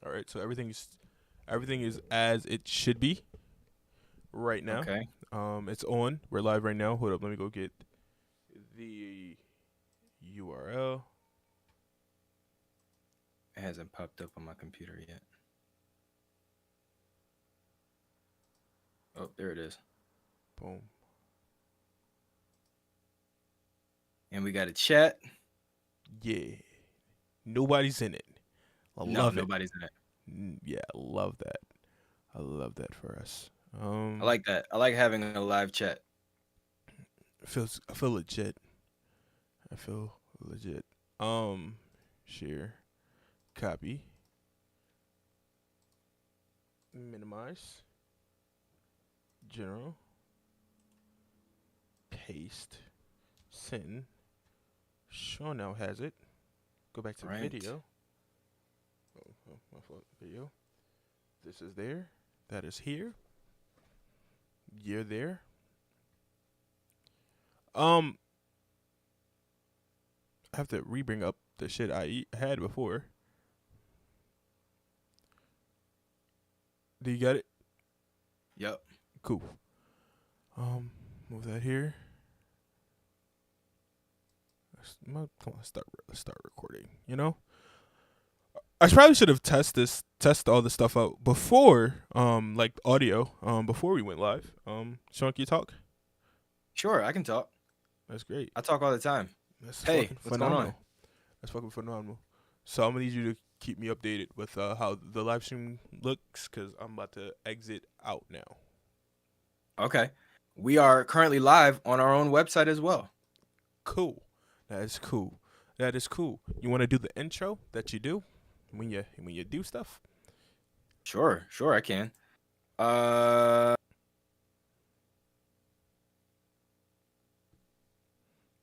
All right, so everything is as it should be right now. Okay. It's on. We're live right now. Hold up, let me go get the URL. It hasn't popped up on my computer yet. Oh, there it is. Boom. And we got a chat. Yeah. Nobody's in it. I No, love it. nobody's in it. Yeah, I love that. I love that for us. I like that. I like having a live chat. I feel legit. I feel legit. Share, copy, minimize, general, paste, send. Sean now has it. Go back to Right. video. Oh, my fault. Video. This is there. That is here. You're there. I have to re-bring up the shit I had before. Do you got it? Yep. Cool. Move that here. Come on, start recording. You know, I probably should have test all this stuff out before, like audio, before we went live. Sean, can you talk? Sure, I can talk. That's great. I talk all the time. That's Hey, fucking what's phenomenal. going on? That's fucking phenomenal. So I'm gonna need you to keep me updated with how the live stream looks, cause I'm about to exit out now. Okay. We are currently live on our own website as well. Cool. That is cool. That is cool. You want to do the intro that you do when you do stuff? Sure, I can.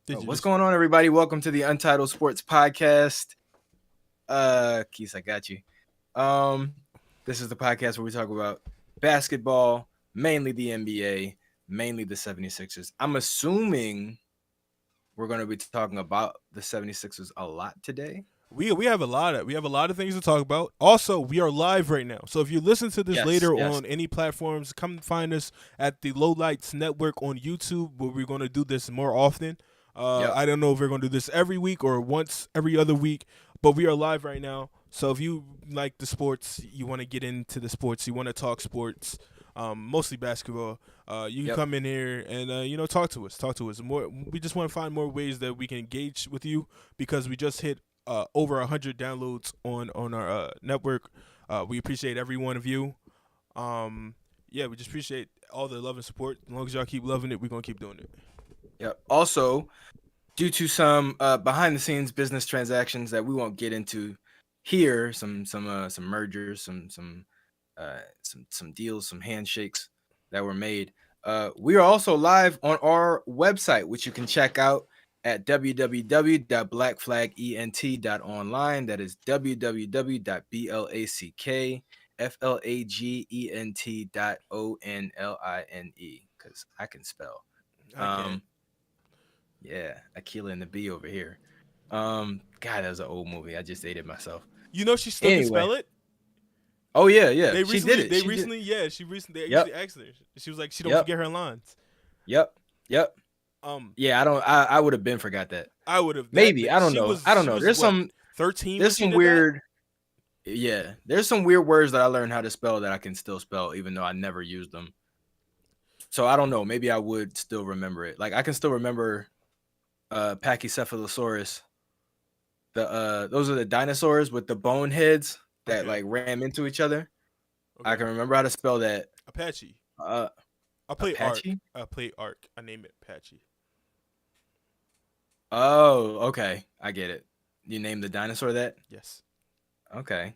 What's going on, everybody? Welcome to the Untitled Sports Podcast. Keith, I got you. This is the podcast where we talk about basketball, mainly the NBA, mainly the 76ers. I'm assuming we're going to be talking about the 76ers a lot today. We have a lot of things to talk about. Also, we are live right now. So if you listen to this later on any platforms, come find us at the Lowlights Network on YouTube, where we're going to do this more often. I don't know if we're going to do this every week or once every other week, but we are live right now. So if you like the sports, you want to get into the sports, you want to talk sports, mostly basketball, you can come in here and talk to us. More. We just want to find more ways that we can engage with you, because we just hit over 100 downloads on our network. We appreciate every one of you. We just appreciate all the love and support. As long as y'all keep loving it, we're gonna keep doing it. Yep. Also, due to some behind the scenes business transactions that we won't get into here, some mergers, some deals, some handshakes that were made. We are also live on our website, which you can check out at www.blackflagent.online. That is www.blackflagent.online, because I can spell. Yeah, Aquila and the Bee over here. God, that was an old movie. I just ate it myself. You know she still can spell it? Oh yeah. She did it. She recently asked her. She was like, she don't forget her lines. Yep. Yeah, I would have been forgot that. I would have. Maybe. I don't know. There's some 13. There's some weird. Yeah, there's some weird words that I learned how to spell that I can still spell, even though I never used them. So I don't know. Maybe I would still remember it. Like I can still remember Pachycephalosaurus. Those are the dinosaurs with the bone heads that like ram into each other. Okay. I can remember how to spell that. Apache. I play Apache? Ark. I play Ark. I name it Apache. Oh, okay. I get it. You named the dinosaur that? Yes. Okay.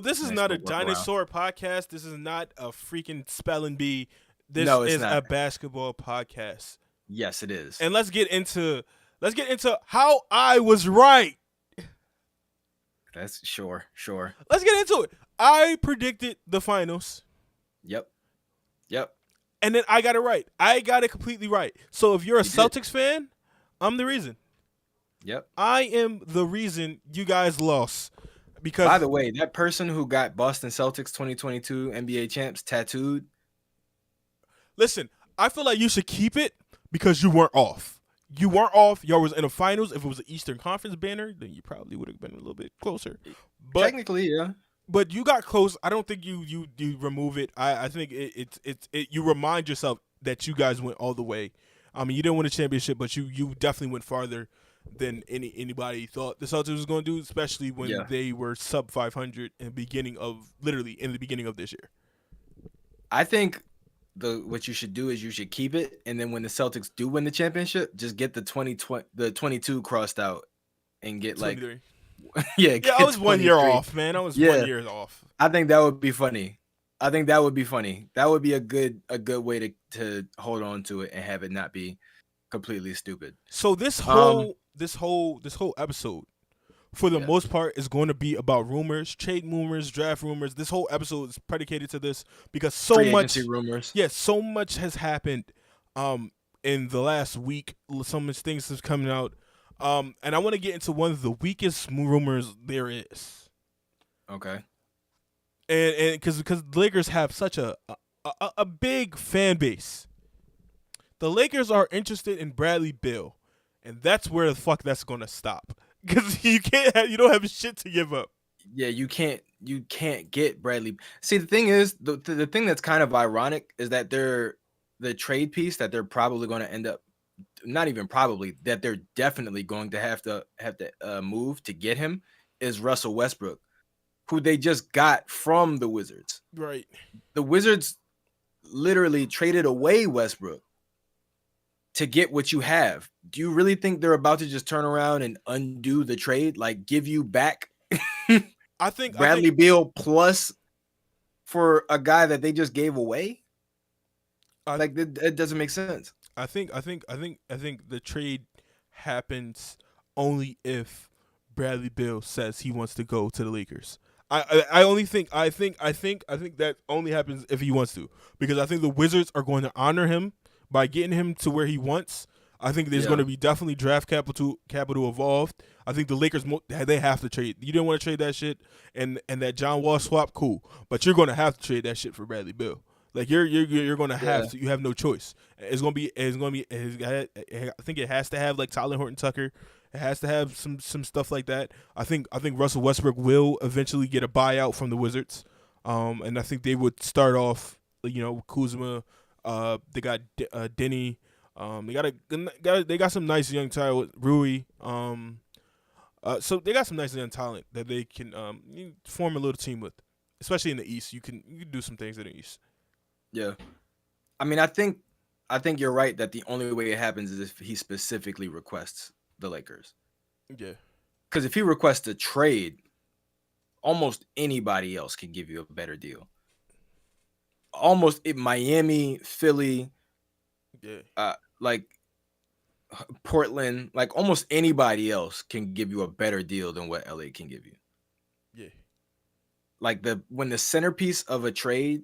This is not a dinosaur podcast. This is not a freaking spelling bee. This is a basketball podcast. Yes, it is. And let's get into how I was right. That's sure. Let's get into it. I predicted the finals. Yep. And then I got it right. I got it completely right. So if you're a Celtics fan, I'm the reason. Yep. I am the reason you guys lost. Because by the way, that person who got Boston Celtics 2022 NBA champs tattooed. listen, I feel like you should keep it because you weren't off. You weren't off. Y'all was in the finals. If it was an Eastern Conference banner, then you probably would have been a little bit closer. But Technically, yeah. but you got close. I don't think you remove it. I think you remind yourself that you guys went all the way. I mean, you didn't win a championship, but you definitely went farther than anybody thought the Celtics was going to do, especially when they were sub 500 in the beginning of this year. I think what you should do is you should keep it, and then when the Celtics do win the championship, just get the 22 crossed out and get 23. yeah, I was 1 year off, man. I was 1 year off. I think that would be funny. That would be a good way to hold on to it and have it not be completely stupid. So this whole episode, for the most part, is going to be about rumors, trade rumors, draft rumors. This whole episode is predicated to this because so much rumors. Yeah, so much has happened in the last week. So much things have coming out. And I want to get into one of the weakest rumors there is. Okay. And because the Lakers have such a big fan base. The Lakers are interested in Bradley Beal, and that's where the fuck that's going to stop. Because you don't have shit to give up. Yeah, you can't get Bradley. See, the thing is, the thing that's kind of ironic is that the trade piece that they're probably going to end up, not even probably, that they're definitely going to have to move to get him is Russell Westbrook, who they just got from the Wizards. Right. The Wizards literally traded away Westbrook to get what you have. Do you really think they're about to just turn around and undo the trade? Like give you back I think Bradley Beal plus for a guy that they just gave away? It doesn't make sense. I think the trade happens only if Bradley Beal says he wants to go to the Lakers. I think that only happens if he wants to, because I think the Wizards are going to honor him by getting him to where he wants. I think there's going to be definitely draft capital involved. I think the Lakers, they have to trade. You didn't want to trade that shit, and that John Wall swap, cool, but you're going to have to trade that shit for Bradley Beal. Like you're going to have to. You have no choice. It's going to be. I think it has to have like Tyler Horton Tucker. It has to have some stuff like that. I think Russell Westbrook will eventually get a buyout from the Wizards, and I think they would start off, Kuzma. They got Denny. They got some nice young talent, Rui. So they got some nice young talent that they can form a little team with, especially in the East. You can do some things in the East. Yeah, I mean, I think you're right that the only way it happens is if he specifically requests the Lakers. Yeah, because if he requests a trade, almost anybody else can give you a better deal. Almost Miami, Philly, like Portland, like almost anybody else can give you a better deal than what LA can give you. Yeah. Like when the centerpiece of a trade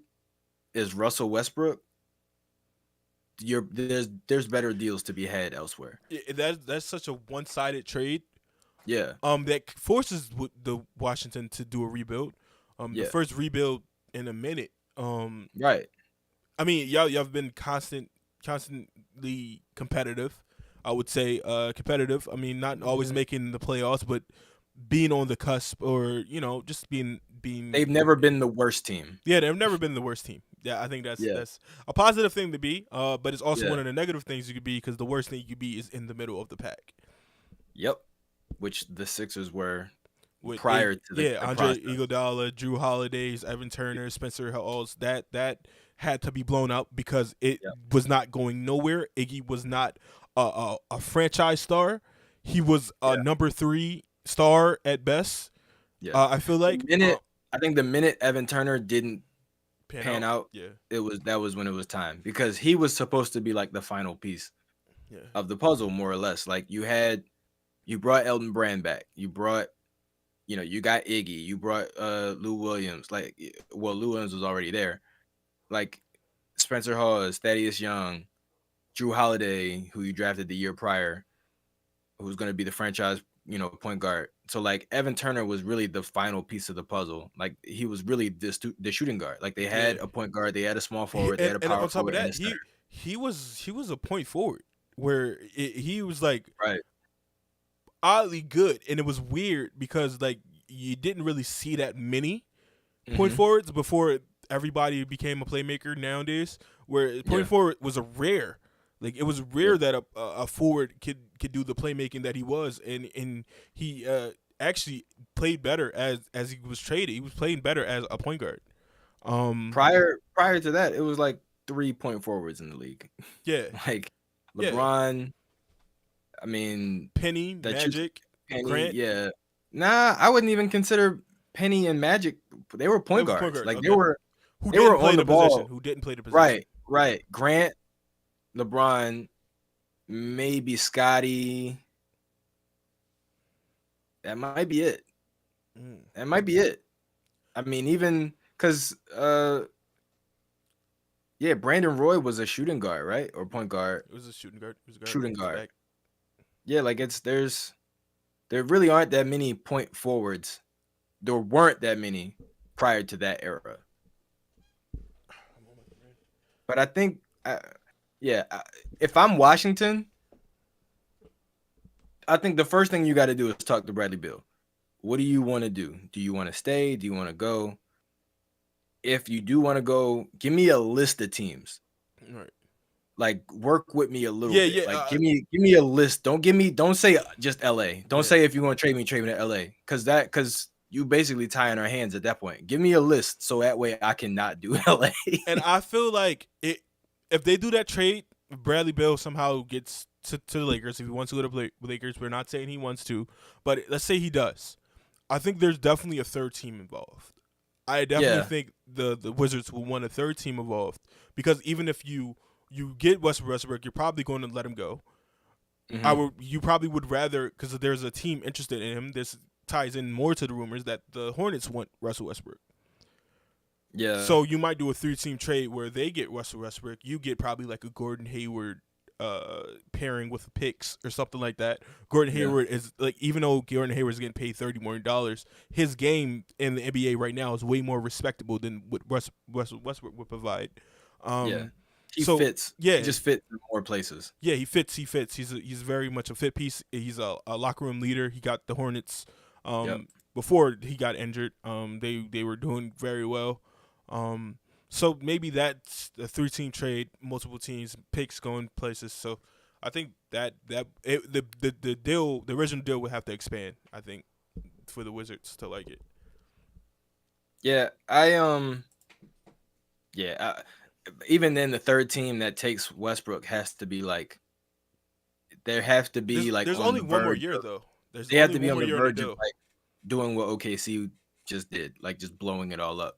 is Russell Westbrook, there's better deals to be had elsewhere. Yeah, that's such a one-sided trade. Yeah. That forces the Washington to do a rebuild. The first rebuild in a minute. Right. I mean, y'all have been constantly competitive. I would say competitive. I mean, not always making the playoffs, but being on the cusp, or just being. They've never been the worst team. Yeah, they've never been the worst team. Yeah, I think that's a positive thing to be. But it's also one of the negative things you could be, because the worst thing you could be is in the middle of the pack. Yep. Which the Sixers were prior to the Andre Iguodala, Drew Holiday, Evan Turner, Spencer Hawes. That had to be blown out because it was not going nowhere. Iggy was not a franchise star. He was a number 3 star at best. Yeah. I feel like I think the minute Evan Turner didn't pan out, that was when it was time, because he was supposed to be like the final piece of the puzzle, more or less. Like you brought Elton Brand back. You brought, you got Iggy. You brought Lou Williams. Lou Williams was already there. Like Spencer Hawes, Thaddeus Young, Drew Holiday, who you drafted the year prior, who's going to be the franchise, point guard. So like Evan Turner was really the final piece of the puzzle. Like he was really the shooting guard. Like they had a point guard, they had a small forward, they had a And power on top of forward, and that, a center. he was a point forward where he was like Right. oddly good, and it was weird because like you didn't really see that many point forwards before everybody became a playmaker nowadays. Where point forward was a rare, like it was rare that a forward could do the playmaking that he was, and he actually played better as he was traded. He was playing better as a point guard. Prior to that, it was like 3 point forwards in the league. Yeah, like LeBron. I mean, Penny, Magic, Grant. Yeah, nah, I wouldn't even consider Penny and Magic. They were point guards. Like they were on the ball. Who didn't play the position? Right. Grant, LeBron, maybe Scotty. That might be it. That might be it. I mean, even because Brandon Roy was a shooting guard, right? Or point guard. It was a shooting guard. Shooting guard. Yeah, like there really aren't that many point forwards. There weren't that many prior to that era. But I think, if I'm Washington, I think the first thing you got to do is talk to Bradley Beal. What do you want to do? Do you want to stay? Do you want to go? If you do want to go, give me a list of teams. Right. Like work with me a little bit. Yeah. Like give me a list. Don't say just LA. Don't say if you want to trade me to LA. Cause you basically tying our hands at that point. Give me a list so that way I cannot do LA. And I feel like if they do that trade, Bradley Beal somehow gets to the Lakers. If he wants to go to the Lakers, we're not saying he wants to, but let's say he does. I think there's definitely a third team involved. I definitely think the Wizards will want a third team involved because even if you get Westbrook, you're probably going to let him go. You probably would rather, because there's a team interested in him. This ties in more to the rumors that the Hornets want Russell Westbrook. Yeah. So you might do a 3-team trade where they get Russell Westbrook. You get probably like a Gordon Hayward pairing with picks or something like that. Gordon Hayward is like, even though Gordon Hayward is getting paid $30 million, his game in the NBA right now is way more respectable than what Russell Westbrook would provide. He fits. Yeah, he just fits in more places. Yeah, he fits. He's very much a fit piece. He's a locker room leader. He got the Hornets before he got injured. They were doing very well. So maybe that's a 3-team trade, multiple teams, picks going places. So I think the original deal would have to expand, I think, for the Wizards to like it. Yeah, even then the third team that takes Westbrook has to be like, there have to be there's only one more year though. They have to be on the verge of like doing what OKC just did, like just blowing it all up.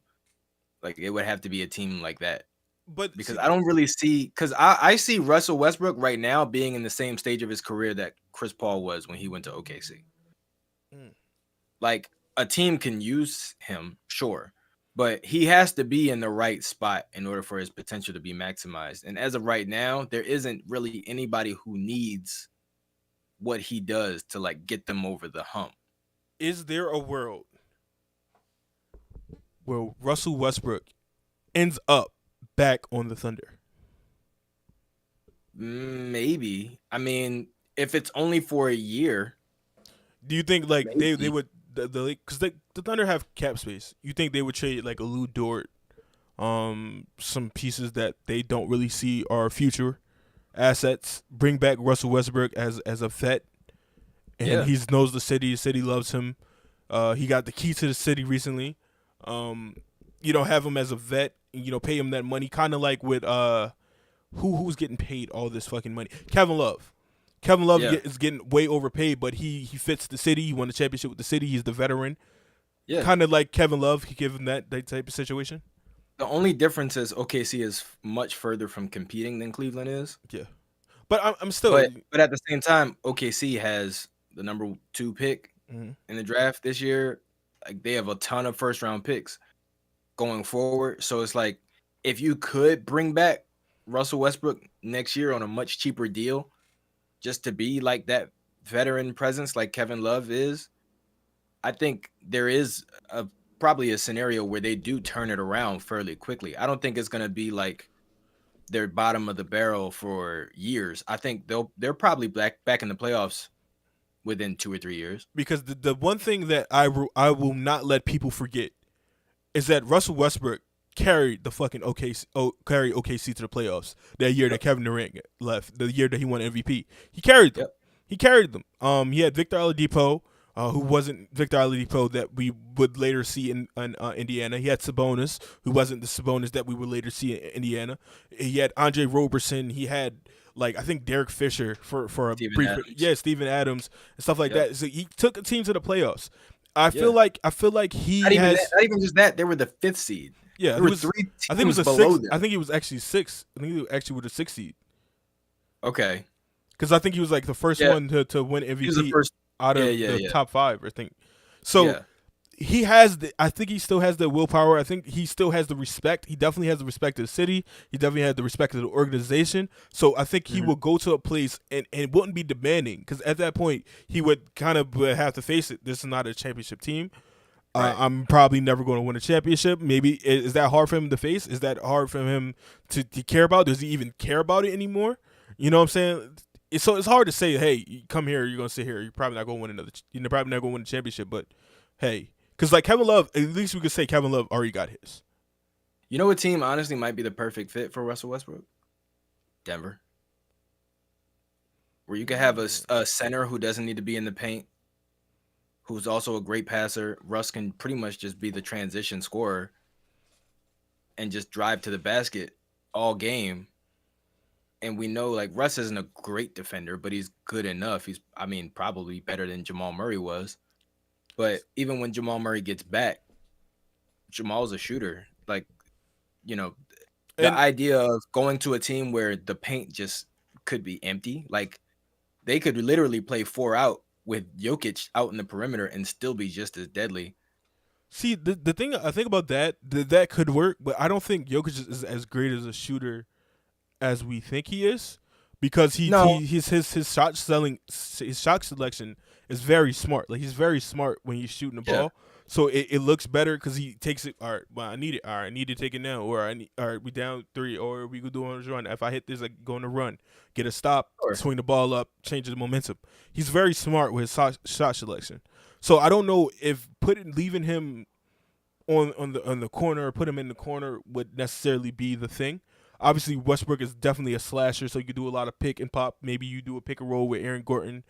Like it would have to be a team like that. But because I don't really see, because I see Russell Westbrook right now being in the same stage of his career that Chris Paul was when he went to OKC. Like a team can use him, sure, but he has to be in the right spot in order for his potential to be maximized. And as of right now, there isn't really anybody who needs what he does to like get them over the hump. Is there a world where Russell Westbrook ends up back on the Thunder? Maybe. I mean, if it's only for a year. Do you think like they would because the Thunder have cap space? You think they would trade like a Lou Dort, some pieces that they don't really see are future assets, bring back Russell Westbrook as a vet, and he knows the city. The city loves him. He got the key to the city recently. Have him as a vet, pay him that money, kind of like with who's getting paid all this fucking money? Kevin Love. Kevin Love is getting way overpaid, but he fits the city. He won the championship with the city. He's the veteran. Yeah, kind of like Kevin Love. He give him that type of situation. The only difference is OKC is much further from competing than Cleveland is. Yeah, but I'm still. But at the same time, OKC has the number 2 pick in the draft this year. Like they have a ton of first round picks going forward. So it's like if you could bring back Russell Westbrook next year on a much cheaper deal, just to be like that veteran presence like Kevin Love is, I think there is probably a scenario where they do turn it around fairly quickly. I don't think it's going to be like they're bottom of the barrel for years. I think they're probably back in the playoffs within 2 or 3 years. Because the one thing that I will not let people forget is that Russell Westbrook carried the fucking OKC to the playoffs that year that Kevin Durant left, the year that he won MVP. He carried them. He carried them. He had Victor Oladipo, who wasn't Victor Oladipo that we would later see in Indiana. He had Sabonis, who wasn't the Sabonis that we would later see in Indiana. He had Andre Roberson. He had I think Derek Fisher for a brief Steven Adams and stuff like that. So he took a team to the playoffs. I feel like he not even just that. They were the 5th seed. Yeah, there were 3 teams I think it was below 6. Them. I think he was actually 6. I think he actually was a 6 seed. Okay. Because I think he was like the first one to win MVP out of the top 5, I think. So he has I think he still has the willpower. I think he still has the respect. He definitely has the respect of the city. He definitely has the respect of the organization. So I think he will go to a place and it wouldn't be demanding, because at that point he would kind of have to face it. This is not a championship team. Right. I'm probably never going to win a championship. Maybe is that hard for him to face? Is that hard for him to care about? Does he even care about it anymore? You know what I'm saying? So it's hard to say, hey, you come here, you're gonna sit here, you're probably not gonna win you're probably not gonna win a championship. But hey, because like Kevin Love, at least we could say Kevin Love already got his. You know what team honestly might be the perfect fit for Russell Westbrook? Denver, where you can have a center who doesn't need to be in the paint, who's also a great passer. Russ can pretty much just be the transition scorer and just drive to the basket all game. And we know like Russ isn't a great defender, but he's good enough. He's, probably better than Jamal Murray was. But even when Jamal Murray gets back, Jamal's a shooter. Like, the idea of going to a team where the paint just could be empty, like they could literally play 4 out with Jokic out in the perimeter and still be just as deadly. See, the thing I think about that could work, but I don't think Jokic is as great as a shooter as we think he is, because his shot selection is very smart. Like, he's very smart when he's shooting the ball. So it looks better because he takes it. All right, well, I need it. All right, I need to take it now. Or all right, we down 3, or we could do on a run. If I hit this, like, go on a run, get a stop, swing the ball up, change the momentum. He's very smart with his shot selection. So I don't know if leaving him on the corner or put him in the corner would necessarily be the thing. Obviously, Westbrook is definitely a slasher, so you could do a lot of pick and pop. Maybe you do a pick and roll with Aaron Gordon.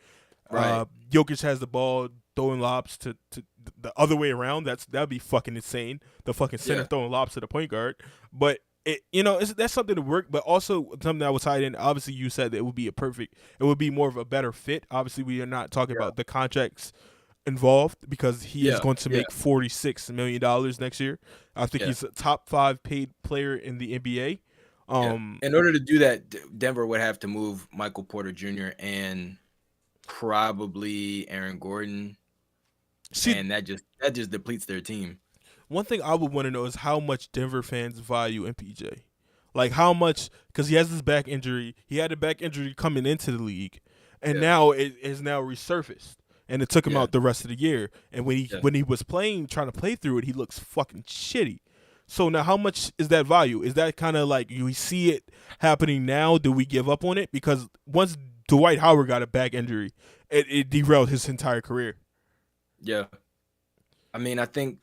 Right. Jokic has the ball, throwing lobs to the other way around. That'd be fucking insane. The fucking center throwing lobs to the point guard. But that's something to work. But also something that was tied in. Obviously, you said that it would be more of a better fit. Obviously, we are not talking about the contracts involved, because he is going to make $46 million next year. I think he's a top 5 paid player in the NBA. In order to do that, Denver would have to move Michael Porter Jr. and probably Aaron Gordon. And that just depletes their team. One thing I would want to know is how much Denver fans value MPJ. Like, how much, because he has this back injury. He had a back injury coming into the league, and now it is now resurfaced. And it took him out the rest of the year. And when he was trying to play through it, he looks fucking shitty. So now, how much is that value? Is that kind of like you see it happening now? Do we give up on it? Because once Dwight Howard got a back injury, it derailed his entire career. Yeah. I think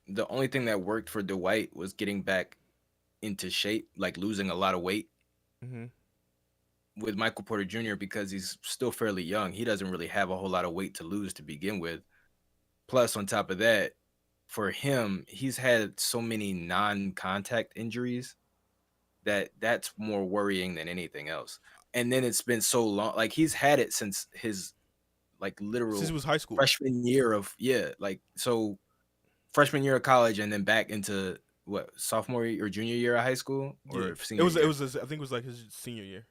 the only thing that worked for Dwight was getting back into shape, like losing a lot of weight. Mm-hmm. With Michael Porter Jr., because he's still fairly young, he doesn't really have a whole lot of weight to lose to begin with. Plus, on top of that, for him, he's had so many non-contact injuries that's more worrying than anything else. And then it's been so long, like he's had it since his literal since he was high school freshman year of so freshman year of college, and then back into what, sophomore or junior year of high school, or senior year? It was I think it was like his senior year.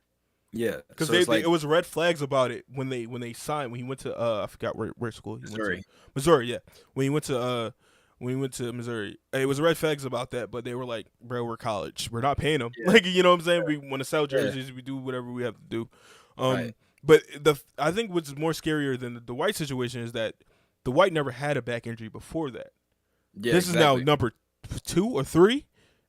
Yeah, because it was red flags about it when they signed, when he went to I forgot where school he Missouri. Went to. Missouri, yeah. When he went to Missouri, it was red flags about that, but they were like, bro, we're college, we're not paying him. Like, you know what I'm saying? We want to sell jerseys, we do whatever we have to do. But I think what's more scarier than the Dwight situation is that Dwight never had a back injury before that. Yeah, This is now number 2 or 3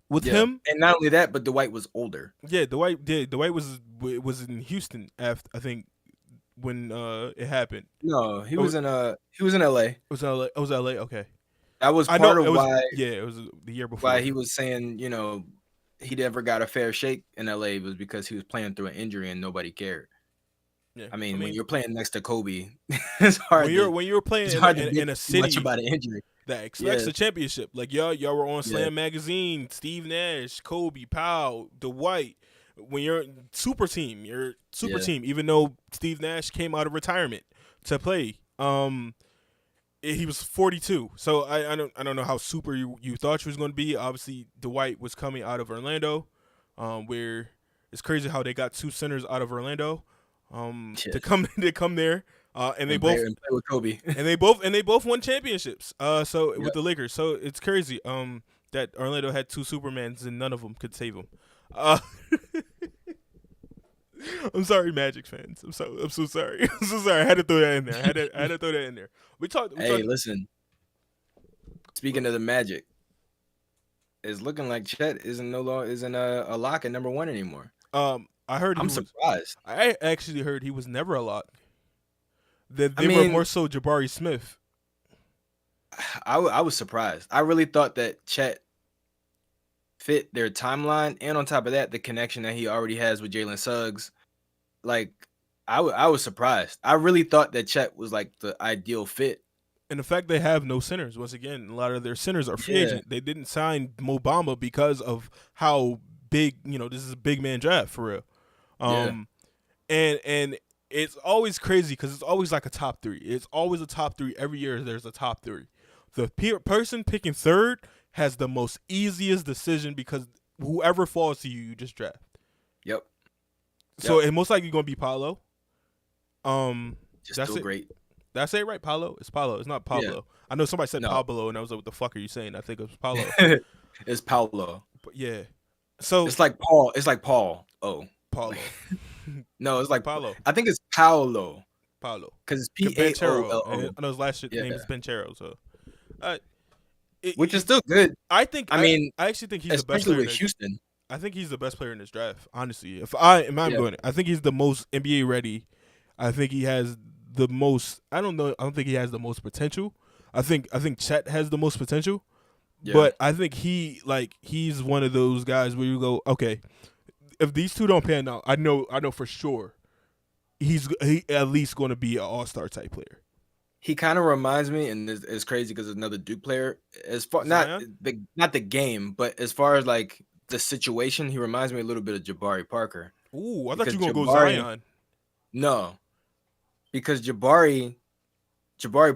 with him. And not only that, but Dwight was older. Yeah, Dwight was in Houston after, I think, when it happened. No, he was in LA. It was LA. It was LA. Okay. That was part of why. Yeah, it was the year before. Why he was saying, he never got a fair shake in LA was because he was playing through an injury and nobody cared. Yeah. I mean, when you're playing next to Kobe, it's hard. When you're playing in a city much about an injury that expects a championship, like y'all were on Slam Magazine, Steve Nash, Kobe, Powell, Dwight. When you're super team, team. Even though Steve Nash came out of retirement to play, he was 42. So I don't know how super you thought you was going to be. Obviously, Dwight was coming out of Orlando, where it's crazy how they got 2 centers out of Orlando, to come there, and they both play with Kobe, and they both won championships. With the Lakers, so it's crazy. That Orlando had 2 Supermans and none of them could save them. I'm sorry, Magic fans. I'm so sorry. I'm so sorry. I had to throw that in there. I had to throw that in there. Listen. Speaking of the Magic, it's looking like Chet isn't a lock at number 1 anymore. I heard. I'm surprised. I actually heard he was never a lock. They were more so Jabari Smith. I was surprised. I really thought that Chet fit their timeline, and on top of that, the connection that he already has with Jalen Suggs. Like, I was surprised. I really thought that Chet was like the ideal fit. And the fact they have no centers, once again, a lot of their centers are free agent. They didn't sign Mo Bamba because of how big, this is a big man draft for real. And it's always crazy because it's always like a top 3. It's always a top 3 every year. There's a top 3. The person picking 3rd has the most easiest decision because whoever falls to you, you just draft. Yep. So it's most likely going to be Paolo. That's great. Did I say it right? Paolo? It's Paolo. It's not Pablo. Yeah. I know somebody said Pablo, and I was like, "What the fuck are you saying?" I think it was Paolo. It's Paolo. But yeah. So it's like Paul. It's like Paul. Oh, Paulo. No, it's like Paulo. I think it's Paolo. Paulo. Because it's P-A-O-L-O. I know his last name is Banchero. So, which is still good. I actually think he's the best player with Houston. I think he's the best player in this draft. Honestly, if I'm going, I think he's the most NBA ready. I think he has the most. I don't know. I don't think he has the most potential. I think Chet has the most potential. Yeah. But I think he's one of those guys where you go, okay, if these 2 don't pan out, I know for sure he at least going to be an all-star type player. He kind of reminds me, and it's crazy because it's another Duke player. As far not the game, but as far as like the situation, he reminds me a little bit of Jabari Parker. Ooh, I thought you were gonna go Zion. No, because Jabari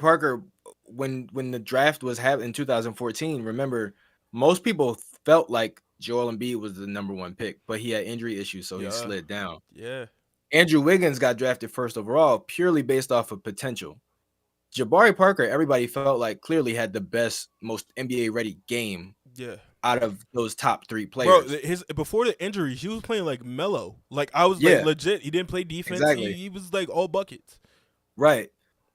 Parker, when the draft was happening in 2014, remember, most people felt like Joel Embiid was the number 1 pick, but he had injury issues, so he slid down. Yeah. Andrew Wiggins got drafted 1st overall purely based off of potential. Jabari Parker, everybody felt like clearly had the best, most NBA-ready game. Yeah. Out of those top 3 players. Bro, before the injury, he was playing like mellow. Like I was like legit. He didn't play defense. Exactly. He was like all buckets. Right.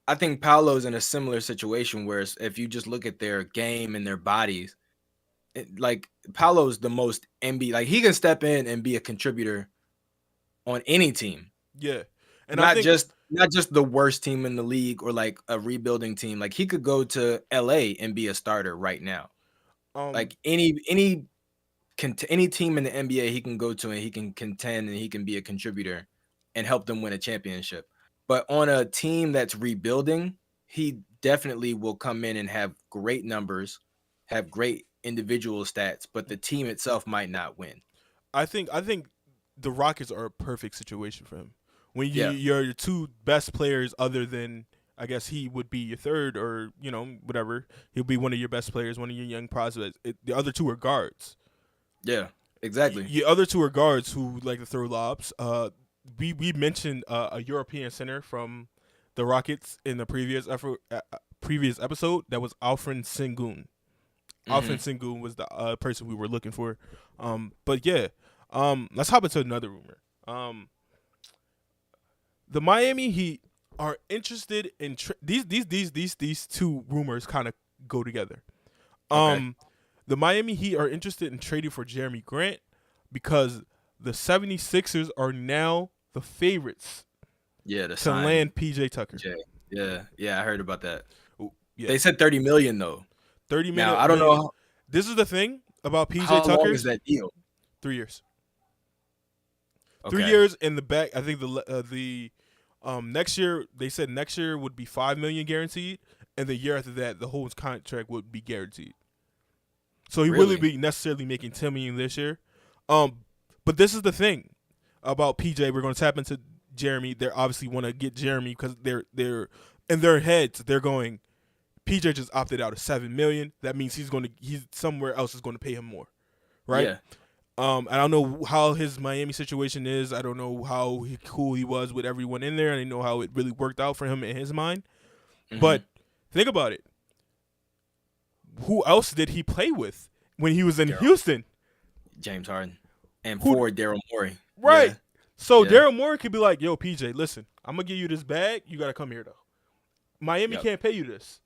I think Paolo's in a similar situation where if you just look at their game and their bodies, like Paolo's the most NBA. Like he can step in and be a contributor on any team. Yeah. And not just the worst team in the league or like a rebuilding team. Like he could go to LA and be a starter right now. Like any team in the NBA he can go to and he can contend and he can be a contributor and help them win a championship. But on a team that's rebuilding, he definitely will come in and have great numbers, have great individual stats, but the team itself might not win. I think the Rockets are a perfect situation for him. When you're your 2 best players other than, I guess he would be your 3rd or, whatever. He'll be one of your best players, one of your young prospects. The other 2 are guards. Yeah, exactly. The other 2 are guards who like to throw lobs. We mentioned a European center from the Rockets in the previous episode. That was Alfred Sengun. Alfred Sengun was the person we were looking for. But yeah, let's hop into another rumor. The Miami Heat are interested in these two rumors kind of go together. Okay. The Miami Heat are interested in trading for Jeremy Grant because the 76ers are now the favorites to land PJ Tucker. Yeah, I heard about that. Yeah. They said $30 million though. 30 million. Now I don't know. This is the thing about PJ How Tucker. long is that deal? 3 years. Okay. 3 years in the back. I think the next year they said next year would be $5 million guaranteed, and the year after that the whole contract would be guaranteed. So he really be necessarily making $10 million this year. But this is the thing about PJ. We're going to tap into Jeremy. They obviously want to get Jeremy because they're in their heads. They're going. PJ just opted out of $7 million. That means he's somewhere else is going to pay him more, right? Yeah. I don't know how his Miami situation is. I don't know how cool he was with everyone in there. I didn't know how it really worked out for him in his mind. Mm-hmm. But think about it. Who else did he play with when he was in Houston? James Harden. And for Daryl Morey. Right. Yeah. So Daryl Morey could be like, yo, PJ, listen, I'm going to give you this bag. You got to come here, though. Miami can't pay you this.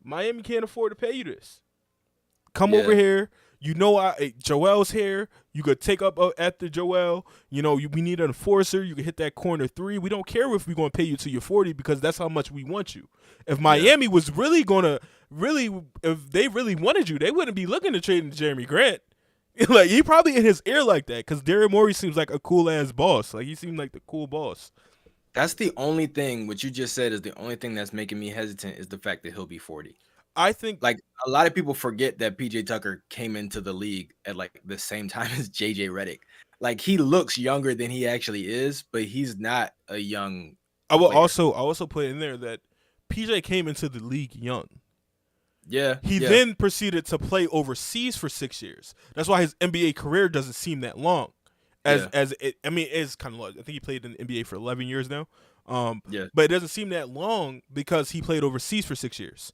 Miami can't afford to pay you this. Come over here. You know, Joel's here. You could take up after Joel. You know, we need an enforcer. You can hit that corner three. We don't care if we're going to pay you till you're 40 because that's how much we want you. If Miami was really going to if they really wanted you, they wouldn't be looking to trade Jeremy Grant. Like, he probably in his ear like that because Daryl Morey seems like a cool-ass boss. Like, he seemed like the cool boss. That's the only thing, what you just said is the only thing that's making me hesitant is the fact that he'll be 40. I think like a lot of people forget that PJ Tucker came into the league at like the same time as JJ Redick. Like, he looks younger than he actually is, but he's not a young player. I also put in there that PJ came into the league young. Yeah. He then proceeded to play overseas for 6 years. That's why his NBA career doesn't seem that long. It is kind of long. I think he played in the NBA for 11 years now. But it doesn't seem that long because he played overseas for 6 years.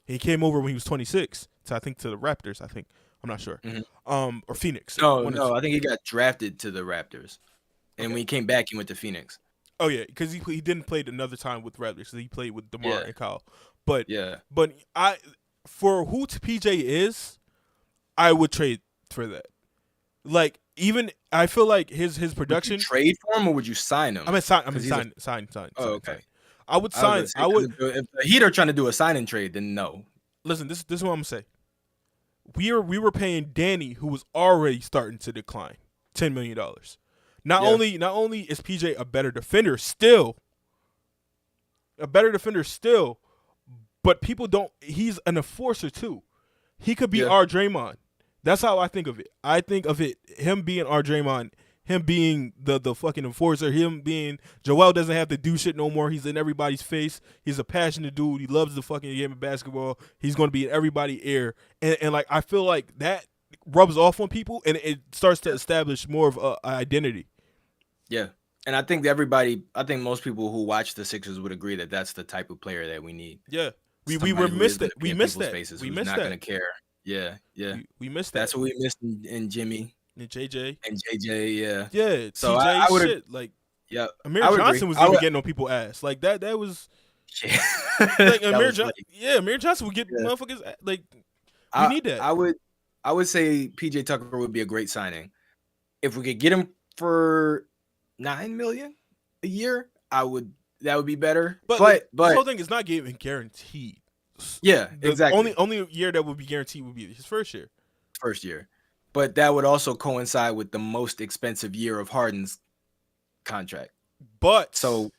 He came over when he was 26 to the Raptors. I'm not sure. Mm-hmm. Or Phoenix. No, I think he got drafted to the Raptors, and when he came back, he went to Phoenix. Oh yeah, because he didn't play another time with Raptors. So he played with DeMar and Kyle. But for who PJ is, I would trade for that. Like, even I feel like his production. Would you trade for him or would you sign him? Sign. Oh, okay. I would sign. I would. If the Heat are trying to do a sign and trade, then no. Listen, this is what I'm gonna say. We were paying Danny, who was already starting to decline, $10 million. Not only is PJ a better defender still, but people don't. He's an enforcer too. He could be our Draymond. That's how I think of it. I think of it him being our Draymond, him being the fucking enforcer, him being Joel doesn't have to do shit no more. He's in everybody's face. He's a passionate dude. He loves the fucking game of basketball. He's gonna be in everybody's ear. And like, I feel like that rubs off on people and it starts to establish more of an identity. Yeah. And I think most people who watch the Sixers would agree that that's the type of player that we need. Yeah. We missed it. We missed that. We missed not that. Gonna care. Yeah. We missed that. That's what we missed in Jimmy. And JJ. Yeah. Yeah. So TJ I would shit. Like, yeah. Amir Johnson was even getting on people's ass. Like that was like Amir Johnson would get motherfuckers like we need that. I would say PJ Tucker would be a great signing. If we could get him for $9 million a year, that would be better. But the whole thing is not getting guaranteed. Yeah, exactly. Only year that would be guaranteed would be his first year. But that would also coincide with the most expensive year of Harden's contract. But so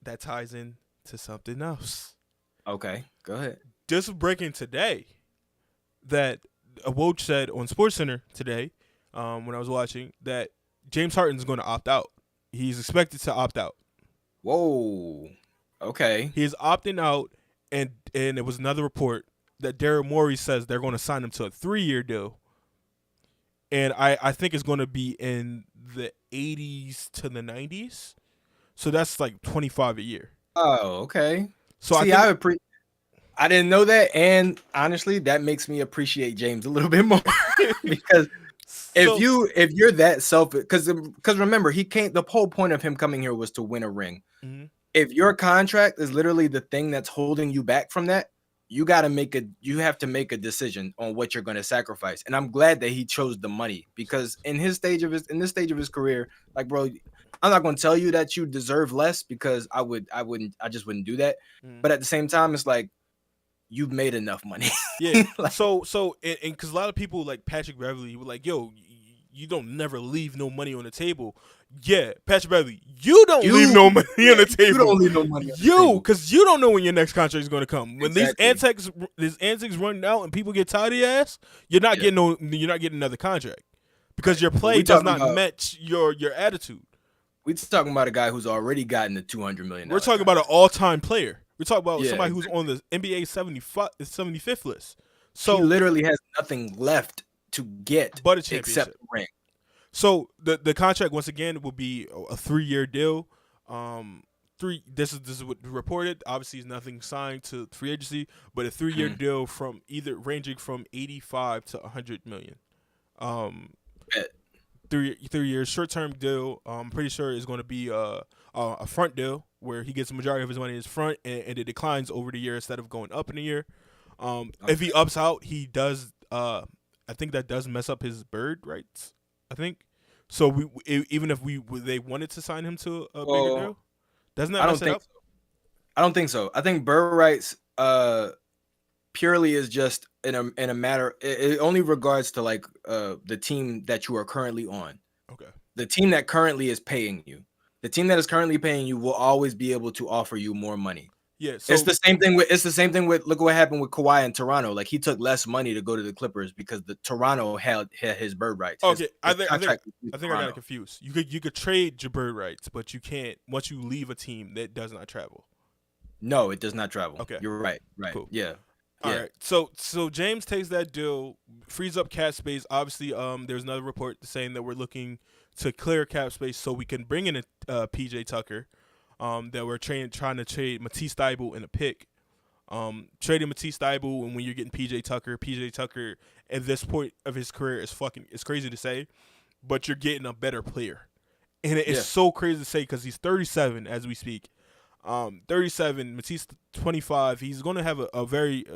that ties in to something else. Okay, go ahead. Just breaking today that Woj said on SportsCenter today, when I was watching, that James Harden's going to opt out. He's expected to opt out. Whoa. Okay. He is opting out, and it was another report that Daryl Morey says they're going to sign him to a 3-year deal. And I think it's going to be in the 80s to the 90s. So that's like 25 a year. Oh, okay. So I didn't know that, and honestly, that makes me appreciate James a little bit more because if you're that selfish, because remember, he can't. The whole point of him coming here was to win a ring. Mm-hmm. If your contract is literally the thing that's holding you back from that, you have to make a decision on what you're going to sacrifice. And I'm glad that he chose the money, because in this stage of his career, like, bro, I'm not going to tell you that you deserve less, because I just wouldn't do that. Mm-hmm. But at the same time, it's like, you've made enough money. Yeah. Like, so and because a lot of people like Patrick Beverly were like, yo, you don't never leave no money on the table. Yeah, Patrick Beverly, you don't leave no money on the table. You don't leave no money on the table. Because you don't know when your next contract is going to come. When Exactly. these antics run out and people get tired of your ass, you're not getting another contract, because your play does not match your attitude. We're talking about a guy who's already gotten the $200 million. We're talking about an all-time player. We're talking about somebody who's on the NBA 75th list. So he literally has nothing left to get but a championship, except the ring. So the contract, once again, will be a 3-year deal. This is what reported. Obviously, it's nothing signed to free agency, but a 3-year deal from ranging from 85 to 100 million. 3 years, short-term deal. I'm pretty sure is going to be a front deal where he gets the majority of his money in his front, and it declines over the year instead of going up in a year. If he ups out, he does. I think that does mess up his bird rights. I think so. Even if they wanted to sign him to a bigger deal, doesn't that mess it up? I don't think so. I think bird rights purely is just in a matter. It only regards to like the team that you are currently on. Okay. The team that currently is paying you. The team that is currently paying you will always be able to offer you more money. Yeah, so it's the same thing with look what happened with Kawhi in Toronto. Like, he took less money to go to the Clippers because the Toronto had his bird rights. Okay, I think I got it confused. You could trade your bird rights, but you can't once you leave a team that does not travel. No, it does not travel. Okay, you're right. Right. Cool. Yeah. All right. So James takes that deal, frees up cap space. Obviously, there's another report saying that we're looking to clear cap space so we can bring in a PJ Tucker. That we're trying to trade Matisse Thybulle in a pick. Trading Matisse Thybulle, and when you're getting PJ Tucker at this point of his career it's crazy to say, but you're getting a better player, and it's so crazy to say because he's 37 as we speak. 37, Matisse 25. He's gonna have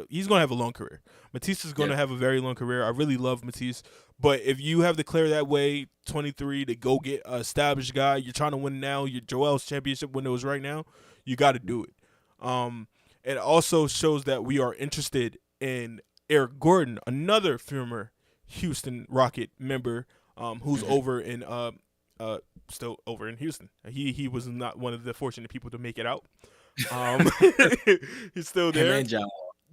he's gonna have a long career. Matisse is gonna have a very long career. I really love Matisse, but if you have to clear that way, 23, to go get an established guy, you're trying to win now. Your Joel's championship window is right now. You got to do it. It also shows that we are interested in Eric Gordon, another former Houston Rocket member, who's over in still over in Houston. He was not one of the fortunate people to make it out. He's still there.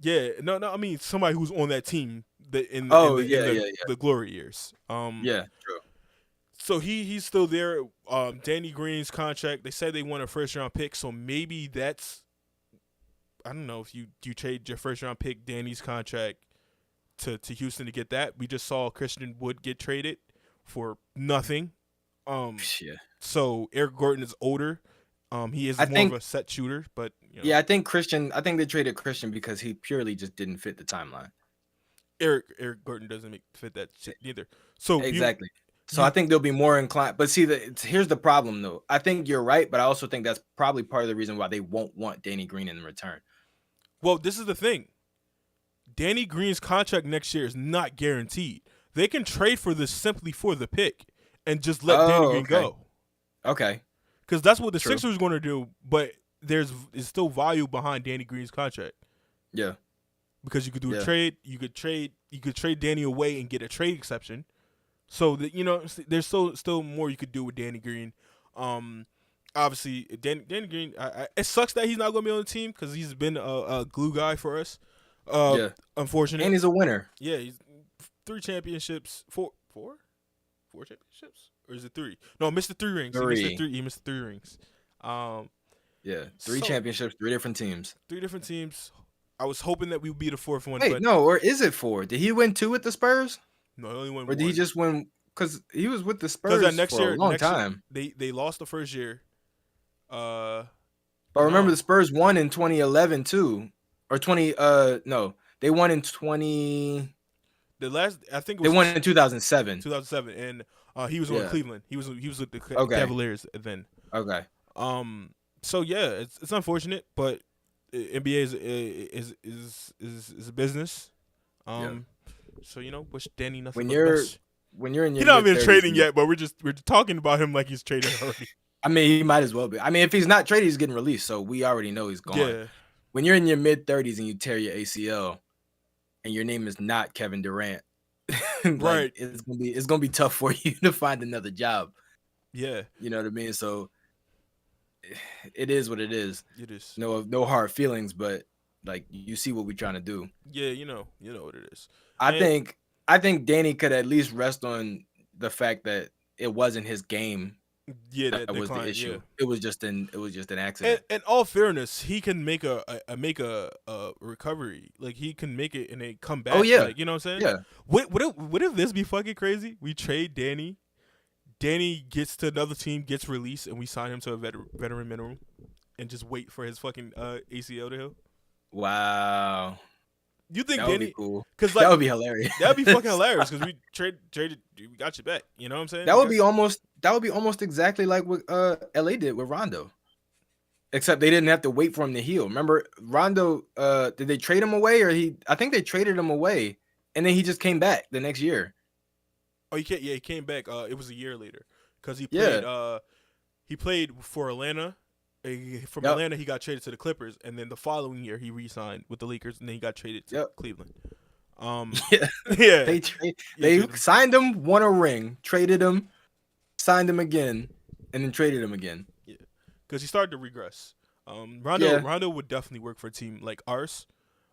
Yeah, no. I mean, somebody who's on that team in the glory years. True. So he's still there. Danny Green's contract. They said they want a 1st-round pick, so maybe that's. I don't know if you trade your 1st-round pick, Danny's contract, to Houston to get that. We just saw Christian Wood get traded for nothing. So Eric Gordon is older. He is more of a set shooter, but I think they traded Christian because he purely just didn't fit the timeline. Eric Gordon doesn't fit that shit either. So exactly. I think they'll be more inclined. But see, here's the problem though. I think you're right, but I also think that's probably part of the reason why they won't want Danny Green in return. Well, this is the thing. Danny Green's contract next year is not guaranteed. They can trade for this simply for the pick and just let Danny Green go. Okay. Because that's what the Sixers are going to do, but there's still value behind Danny Green's contract. Yeah. Because you could do a trade, you could trade Danny away and get a trade exception. So that there's still more you could do with Danny Green. Obviously, Danny Green. It sucks that he's not going to be on the team because he's been a glue guy for us. Unfortunately, and he's a winner. Yeah, he's 3 championships, four championships, or is it 3? No, missed the 3 rings. 3. He missed the 3 rings. 3 championships, 3 different teams. 3 different teams. I was hoping that we would be the 4th one. Wait, no, or is it 4? Did he win 2 with the Spurs? No, he only won 1. Or did he just win? Because he was with the Spurs for a long time. They lost the first year. But remember, the Spurs won in 2011 too, or 20. No, they won in 20. The last, I think it They was won in 2007. 2007, and he was on Yeah. Cleveland. He was with the Okay. Cavaliers then. Okay. So yeah, it's unfortunate, but NBA is a business. Yeah. So wish Danny nothing When but you're best. when you're in your He's not mid even 30s, trading yet, but we're talking about him like he's traded already. I mean, he might as well be. I mean, if he's not traded, he's getting released, so we already know he's gone. Yeah. When you're in your mid 30s and you tear your ACL, and your name is not Kevin Durant, like, right? It's gonna be tough for you to find another job. Yeah. You know what I mean? So it is what it is. It is. No hard feelings, but like you see what we're trying to do. Yeah, you know what it is. I think Danny could at least rest on the fact that it wasn't his game. Yeah, that was the issue. Yeah. It was just an accident. And in all fairness, he can make a recovery. Like he can make it and a comeback. Oh yeah, like, you know what I'm saying? Yeah. What if this be fucking crazy? We trade Danny. Danny gets to another team, gets released, and we sign him to a veteran minimum, and just wait for his fucking ACL to heal. Wow. You think that Danny? Would be cool. Because that would be hilarious. That'd be fucking hilarious because we traded, we got you back. You know what I'm saying? That would be almost exactly like what LA did with Rondo. Except they didn't have to wait for him to heal. Remember, Rondo? Did they trade him away, or I think they traded him away, and then he just came back the next year. Oh, he came back. It was a year later because he played. He played for Atlanta. From Atlanta, he got traded to the Clippers, and then the following year he re-signed with the Lakers, and then he got traded to Cleveland. Yeah. They signed him, won a ring, traded him, signed him again, and then traded him again. Yeah, because he started to regress. Rondo would definitely work for a team like ours.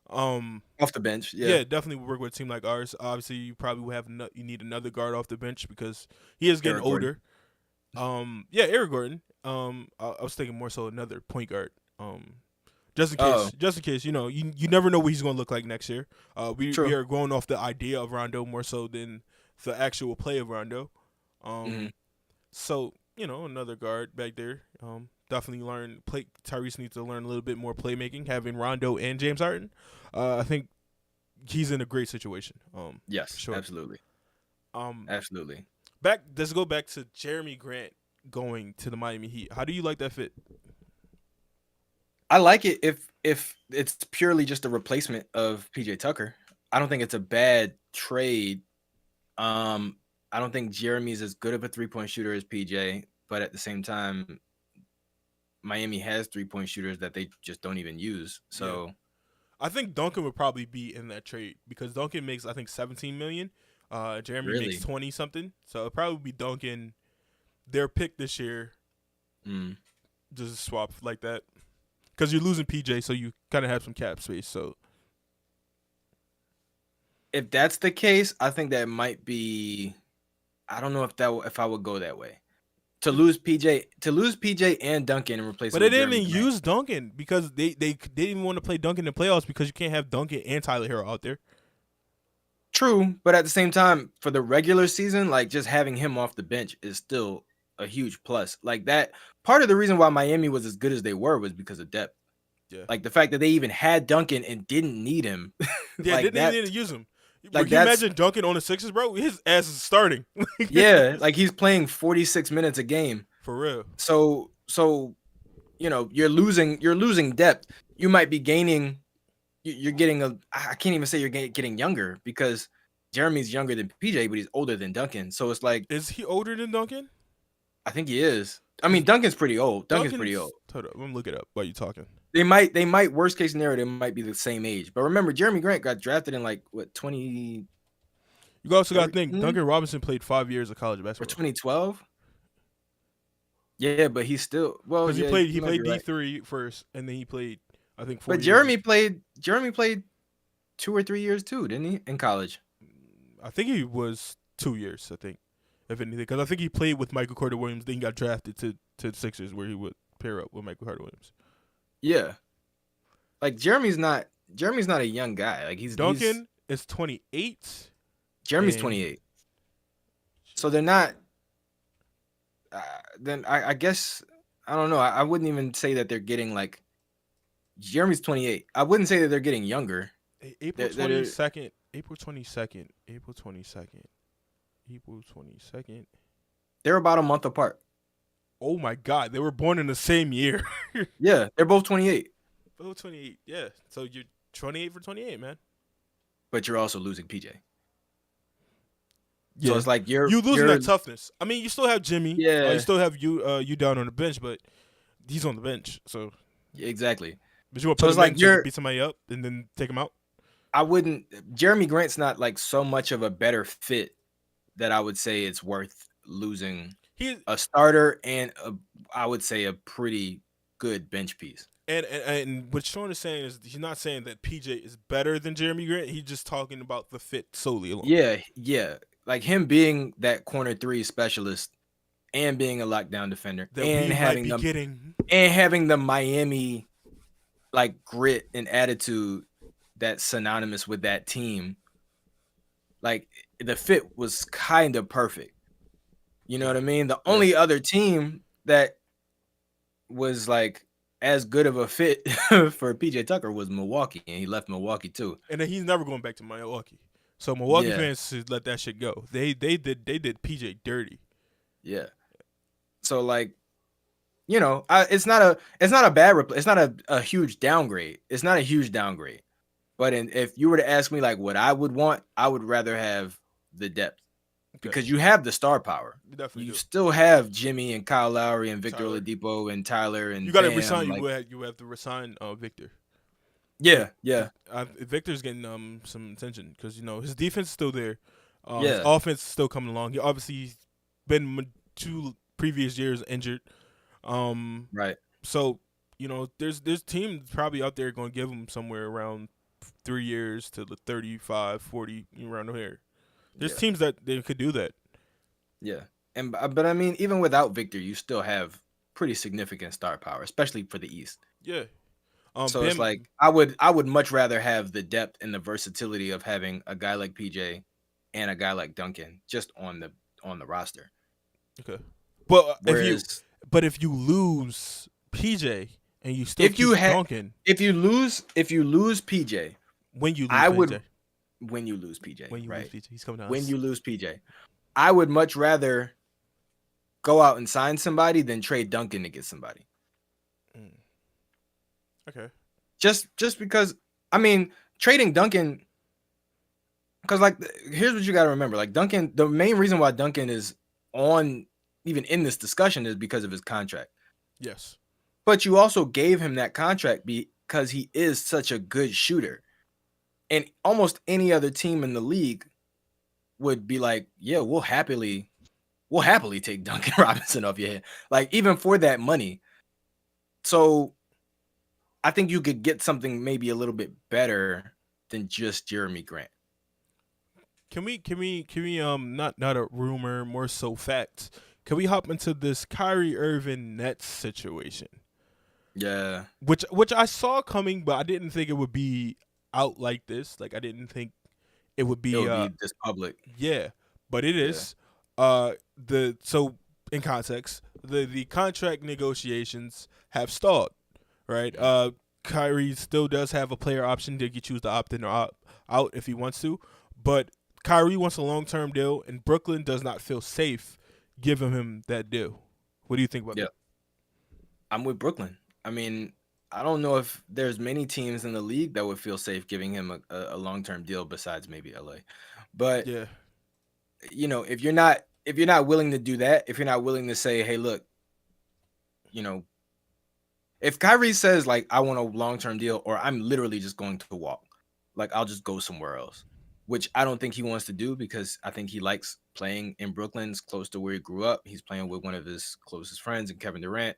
Off the bench, yeah, definitely would work with a team like ours. Obviously, you probably would have you need another guard off the bench because he is getting older. Eric Gordon. I was thinking more so another point guard. Just in case, you never know what he's gonna look like next year. We are going off the idea of Rondo more so than the actual play of Rondo. So another guard back there. Definitely Tyrese needs to learn a little bit more playmaking. Having Rondo and James Harden, I think he's in a great situation. Yes, sure. Absolutely. Absolutely. Let's go back to Jeremy Grant going to the Miami Heat. How do you like that fit? I like it if it's purely just a replacement of PJ Tucker. I don't think it's a bad trade. I don't think Jeremy's as good of a 3-point shooter as PJ, but at the same time, Miami has 3-point shooters that they just don't even use. So I think Duncan would probably be in that trade because Duncan makes, I think, $17 million. Jeremy makes 20 something. So it'll probably be Duncan, their pick this year. Just swap like that. Because you're losing PJ, so you kind of have some cap space. So if that's the case, I think that might be. I don't know if I would go that way. To lose PJ and Duncan and replace. But they didn't even use Duncan because they didn't even want to play Duncan in the playoffs because you can't have Duncan and Tyler Hero out there. True, but at the same time, for the regular season, like just having him off the bench is still a huge plus. Like that, part of the reason why Miami was as good as they were was because of depth. Yeah, like the fact that they even had Duncan and didn't need him. Yeah, like didn't need to use him. Like, can you imagine Duncan on the Sixers, bro? His ass is starting. Yeah, like he's playing 46 minutes a game. For real. So you're losing depth. You might be gaining. You're getting I can't even say you're getting younger because Jeremy's younger than PJ, but he's older than Duncan. So it's like, is he older than Duncan? I think he is. I mean, Duncan's pretty old. Duncan's pretty old. Hold up, I'm gonna look it up while you're talking. They might worst case scenario, they might be the same age. But remember, Jeremy Grant got drafted in like what 20. You also got to think Duncan Robinson played 5 years of college basketball. Or 2012. Yeah, but he's still because he played D3 first, and then he played I think 4 But Jeremy played 2 or 3 years too, didn't he, in college? I think he was 2 years. I think, if anything, because I think he played with Michael Carter Williams. Then he got drafted to the Sixers, where he would pair up with Michael Carter Williams. Yeah, like Jeremy's not a young guy. Like Duncan is 28. Jeremy's 28. So they're not. Then I guess I don't know. I wouldn't even say that they're getting like. Jeremy's 28. I wouldn't say that they're getting younger. April 22nd April 22nd. April 22nd. April 22nd. They're about a month apart. Oh my God, they were born in the same year. Yeah, they're both 28. Both 28. Yeah. So you're 28 for 28, man. But you're also losing PJ. Yeah. So it's like you losing that toughness. I mean, you still have Jimmy. Yeah. You still have you down on the bench, but he's on the bench. So exactly. But you want to put him in so you beat somebody up and then take him out? I wouldn't. Jeremy Grant's not like so much of a better fit that I would say it's worth losing a starter and I would say a pretty good bench piece. And what Sean is saying is he's not saying that PJ is better than Jeremy Grant. He's just talking about the fit solely alone. Yeah. Like him being that corner 3 specialist and being a lockdown defender that and having the Miami like grit and attitude that's synonymous with that team. Like the fit was kind of perfect. You know what I mean? The only other team that was like as good of a fit for PJ Tucker was Milwaukee, and he left Milwaukee too. And then he's never going back to Milwaukee. So Milwaukee fans should let that shit go. They did PJ dirty. Yeah. So like, you know, it's not a bad it's not a huge downgrade. It's not a huge downgrade. But if you were to ask me like what I would want, I would rather have the depth. Because you have the star power. You still have Jimmy and Kyle Lowry and Victor Oladipo and Tyler and you got to resign. Like, you have to resign Victor. Yeah. Victor's getting some attention because you know his defense is still there. His offense is still coming along. He obviously been 2 previous years injured. Right. So you know there's teams probably out there going to give him somewhere around 3 years to the 35, 40 around here. There's teams that they could do that. Yeah. But I mean, even without Victor, you still have pretty significant star power, especially for the East. Yeah. So it's like I would much rather have the depth and the versatility of having a guy like PJ and a guy like Duncan just on the roster. Okay. But if you lose PJ and you still Duncan, if you lose PJ, when you lose PJ. When you lose PJ, right? Lose PJ. He's coming to us. When you lose PJ, I would much rather go out and sign somebody than trade Duncan to get somebody. Okay. Just because, I mean, trading Duncan, because like, here's what you got to remember. Like Duncan, the main reason why Duncan is on even in this discussion is because of his contract. Yes. But you also gave him that contract because he is such a good shooter. And almost any other team in the league would be like, yeah, we'll happily take Duncan Robinson off your head. Like, even for that money. So I think you could get something maybe a little bit better than just Jeremy Grant. Can we not a rumor, more so facts. Can we hop into this Kyrie Irving Nets situation? Yeah. Which I saw coming, but I didn't think it would be out like this. Like I didn't think it would be this public. Yeah, but it is. So in context, the contract negotiations have stalled, right? Kyrie still does have a player option. He can choose to opt in or opt out if he wants to, but Kyrie wants a long-term deal, and Brooklyn does not feel safe giving him that deal. What do you think about that? I'm with Brooklyn. I mean, I don't know if there's many teams in the league that would feel safe giving him a long-term deal besides maybe LA. But you know, if you're not willing to do that, if you're not willing to say, hey, look, you know, if Kyrie says like I want a long-term deal or I'm literally just going to walk, like I'll just go somewhere else, which I don't think he wants to do because I think he likes playing in Brooklyn. It's close to where he grew up. He's playing with one of his closest friends and Kevin Durant.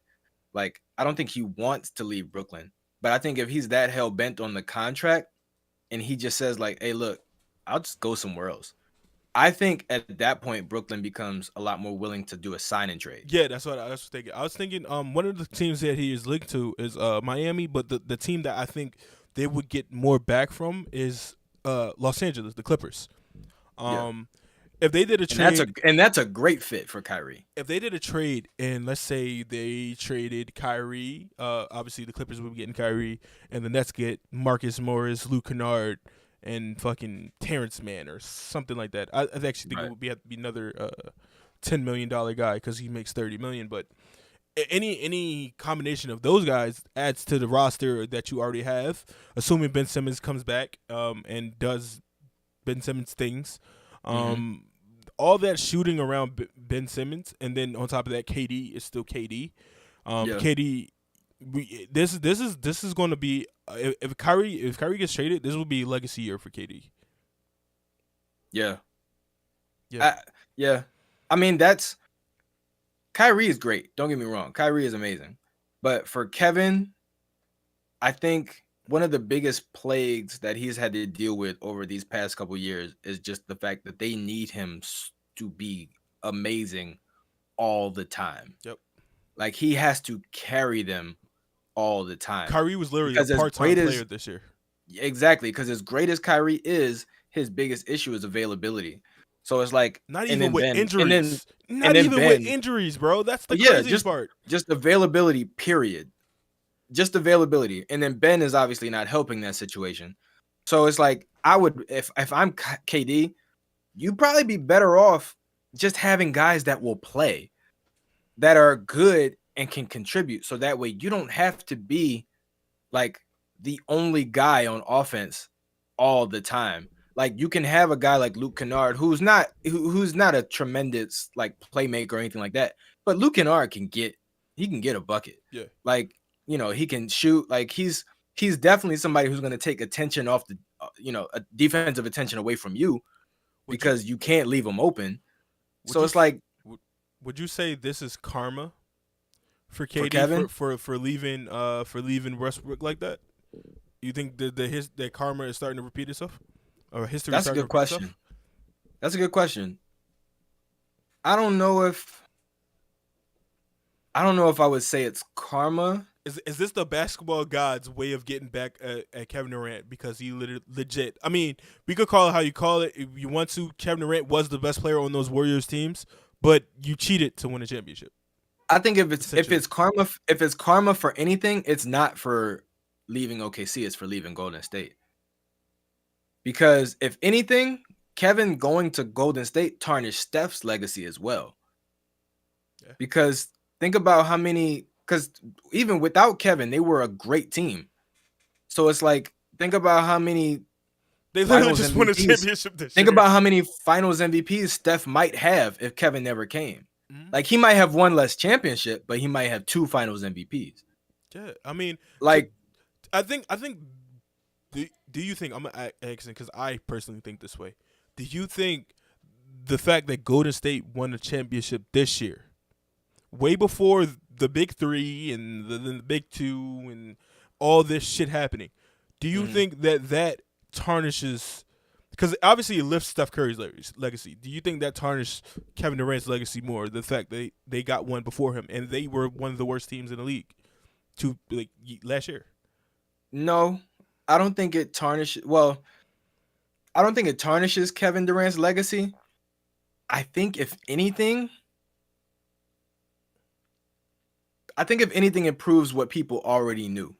Like, I don't think he wants to leave Brooklyn, but I think if he's that hell bent on the contract and he just says like, hey, look, I'll just go somewhere else. I think at that point, Brooklyn becomes a lot more willing to do a sign and trade. Yeah, that's what I was thinking. I was thinking one of the teams that he is linked to is Miami, but the team that I think they would get more back from is Los Angeles, the Clippers. If they did a trade, and that's a great fit for Kyrie. If they did a trade, and let's say they traded Kyrie, obviously the Clippers would be getting Kyrie, and the Nets get Marcus Morris, Luke Kennard, and fucking Terrence Mann or something like that. I actually think it would have to be another $10 million guy because he makes $30 million. But any combination of those guys adds to the roster that you already have, assuming Ben Simmons comes back and does Ben Simmons things. All that shooting around Ben Simmons, and then on top of that, KD is still KD. KD, this is going to be if Kyrie gets traded, this will be a legacy year for KD. Yeah. I mean, Kyrie is great. Don't get me wrong. Kyrie is amazing. But for Kevin, I think one of the biggest plagues that he's had to deal with over these past couple years is just the fact that they need him to be amazing all the time. Yep. Like, he has to carry them all the time. Kyrie was literally a part-time player this year. Exactly, because as great as Kyrie is, his biggest issue is availability. So it's like not even with injuries. Not even with injuries, bro. That's the craziest part. Just availability, period. Just availability. And then Ben is obviously not helping that situation. So it's like, I would, if I'm KD, you'd probably be better off just having guys that will play, that are good and can contribute. So that way you don't have to be like the only guy on offense all the time. Like, you can have a guy like Luke Kennard, who's not a tremendous like playmaker or anything like that, but Luke Kennard can get a bucket. Yeah. Like, he can shoot. Like, he's definitely somebody who's going to take attention off the, a defensive attention away from you, because you can't leave him open. So it's like, would you say this is karma for KD for leaving Westbrook like that? You think that karma is starting to repeat itself? Or history? That's a good question. That's a good question. I don't know if I would say it's karma. Is this the basketball god's way of getting back at Kevin Durant, because he legit? I mean, we could call it how you call it if you want to. Kevin Durant was the best player on those Warriors teams, but you cheated to win a championship. I think if it's karma for anything, it's not for leaving OKC. It's for leaving Golden State. Because if anything, Kevin going to Golden State tarnished Steph's legacy as well. Yeah. Because think about because even without Kevin, they were a great team. So it's like, think about how many they literally just won a championship this year. Think about how many finals MVPs Steph might have if Kevin never came. Mm-hmm. Like, he might have one less championship, but he might have 2 finals MVPs. Yeah, I mean, like, I think. Do you think, I'm gonna ask, because I personally think this way. Do you think the fact that Golden State won a championship this year, way before the big 3 and the big 2 and all this shit happening, do you think that tarnishes? Because obviously it lifts Steph Curry's legacy. Do you think that tarnished Kevin Durant's legacy more? The fact that they got one before him and they were one of the worst teams in the league last year. No. I don't think it tarnishes. Well, I don't think it tarnishes Kevin Durant's legacy. I think if anything, it proves what people already knew,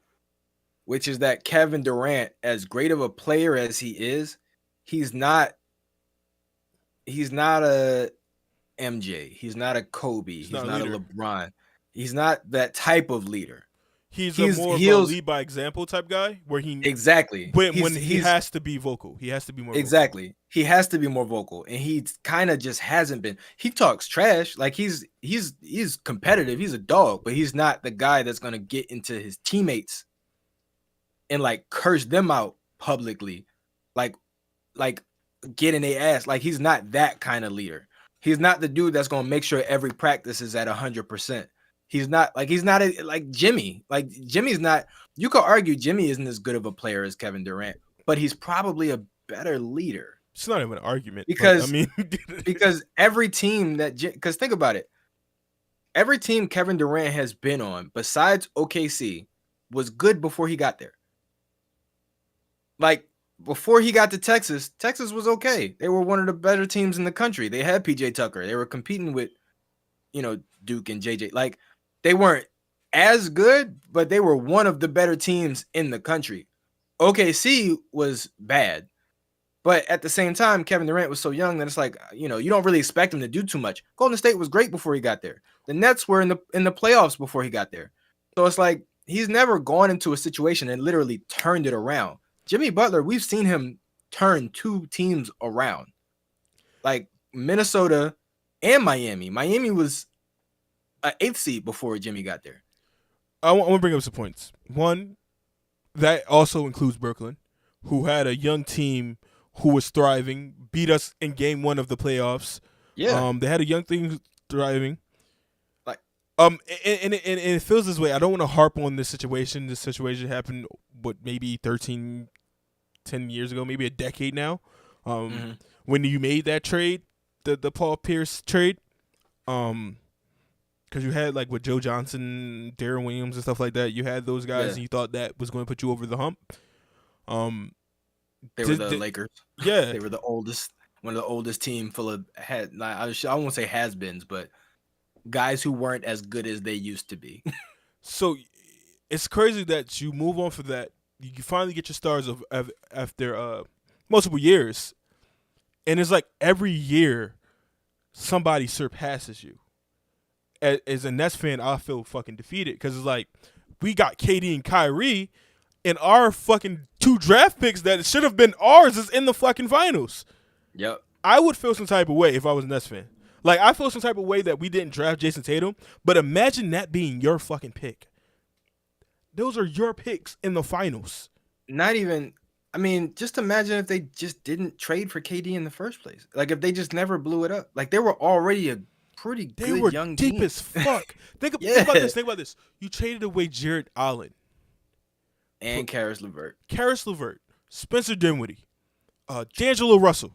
which is that Kevin Durant, as great of a player as he is, he's not a MJ. He's not a Kobe. He's not a LeBron. He's not that type of leader. He's more of a lead by example type guy, where he when he has to be vocal. He has to be more vocal. He has to be more vocal, and he kind of just hasn't been. He talks trash, like he's competitive. He's a dog, but he's not the guy that's gonna get into his teammates and like curse them out publicly, like get in their ass. Like, he's not that kind of leader. He's not the dude that's gonna make sure every practice is at 100%. He's not like Jimmy. Like, Jimmy's not. You could argue Jimmy isn't as good of a player as Kevin Durant, but he's probably a better leader. It's not even an argument, because because every team because think about it, every team Kevin Durant has been on besides OKC was good before he got there. Like, before he got to Texas was okay. They were one of the better teams in the country. They had PJ Tucker. They were competing with, Duke and JJ. Like, they weren't as good, but they were one of the better teams in the country. OKC was bad. But at the same time, Kevin Durant was so young that it's like, you don't really expect him to do too much. Golden State was great before he got there. The Nets were in the playoffs before he got there. So it's like he's never gone into a situation and literally turned it around. Jimmy Butler, we've seen him turn two teams around. Like Minnesota and Miami. Miami was an 8th seed before Jimmy got there. I want to bring up some points. One, that also includes Brooklyn, who had a young team who was thriving, beat us in game 1 of the playoffs. Yeah. They had a young team thriving. Like, and it feels this way. I don't want to harp on this situation. This situation happened, maybe 10 years ago, maybe a decade now. When you made that trade, the Paul Pierce trade, because you had like with Joe Johnson, Darren Williams, and stuff like that. You had those guys, and you thought that was going to put you over the hump. They were the Lakers. Yeah, they were the oldest, one of the oldest team full of I won't say has-beens, but guys who weren't as good as they used to be. So it's crazy that you move on for that. You finally get your stars after multiple years, and it's like every year somebody surpasses you. As a Nets fan, I feel fucking defeated because it's like we got KD and Kyrie, and our fucking 2 draft picks that should have been ours is in the fucking finals. Yep. I would feel some type of way if I was a Nets fan. Like, I feel some type of way that we didn't draft Jason Tatum, but imagine that being your fucking pick. Those are your picks in the finals. Not even, I mean, just imagine if they just didn't trade for KD in the first place. Like, if they just never blew it up. Like, they were already a pretty good young team. They were deep as fuck. Think about this. You traded away Jared Allen. And Karis LeVert. Spencer Dinwiddie. D'Angelo Russell.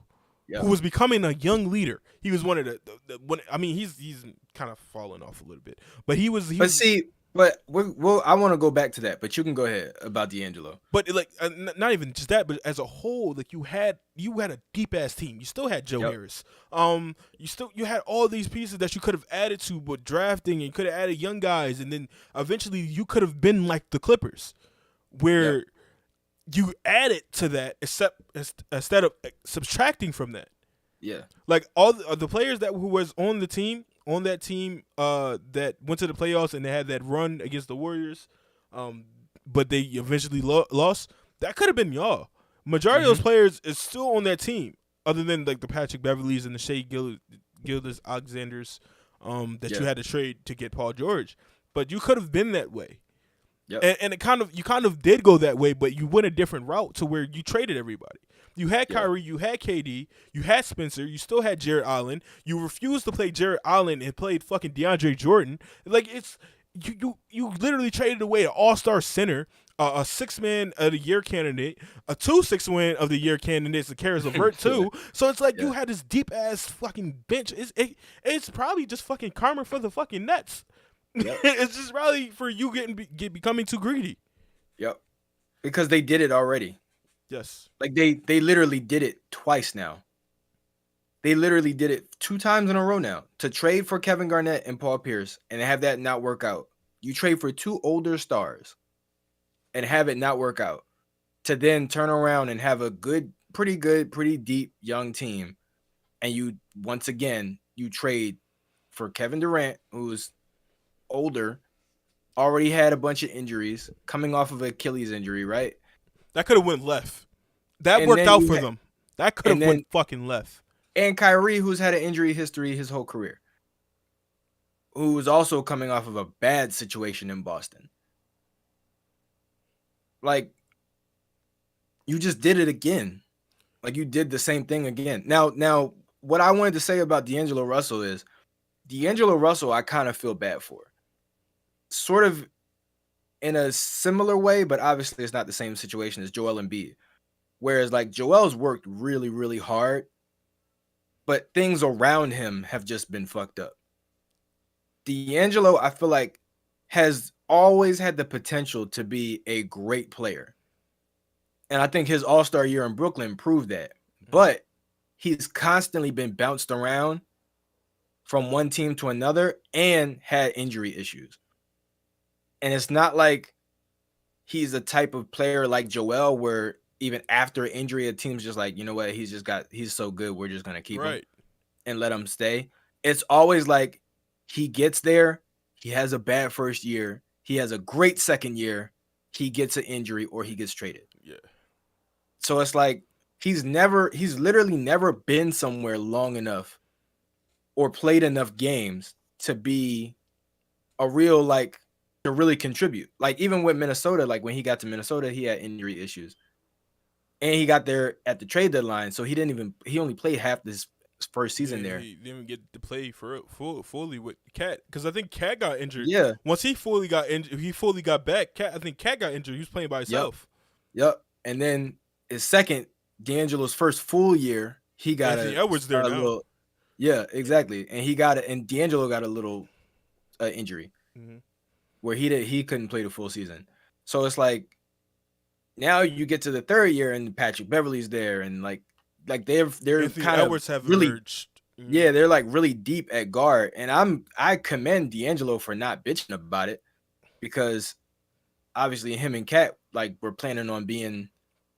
Who was becoming a young leader. He was one of the I mean, he's kind of fallen off a little bit. But he was... I want to go back to that, but you can go ahead about D'Angelo. But like, not even just that, but as a whole, like you had a deep ass team. You still had Joe Harris. You had all these pieces that you could have added to, but drafting, and you could have added young guys, and then eventually you could have been like the Clippers, where you added to that, instead of subtracting from that. Yeah, like all the players who was on that team that went to the playoffs and they had that run against the Warriors, but they eventually lost. That could have been y'all. Majority of those players is still on that team, other than like the Patrick Beverleys and the Shea Gilgeous-Alexanders you had to trade to get Paul George. But you could have been that way. Yep. And you kind of did go that way, but you went a different route to where you traded everybody. You had Kyrie, you had KD, you had Spencer, you still had Jared Allen. You refused to play Jared Allen and played fucking DeAndre Jordan. Like, it's you literally traded away an all-star center, a 6-man of the year candidate, a 2 6-man of the year candidates, and Karis LeVert too. So it's like you had this deep ass fucking bench. It's probably just fucking karma for the fucking Nets. Yep. It's just probably for you becoming too greedy. Yep. Because they did it already. Yes. Like they literally did it twice now. They literally did it 2 times in a row now. To trade for Kevin Garnett and Paul Pierce and have that not work out. You trade for 2 older stars and have it not work out. To then turn around and have a pretty deep young team. And you, once again, you trade for Kevin Durant, who's older, already had a bunch of injuries, coming off of an Achilles injury, right? That could have went left. That worked out for them. That could have went fucking left. And Kyrie, who's had an injury history his whole career, who was also coming off of a bad situation in Boston. Like, you just did it again. Like, you did the same thing again. Now, what I wanted to say about D'Angelo Russell is, D'Angelo Russell, I kind of feel bad for. Sort of in a similar way, but obviously it's not the same situation as Joel Embiid. Whereas, like, Joel's worked really, really hard, but things around him have just been fucked up. D'Angelo, I feel like, has always had the potential to be a great player. And I think his all-star year in Brooklyn proved that. But he's constantly been bounced around from one team to another and had injury issues. And it's not like he's a type of player like Joel where even after injury, a team's just like, you know what, he's so good, we're just gonna keep him and let him stay. It's always like he gets there, he has a bad first year, he has a great second year, he gets an injury, or he gets traded. Yeah. So it's like he's literally never been somewhere long enough or played enough games to be a real, like, to really contribute. Like, even with Minnesota, like when he got to Minnesota, he had injury issues. And he got there at the trade deadline, so he only played half this first season there. He didn't even get to play fully with Cat, because I think Cat got injured. Yeah. Once he fully got injured, he fully got back. I think Cat got injured. He was playing by himself. Yep. And then his second, D'Angelo's first full year, he got Anthony Edwards there now. Yeah, exactly. And he got it, and D'Angelo got a little injury where he couldn't play the full season. So it's like now you get to the third year and Patrick Beverly's there, and like they're Anthony kind Edwards of have really emerged. Yeah, they're like really deep at guard, and I commend D'Angelo for not bitching about it, because obviously him and Cat like were planning on being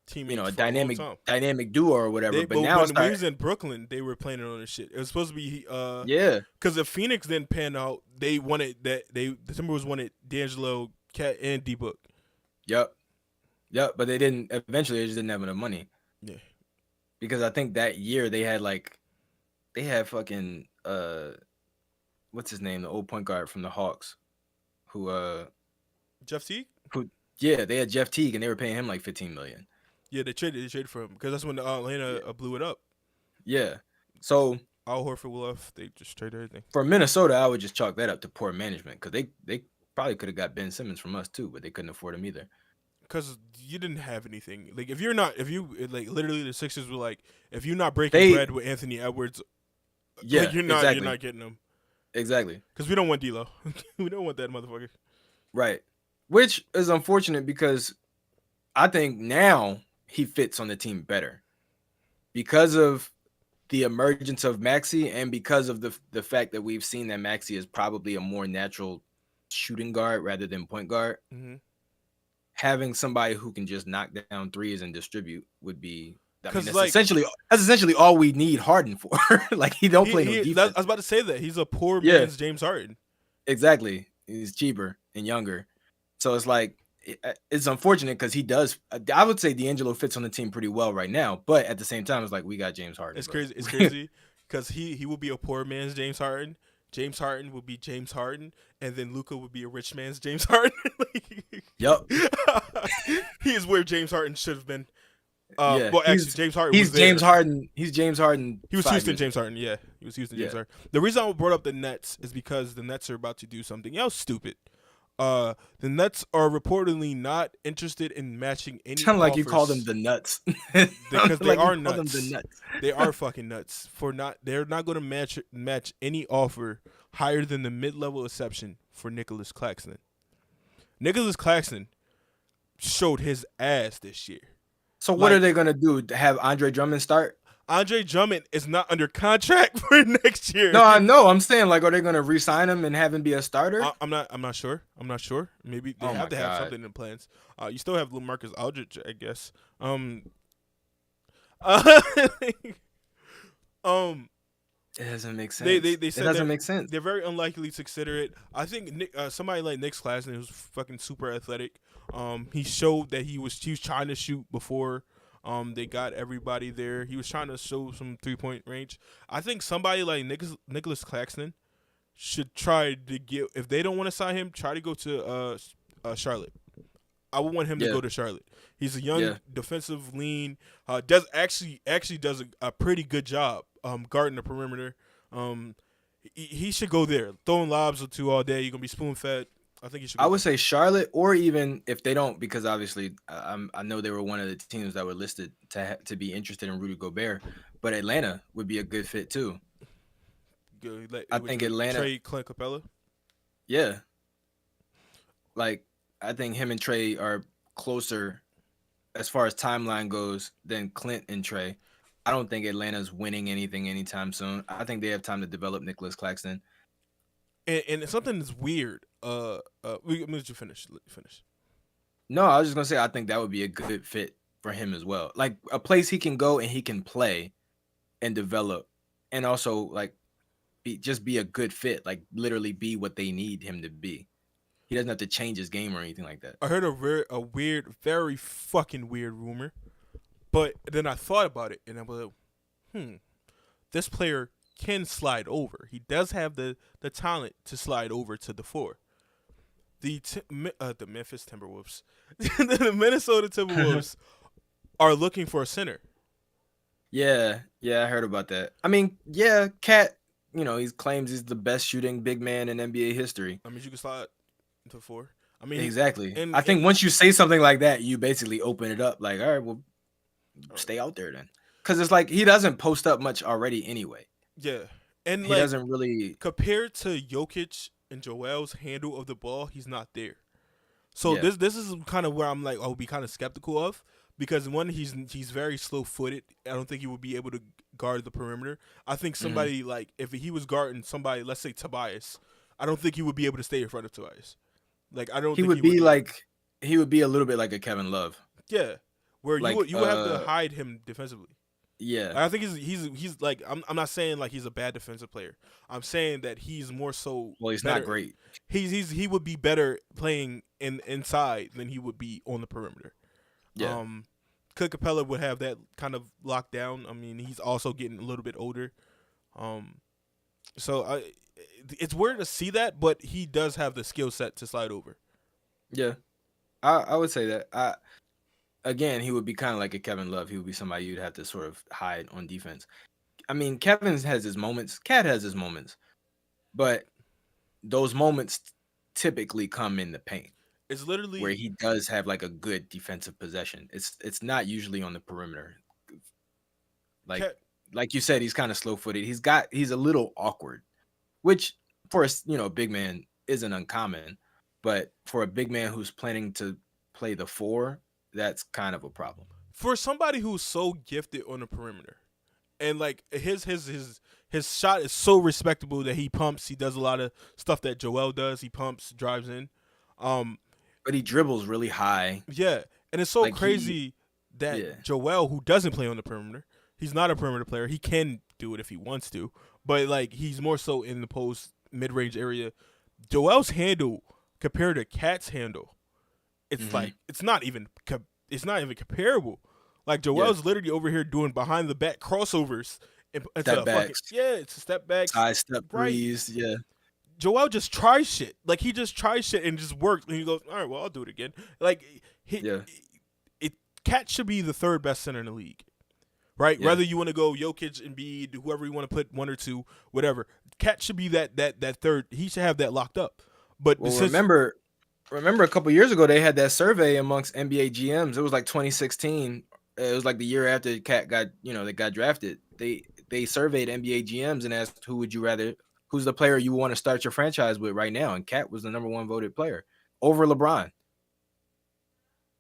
teammates, a dynamic duo or whatever. But now when he was in Brooklyn, they were planning on this shit. It was supposed to be because if Phoenix didn't pan out, they wanted the Timberwolves wanted D'Angelo, Cat, and D-Book. Yep, but they didn't. Eventually, they just didn't have enough money. Yeah, because I think that year they had fucking what's his name, the old point guard from the Hawks, who Jeff Teague. They had Jeff Teague, and they were paying him like $15 million. Yeah, they traded for him because that's when Atlanta blew it up. Yeah, so Al Horford left. They just traded everything. For Minnesota, I would just chalk that up to poor management, because they probably could have got Ben Simmons from us too, but they couldn't afford him either. Because you didn't have anything. Like literally the Sixers were like, if you're not breaking bread with Anthony Edwards, you're not getting him. Exactly. Because we don't want D'Lo. We don't want that motherfucker. Right. Which is unfortunate, because I think now he fits on the team better because of the emergence of Maxey, and because of the fact that we've seen that Maxey is probably a more natural shooting guard rather than point guard. Mm-hmm. Having somebody who can just knock down threes and distribute would be that's like, essentially all we need Harden for. Like, he don't play no defense. I was about to say that he's a poor man's James Harden. Exactly. He's cheaper and younger. So it's like, it's unfortunate because he does. I would say D'Angelo fits on the team pretty well right now, but at the same time, it's like we got James Harden. It's crazy. It's crazy because he will be a poor man's James Harden. James Harden would be James Harden, and then Luka would be a rich man's James Harden. Yep. He is where James Harden should have been. Well, actually, James Harden. He's James Harden. He's James Harden. He was Houston James Harden. Yeah, he was Houston James Harden. The reason I brought up the Nets is because the Nets are about to do something else stupid. The Nets are reportedly not interested in matching any. Sound like you call them the nuts. Because they are nuts. Them the nuts. They are fucking nuts. They're not going to match any offer higher than the mid-level exception for Nicholas Claxton. Nicholas Claxton showed his ass this year. So what are they going to do? Have Andre Drummond start? Andre Drummond is not under contract for next year. No, I know. I'm saying, like, are they going to re-sign him and have him be a starter? I'm not sure. Maybe they have to have something in plans. You still have LaMarcus Aldridge, I guess. It doesn't make sense. They said it doesn't make sense. They're very unlikely to consider it. I think somebody like Nick Claxton, who's fucking super athletic. He showed that he was trying to shoot before. They got everybody there. He was trying to show some 3-point range. I think somebody like Nicholas Claxton should try to get. If they don't want to sign him, try to go to Charlotte. I would want him to go to Charlotte. He's a young defensive lean. Does a pretty good job guarding the perimeter. He should go there. Throwing lobs or two all day. You're gonna be spoon fed. I think you should. I would say Charlotte, or even if they don't, because obviously I know they were one of the teams that were listed to be interested in Rudy Gobert, but Atlanta would be a good fit too. I think Atlanta trade Clint Capella. Yeah, like I think him and Trey are closer as far as timeline goes than Clint and Trey. I don't think Atlanta's winning anything anytime soon. I think they have time to develop Nicholas Claxton. And something that's weird. Let you finish. No, I was just gonna say I think that would be a good fit for him as well. Like a place he can go and he can play and develop, and also like be a good fit. Like literally be what they need him to be. He doesn't have to change his game or anything like that. I heard a weird, very fucking weird rumor, but then I thought about it and I was like, this player can slide over. He does have the talent to slide over to the 4. The Memphis Timberwolves, the Minnesota Timberwolves are looking for a center. Yeah, I heard about that. I mean, yeah, Cat, he claims he's the best shooting big man in NBA history. I mean, you can slide to 4. I mean, exactly. I think once you say something like that, you basically open it up. Like, all right, well, stay out there then, because it's like he doesn't post up much already anyway. Yeah, and he doesn't really compared to Jokic and Joel's handle of the ball, he's not there. So this is kind of where I'm like, I'll be kind of skeptical of, because one, he's very slow footed. I don't think he would be able to guard the perimeter. I think somebody like if he was guarding somebody, let's say Tobias, I don't think he would be able to stay in front of Tobias. Like I don't. He would be like he would be a little bit like a Kevin Love. Yeah, where you would have to hide him defensively. Yeah, I think he's like I'm not saying like he's a bad defensive player. I'm saying that he's more so. Well, he's better. Not great. He would be better playing inside than he would be on the perimeter. Yeah. Clint Capella would have that kind of locked down. I mean, he's also getting a little bit older. So it's weird to see that, but he does have the skill set to slide over. Yeah, I would say that. Again, he would be kind of like a Kevin Love. He would be somebody you'd have to sort of hide on defense. I mean, Kevin has his moments. Cat has his moments. But those moments typically come in the paint. It's literally where he does have like a good defensive possession. It's not usually on the perimeter. Like you said, he's kind of slow-footed. He's a little awkward, which for a big man isn't uncommon, but for a big man who's planning to play the 4, that's kind of a problem. For somebody who's so gifted on the perimeter, and like his shot is so respectable that he pumps. He does a lot of stuff that Joel does. He pumps, drives in. But he dribbles really high. Yeah, and it's so crazy that Joel, who doesn't play on the perimeter, he's not a perimeter player. He can do it if he wants to, but like he's more so in the post mid-range area. Joel's handle compared to Cat's handle, it's like it's not even comparable. Like Joel's literally over here doing behind the back crossovers. Step backs. It's a step back. Side step threes. Yeah. Joel just tries shit. Like he just tries shit and just works. And he goes, all right, well, I'll do it again. Like Cat should be the 3rd best center in the league, right? Yeah. Whether you want to go Jokic, Embiid, whoever you want to put 1 or 2, whatever. Cat should be that 3rd. He should have that locked up. But remember a couple years ago they had that survey amongst NBA GMs. It was like 2016. It was like the year after Cat got they got drafted. They surveyed NBA GMs and asked who's the player you want to start your franchise with right now? And Cat was the number 1 voted player over LeBron.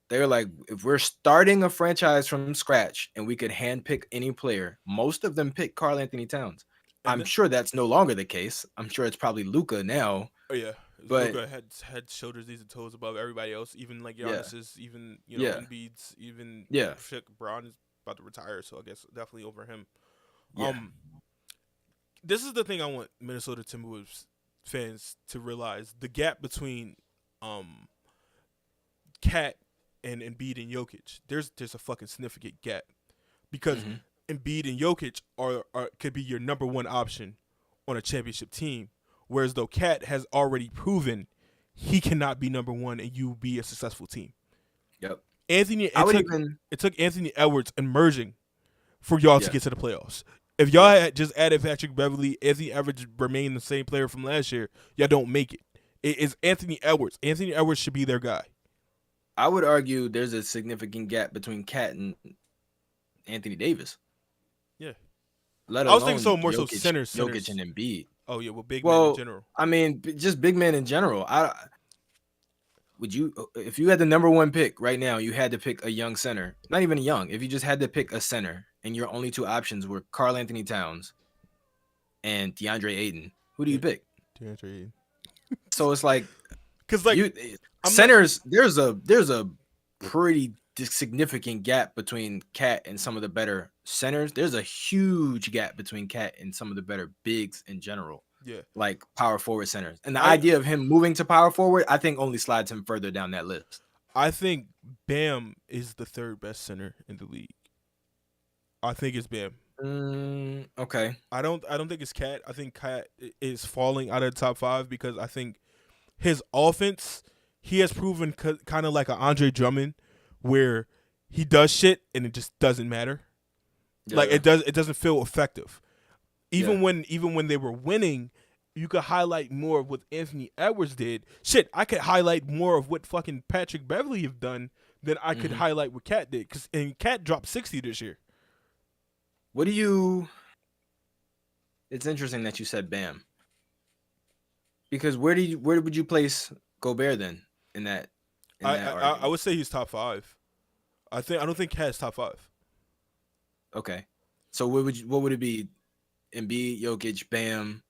They were like, if we're starting a franchise from scratch and we could handpick any player, most of them picked Karl Anthony Towns. I'm sure that's no longer the case. I'm sure it's probably Luka now. Oh yeah, but Luka had shoulders, knees, and toes above everybody else. Even like Giannis's, even Embiid's, even Braun is about to retire, so I guess definitely over him. Yeah. This is the thing I want Minnesota Timberwolves fans to realize: the gap between Cat and Embiid and Jokic. There's a fucking significant gap because Embiid and Jokic are could be your number 1 option on a championship team, whereas though Cat has already proven he cannot be number 1 and you be a successful team. Yep. It took Anthony Edwards emerging for y'all to get to the playoffs. If y'all had just added Patrick Beverley, Anthony Edwards remained the same player from last year, y'all don't make it. It is Anthony Edwards. Anthony Edwards should be their guy. I would argue there's a significant gap between Cat and Anthony Davis. Yeah. I was thinking so more so centers. Jokic and Embiid. Oh yeah, big men in general. I mean, just big men in general. If you had the number 1 pick right now, you had to pick a young center. Not even young. If you just had to pick a center and your only 2 options were Karl Anthony Towns and DeAndre Ayton, who do you pick? DeAndre Ayton. So it's like, because like centers, there's a pretty significant gap between Cat and some of the better centers. There's a huge gap between Cat and some of the better bigs in general. Yeah. Like power forward centers. And the idea of him moving to power forward, I think only slides him further down that list. I think Bam is the third best center in the league. I think it's Bam. Okay. I don't think it's Cat. I think Cat is falling out of the top 5 because I think his offense, he has proven kind of like an Andre Drummond, where he does shit and it just doesn't matter. Yeah. Like it doesn't feel effective. Even when they were winning, you could highlight more of what Anthony Edwards did. Shit, I could highlight more of what fucking Patrick Beverley have done than I could highlight what Cat did. And Cat dropped 60 this year. It's interesting that you said Bam. Because where would you place Gobert then in that? I would say he's top 5. I don't think Cat's top 5. Okay, so what would it be? Embiid, Jokic, Bam.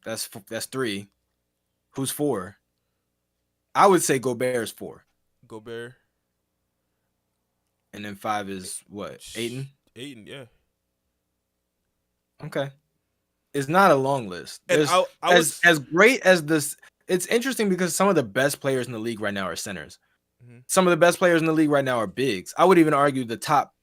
That's 3. Who's 4? I would say Gobert's 4. Gobert. And then 5 is what? Ayton? Ayton, yeah. Okay. It's not a long list. As great as this, it's interesting because some of the best players in the league right now are centers. Mm-hmm. Some of the best players in the league right now are bigs. I would even argue the top,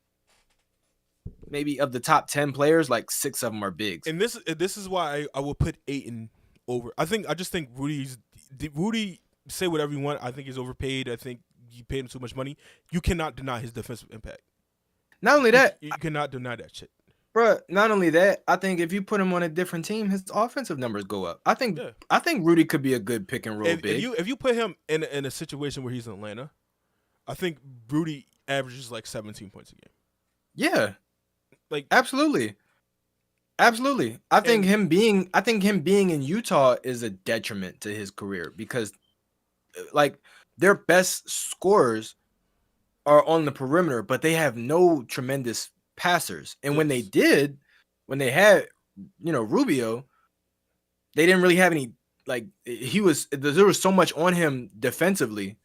maybe of the top 10 players, like 6 of them are bigs. And this is why I will put Ayton over. I just think Rudy, say whatever you want. I think he's overpaid. I think you paid him too much money. You cannot deny his defensive impact. Not only that, you cannot deny that shit. Bro, not only that, I think if you put him on a different team, his offensive numbers go up. I think Rudy could be a good pick and roll big. If you put him in a situation where he's in Atlanta, I think Rudy averages like 17 points a game. Yeah. Like absolutely. Absolutely. I think him being in Utah is a detriment to his career because like their best scorers are on the perimeter, but they have no tremendous passers. And when they had, Rubio, they didn't really have any, like there was so much on him defensively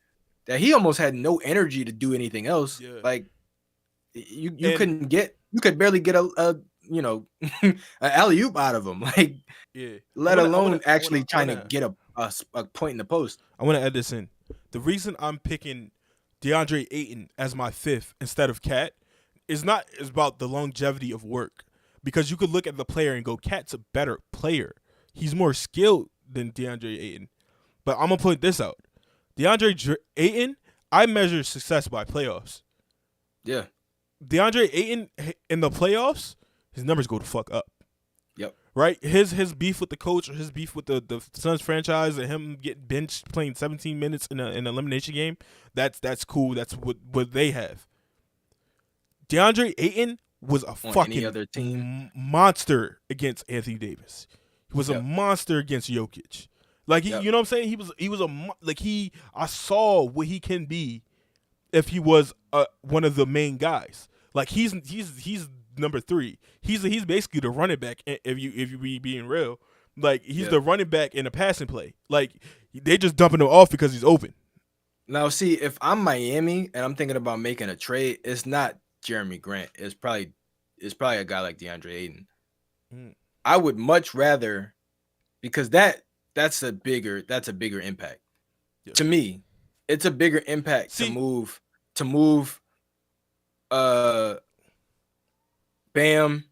that he almost had no energy to do anything else. Yeah. Like you could barely get a an alley-oop out of him. Like, let alone actually trying to get a point in the post. I want to add this in. The reason I'm picking DeAndre Ayton as my 5th instead of Cat is about the longevity of work, because you could look at the player and go, Cat's a better player. He's more skilled than DeAndre Ayton. But I'm going to point this out. DeAndre Ayton, I measure success by playoffs. Yeah. DeAndre Ayton in the playoffs, his numbers go the fuck up. Yep. Right? His beef with the coach, or his beef with the Suns franchise, and him getting benched playing 17 minutes in an elimination game, that's cool. That's what they have. DeAndre Ayton was a fucking monster against Anthony Davis. He was a monster against Jokic. Like you know what I'm saying? I saw what he can be if he was one of the main guys. Like he's number 3. He's basically the running back. If you be being real, like he's the running back in a passing play. Like they just dumping him off because he's open. Now see, if I'm Miami and I'm thinking about making a trade, it's not Jeremy Grant. It's probably a guy like DeAndre Ayton. I would much rather, because that's a bigger impact. Yeah. To me, it's a bigger impact to move Bam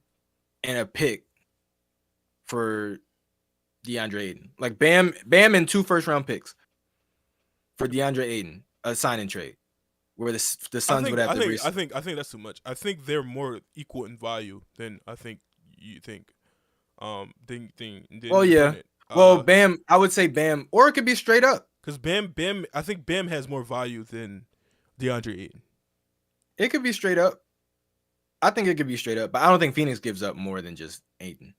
and a pick for DeAndre Ayton. Like Bam and 2 first-round picks for DeAndre Ayton, a sign-and trade. Where the Suns would have to I think that's too much. I think they're more equal in value than I think you think. Well, yeah. Bam, I would say Bam, or it could be straight up. Because Bam, I think Bam has more value than DeAndre Ayton. It could be straight up. I think it could be straight up, but I don't think Phoenix gives up more than just Ayton.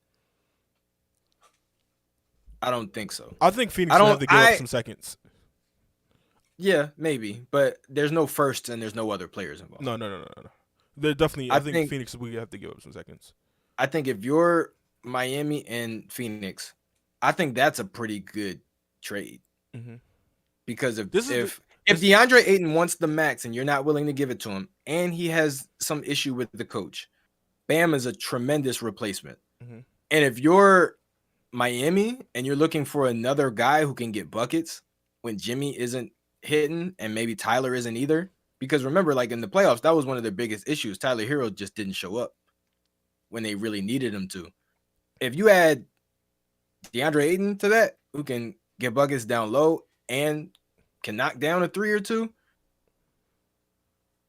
I don't think so. I think Phoenix will have to give up some seconds. Yeah, maybe, but there's no firsts and there's no other players involved. No. They're definitely. I think Phoenix will have to give up some seconds. I think if you're Miami and Phoenix, I think that's a pretty good trade. Mm-hmm. Because if If DeAndre Ayton wants the max and you're not willing to give it to him, and he has some issue with the coach, Bam is a tremendous replacement. Mm-hmm. And if you're Miami and you're looking for another guy who can get buckets when Jimmy isn't hitting and maybe Tyler isn't either, because remember, like in the playoffs, that was one of their biggest issues. Tyler Hero just didn't show up when they really needed him to. If you add DeAndre Ayton to that, who can get buckets down low and can knock down a 3 or 2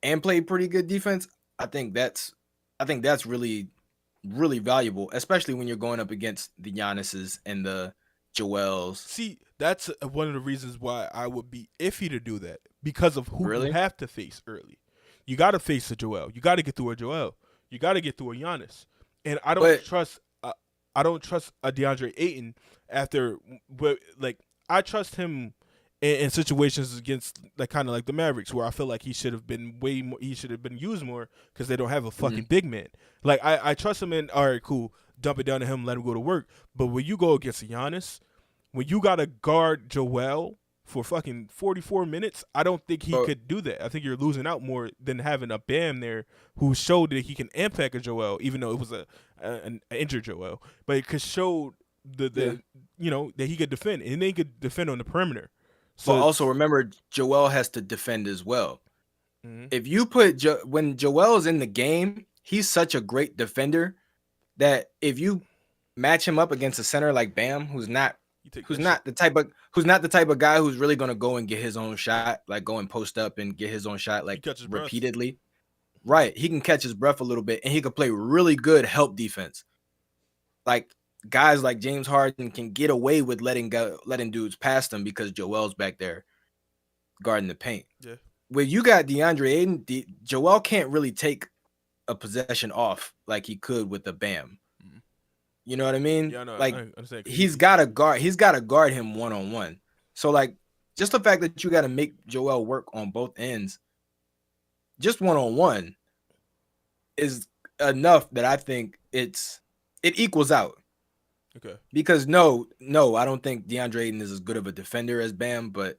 and play pretty good defense, I think that's really, really valuable, especially when you're going up against the Giannis's and the Joels. See, that's one of the reasons why I would be iffy to do that, because of who you have to face early. You got to face a Joel. You got to get through a Joel. You got to get through a Giannis. And I don't trust a DeAndre Ayton after, like, I trust him in situations against, like, kind of like the Mavericks, where I feel like he should have been way more. He should have been used more because they don't have a fucking big man. Like, I trust him in. All right, cool. Dump it down to him. Let him go to work. But when you go against Giannis, when you gotta guard Joel for fucking 44 minutes, I don't think he could do that. I think you're losing out more than having a Bam there who showed that he can impact a Joel, even though it was an injured Joel, but it could show that he could defend, and they could defend on the perimeter. So also remember, Joel has to defend as well. Mm-hmm. If you put when Joel's in the game, he's such a great defender that if you match him up against a center like Bam, who's not the type of guy who's really going to go and get his own shot, like go and post up and get his own shot, like repeatedly. Right. He can catch his breath a little bit, and he could play really good help defense. Like guys like James Harden can get away with letting dudes past him because Joel's back there guarding the paint. Yeah. When you got DeAndre Ayton, Joel can't really take a possession off like he could with the Bam. You know what I mean? Yeah, no, like he's got to guard him one-on-one. So like just the fact that you got to make Joel work on both ends, just one-on-one, is enough that I think it equals out. Okay. Because no, I don't think DeAndre Ayton is as good of a defender as Bam, but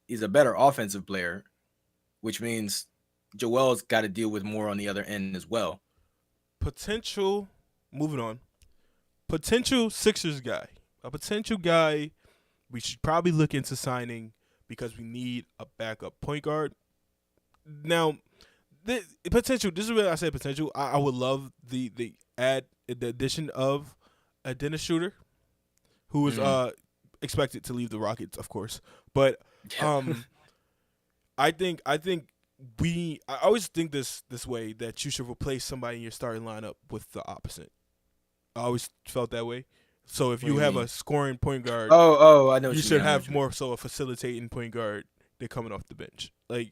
he's a better offensive player, which means Joel's got to deal with more on the other end as well. Moving on. Potential Sixers guy. A potential guy we should probably look into signing because we need a backup point guard. Now, this is where I say potential. I would love the addition of a Dennis Schroeder, who is expected to leave the Rockets, of course. But I always think this way, that you should replace somebody in your starting lineup with the opposite. I always felt that way. So if you have a scoring point guard, I know you should have more so a facilitating point guard than coming off the bench. Like,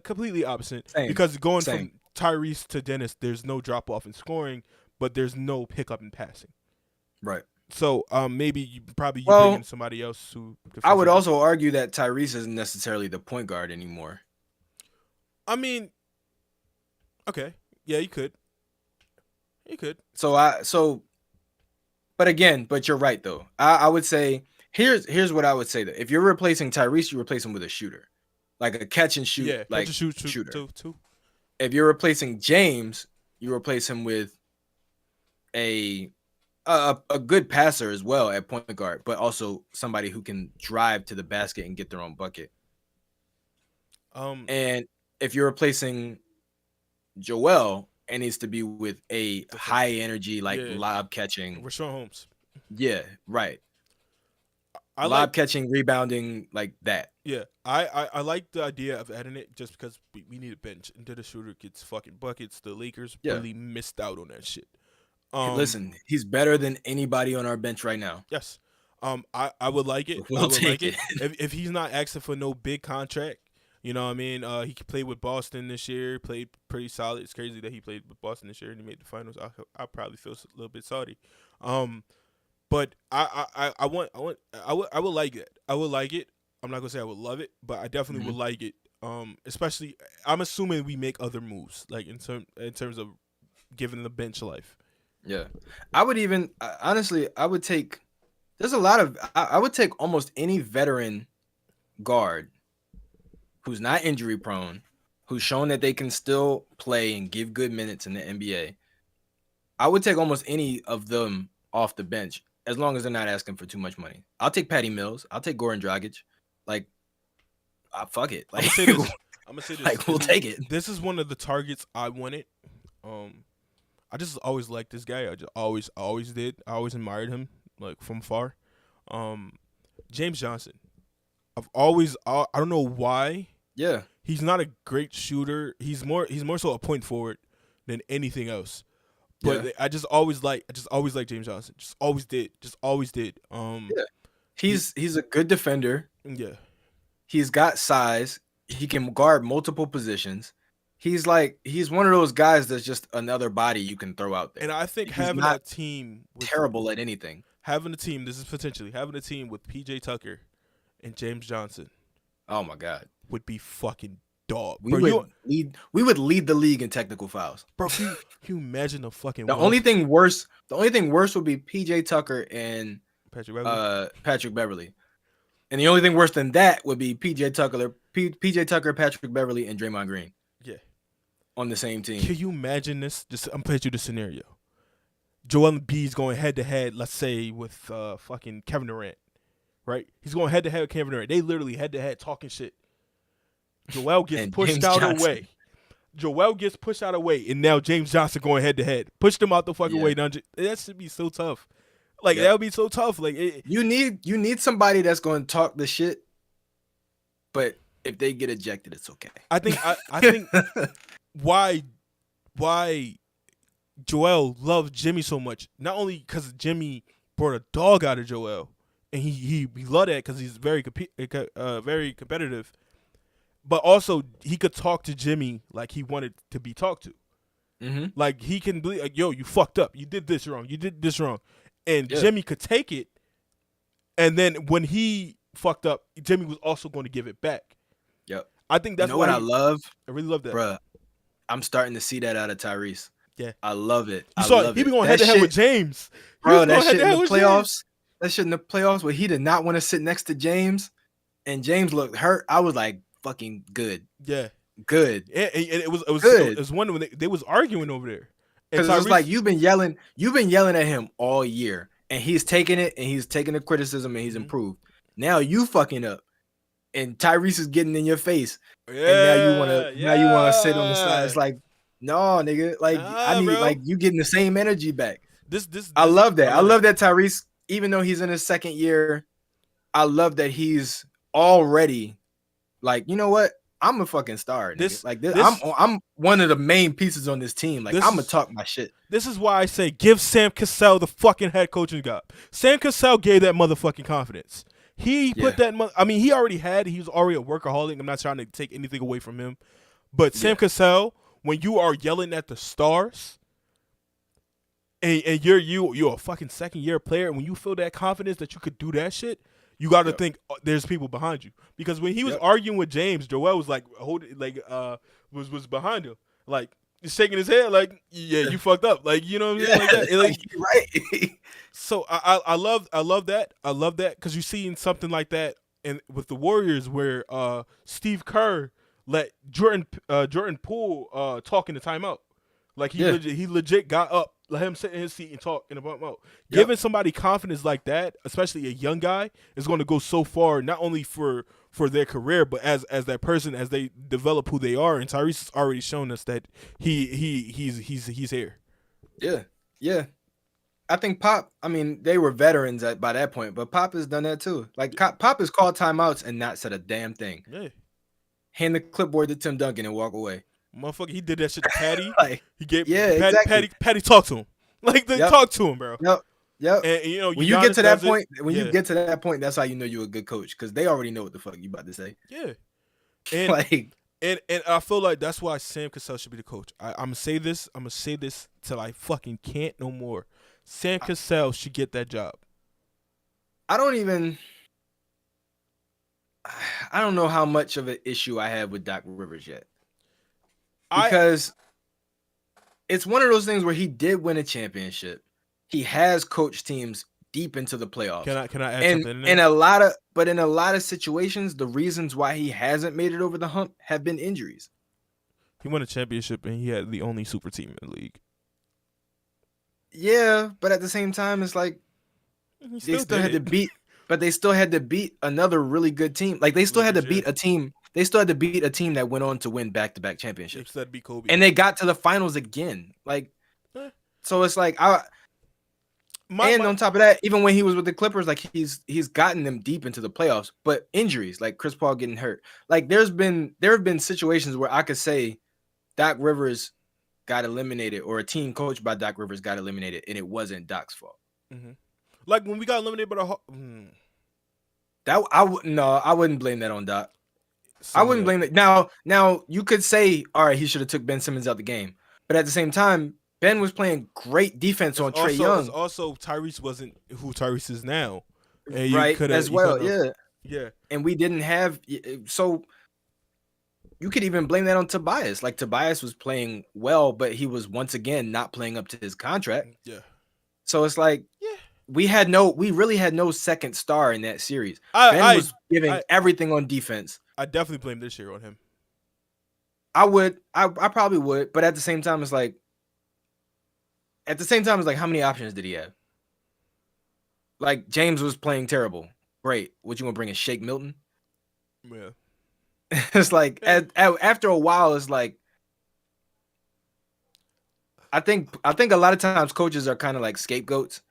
completely opposite. Same. Because going from Tyrese to Dennis, there's no drop off in scoring, but there's no pickup in passing. Right. So maybe you bring in somebody else who. I would also argue that Tyrese isn't necessarily the point guard anymore. I mean, okay, yeah, you could. But you're right though. I would say here's what I would say, that if you're replacing Tyrese, you replace him with a shooter, like a catch and shoot, shooter. Too. If you're replacing James, you replace him with a good passer as well at point guard, but also somebody who can drive to the basket and get their own bucket. And if you're replacing Joel, it needs to be with a high energy, like lob catching. Rashawn Holmes. Yeah, right. Lob catching, rebounding, like that. Yeah, I like the idea of adding it just because we need a bench. And Dennis Schroeder gets fucking buckets. The Lakers really missed out on that shit. Listen, he's better than anybody on our bench right now. Yes. I would like it. We'll take it. If he's not asking for no big contract, you know what I mean? He played with Boston this year, played pretty solid. It's crazy that he played with Boston this year and he made the finals. I probably feel a little bit salty. But I would like it. I would like it. I'm not gonna say I would love it, but I definitely would like it. Especially, I'm assuming we make other moves, like in terms of giving the bench life. Yeah, I would even honestly, I would take. There's a lot of. I would take almost any veteran guard who's not injury prone, who's shown that they can still play and give good minutes in the NBA, I would take almost any of them off the bench as long as they're not asking for too much money. I'll take Patty Mills. I'll take Goran Dragic. Like, fuck it. Like, I'm gonna say this. Like, we'll take it. This is one of the targets I wanted. I just always liked this guy. I always did. I always admired him, like, from far. James Johnson. I don't know why. Yeah. He's not a great shooter. He's more so a point forward than anything else. But I just always liked James Johnson. Just always did. Yeah. He's a good defender. Yeah. He's got size. He can guard multiple positions. He's one of those guys that's just another body you can throw out there. And I think having a team terrible at anything. Having a team with PJ Tucker and James Johnson. Oh my God. Would be fucking dog. We would lead the league in technical fouls. Bro, can you imagine the fucking The only thing worse would be PJ Tucker and Patrick Beverly. And the only thing worse than that would be PJ Tucker, Patrick Beverly, and Draymond Green. Yeah. On the same team. Can you imagine this? I'm playing you the scenario. Joel Embiid's going head to head, let's say, with fucking Kevin Durant. Right? He's going head to head with Kevin Durant. They literally head to head talking shit. Joel gets pushed out of the way. Joel gets pushed out of the way, and now James Johnson going head to head. Pushed him out the fucking way. That should be so tough. Like, that would be so tough. Like, you need somebody that's going to talk the shit, but if they get ejected, it's okay. I think why Joel loved Jimmy so much, not only because Jimmy brought a dog out of Joel, and he loved that because he's very competitive, but also he could talk to Jimmy like he wanted to be talked to. Mm-hmm. Like, he can be like, yo, you fucked up. You did this wrong. You did this wrong. And Jimmy could take it, and then when he fucked up, Jimmy was also going to give it back. Yep. I think that's what I love. I really love that. Bruh, I'm starting to see that out of Tyrese. Yeah. I love it. He be going head to head with James. Bro, that shit in the playoffs. That shit in the playoffs where he did not want to sit next to James, and James looked hurt. I was like, fucking good. Yeah. Good. And it was good. It was one when they was arguing over there. Because it's like you've been yelling at him all year, and he's taking it, and he's taking the criticism, and he's improved. Now you fucking up, and Tyrese is getting in your face, and now you wanna sit on the side. It's like, no, nigga, like I need like you getting the same energy back. This I love that. I love that Tyrese, even though he's in his second year, I love that he's already like, you know what? I'm a fucking star. I'm one of the main pieces on this team. Like, I'm gonna talk my shit. This is why I say give Sam Cassell the fucking head coaching job. Sam Cassell gave that motherfucking confidence. He put that. I mean, he was already a workaholic. I'm not trying to take anything away from him, but Sam Cassell, when you are yelling at the stars, and you're a fucking second year player, and when you feel that confidence that you could do that shit, you got to think there's people behind you. Because when he was arguing with James, Joel was like, was behind him, like shaking his head, like, yeah, you fucked up, like, you know what I mean, like that. Like, right. So I love that. I love that because you seen something like that with the Warriors where Steve Kerr let Jordan Poole talk in the timeout. Like, he legit got up, let him sit in his seat and talk in the timeout. Giving somebody confidence like that, especially a young guy, is going to go so far, not only for their career, but as that person, as they develop who they are. And Tyrese has already shown us that he's here. Yeah. I think Pop, I mean, they were veterans by that point, but Pop has done that too. Like, Pop has called timeouts and not said a damn thing. Yeah. Hand the clipboard to Tim Duncan and walk away. Motherfucker, he did that shit to Patty. Like, he gave exactly. Patty talked to him. Like, they talked to him, bro. Yep. And you know, when you get to that point, that's how you know you're a good coach, because they already know what the fuck you about to say. Yeah. And like, and I feel like that's why Sam Cassell should be the coach. I'm gonna say this till I fucking can't no more. Sam Cassell should get that job. I don't know how much of an issue I have with Doc Rivers yet. Because it's one of those things where he did win a championship. He has coached teams deep into the playoffs. Can I add And something in in there? a lot of situations, the reasons why he hasn't made it over the hump have been injuries. He won a championship and he had the only super team in the league. Yeah, but at the same time, it's like He they still still did had to it. beat, but they still had to beat another really good team. Like they still had to Lakers, yeah. beat a team. They still had to beat a team that went on to win back-to-back They championships, said beat Kobe. and they got to the finals again. Like, Eh. so it's like My on top of that, even when he was with the Clippers, like he's gotten them deep into the playoffs, but injuries, like Chris Paul getting hurt. Like there have been situations where I could say Doc Rivers got eliminated, or a team coached by Doc Rivers got eliminated, and it wasn't Doc's fault. mm-hmm. Like when we got eliminated by the That I wouldn't blame that on Doc. I some of wouldn't that. blame it. Now you could say, all right, he should have took Ben Simmons out the game, but at the same time, Ben was playing great defense on Trae It's Young, also Tyrese wasn't who Tyrese is now, and right? As well, yeah. yeah. And we didn't have, so you could even blame that on Tobias. Like Tobias was playing well, but he was once again not playing up to his contract. Yeah. So it's like, Yeah. we really had no second star in that series. Ben was giving everything on defense. I definitely blame this year on him. I probably would, but at the same time, it's like, how many options did he have? Like James was playing terrible. Great. What you gonna bring in Shake Milton? Yeah. It's like after a while, it's like I think a lot of times coaches are kind of like scapegoats.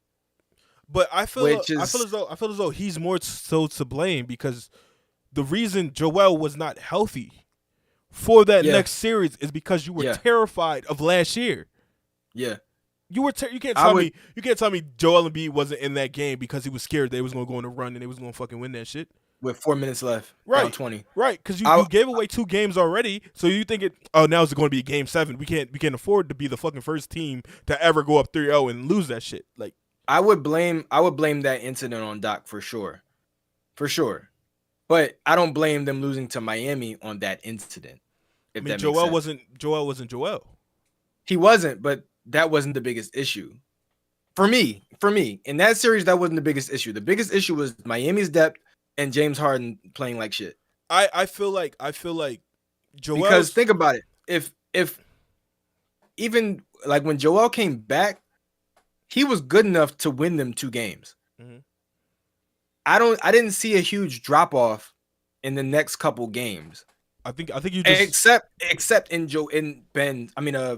But I feel as though he's more so to blame because the reason Joel was not healthy for that next series is because you were terrified of last year. Yeah. You can't tell me Joel Embiid wasn't in that game because he was scared they was going to go on a run and they was going to fucking win that shit. With 4 minutes left, right? Down 20, right? Because you gave away 2 games already, so you think now it's going to be game 7. We can't afford to be the fucking first team to ever go up 3-0 and lose that shit. Like I would blame that incident on Doc for sure, but I don't blame them losing to Miami on that incident. I mean, Joel wasn't Joel. He wasn't, but that wasn't the biggest issue. For me, in that series, that wasn't the biggest issue. The biggest issue was Miami's depth and James Harden playing like shit. I feel like Joel, because think about it. If even like when Joel came back, he was good enough to win them 2 games. Mm-hmm. I didn't see a huge drop off in the next couple games. I think you just except in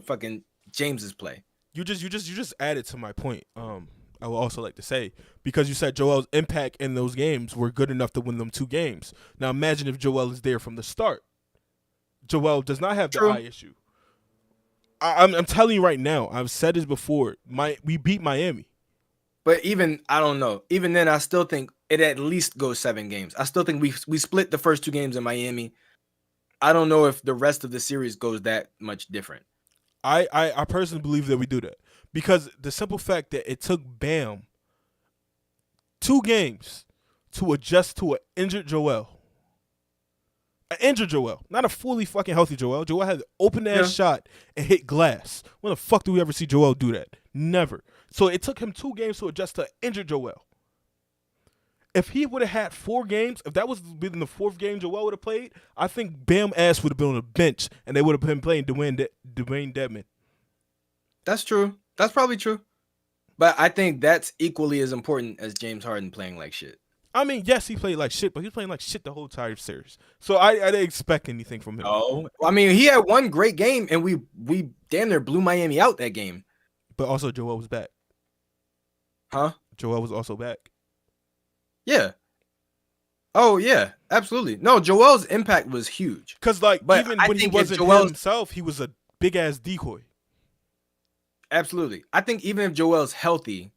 fucking James's play. You just added to my point. I would also like to say, because you said Joel's impact in those games were good enough to win them 2 games. Now imagine if Joel is there from the start. Joel does not have the eye issue. I'm telling you right now. I've said this before. We beat Miami. But I don't know. Even then, I still think it at least goes 7 games. I still think we split the first 2 games in Miami. I don't know if the rest of the series goes that much different. I personally believe that we do that because the simple fact that it took Bam 2 games to adjust to an injured Joel. An injured Joel, not a fully fucking healthy Joel. Joel had an open ass shot and hit glass. When the fuck do we ever see Joel do that? Never. So it took him 2 games to adjust to an injured Joel. If he would have had 4 games, if that was within the 4th game Joel would have played, I think Bam ass would have been on the bench and they would have been playing Dwayne Dedmon. That's true. That's probably true. But I think that's equally as important as James Harden playing like shit. I mean, yes, he played like shit, but he was playing like shit the whole entire series. So I didn't expect anything from him. Oh, I mean, he had one great game, and we damn near blew Miami out that game. But also, Joel was back. Huh? Joel was also back. Yeah. Oh, yeah, absolutely. No, Joel's impact was huge. Because, even when he wasn't himself, he was a big-ass decoy. Absolutely. I think even if Joel's healthy,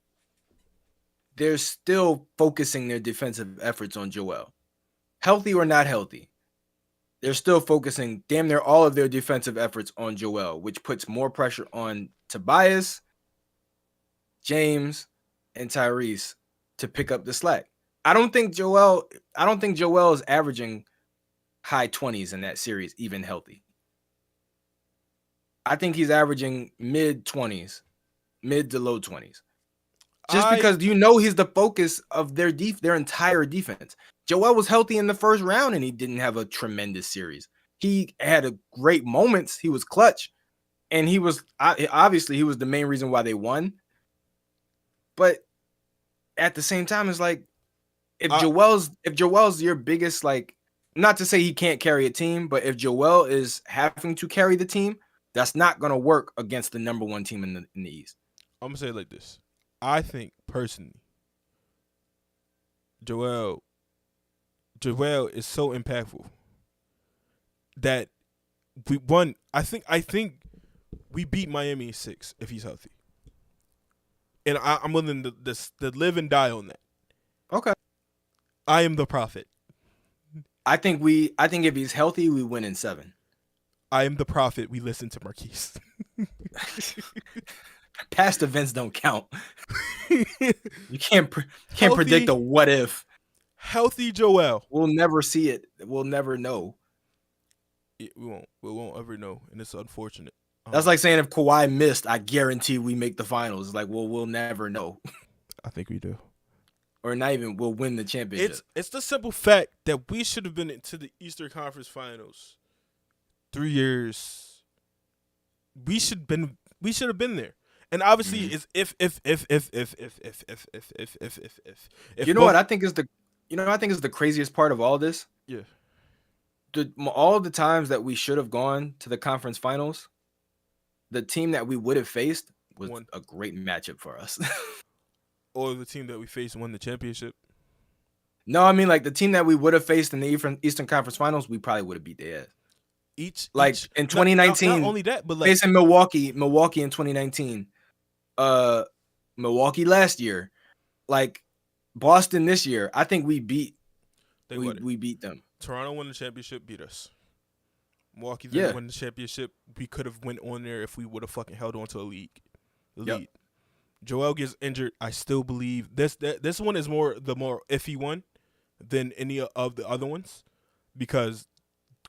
they're still focusing their defensive efforts on Joel. Healthy or not healthy, they're still focusing damn near all of their defensive efforts on Joel, which puts more pressure on Tobias, James, and Tyrese to pick up the slack. I don't think Joel is averaging high 20s in that series, even healthy. I think he's averaging mid 20s, mid to low 20s. Just because you know he's the focus of their entire defense. Joel was healthy in the first round and he didn't have a tremendous series. He had a great moments. He was clutch, and he was obviously he was the main reason why they won. But at the same time, it's like if Joel's your biggest, like, not to say he can't carry a team, but if Joel is having to carry the team, that's not gonna work against the number one team in the East. I'm gonna say it like this. I think personally, Joel is so impactful that we won. I think we beat Miami in 6 if he's healthy, and I'm willing to live and die on that. Okay, I am the prophet. I think if he's healthy, we win in 7. I am the prophet. We listen to Marquise. Past events don't count. You can't predict a what if. Healthy Joel. We'll never see it. We'll never know. We won't ever know, and it's unfortunate. That's like saying if Kawhi missed, I guarantee we make the finals. It's like, well, we'll never know. I think we do. Or not even we'll win the championship. It's the simple fact that we should have been into the Eastern Conference Finals 3 years. We should have been there. And obviously, it's if. You know what I think is the craziest part of all this? Yeah. All the times that we should have gone to the conference finals, the team that we would have faced was a great matchup for us. Or the team that we faced won the championship. No, I mean, like, the team that we would have faced in the Eastern Conference Finals, we probably would have beat their ass. In 2019, not only that, but like facing Milwaukee in 2019, Milwaukee last year, like Boston this year, I think we beat them. Toronto won the championship, beat us. Milwaukee didn't win the championship. We could have went on there if we would have fucking held on to a lead. Yep. Joel gets injured. I still believe this one is the more iffy one than any of the other ones, because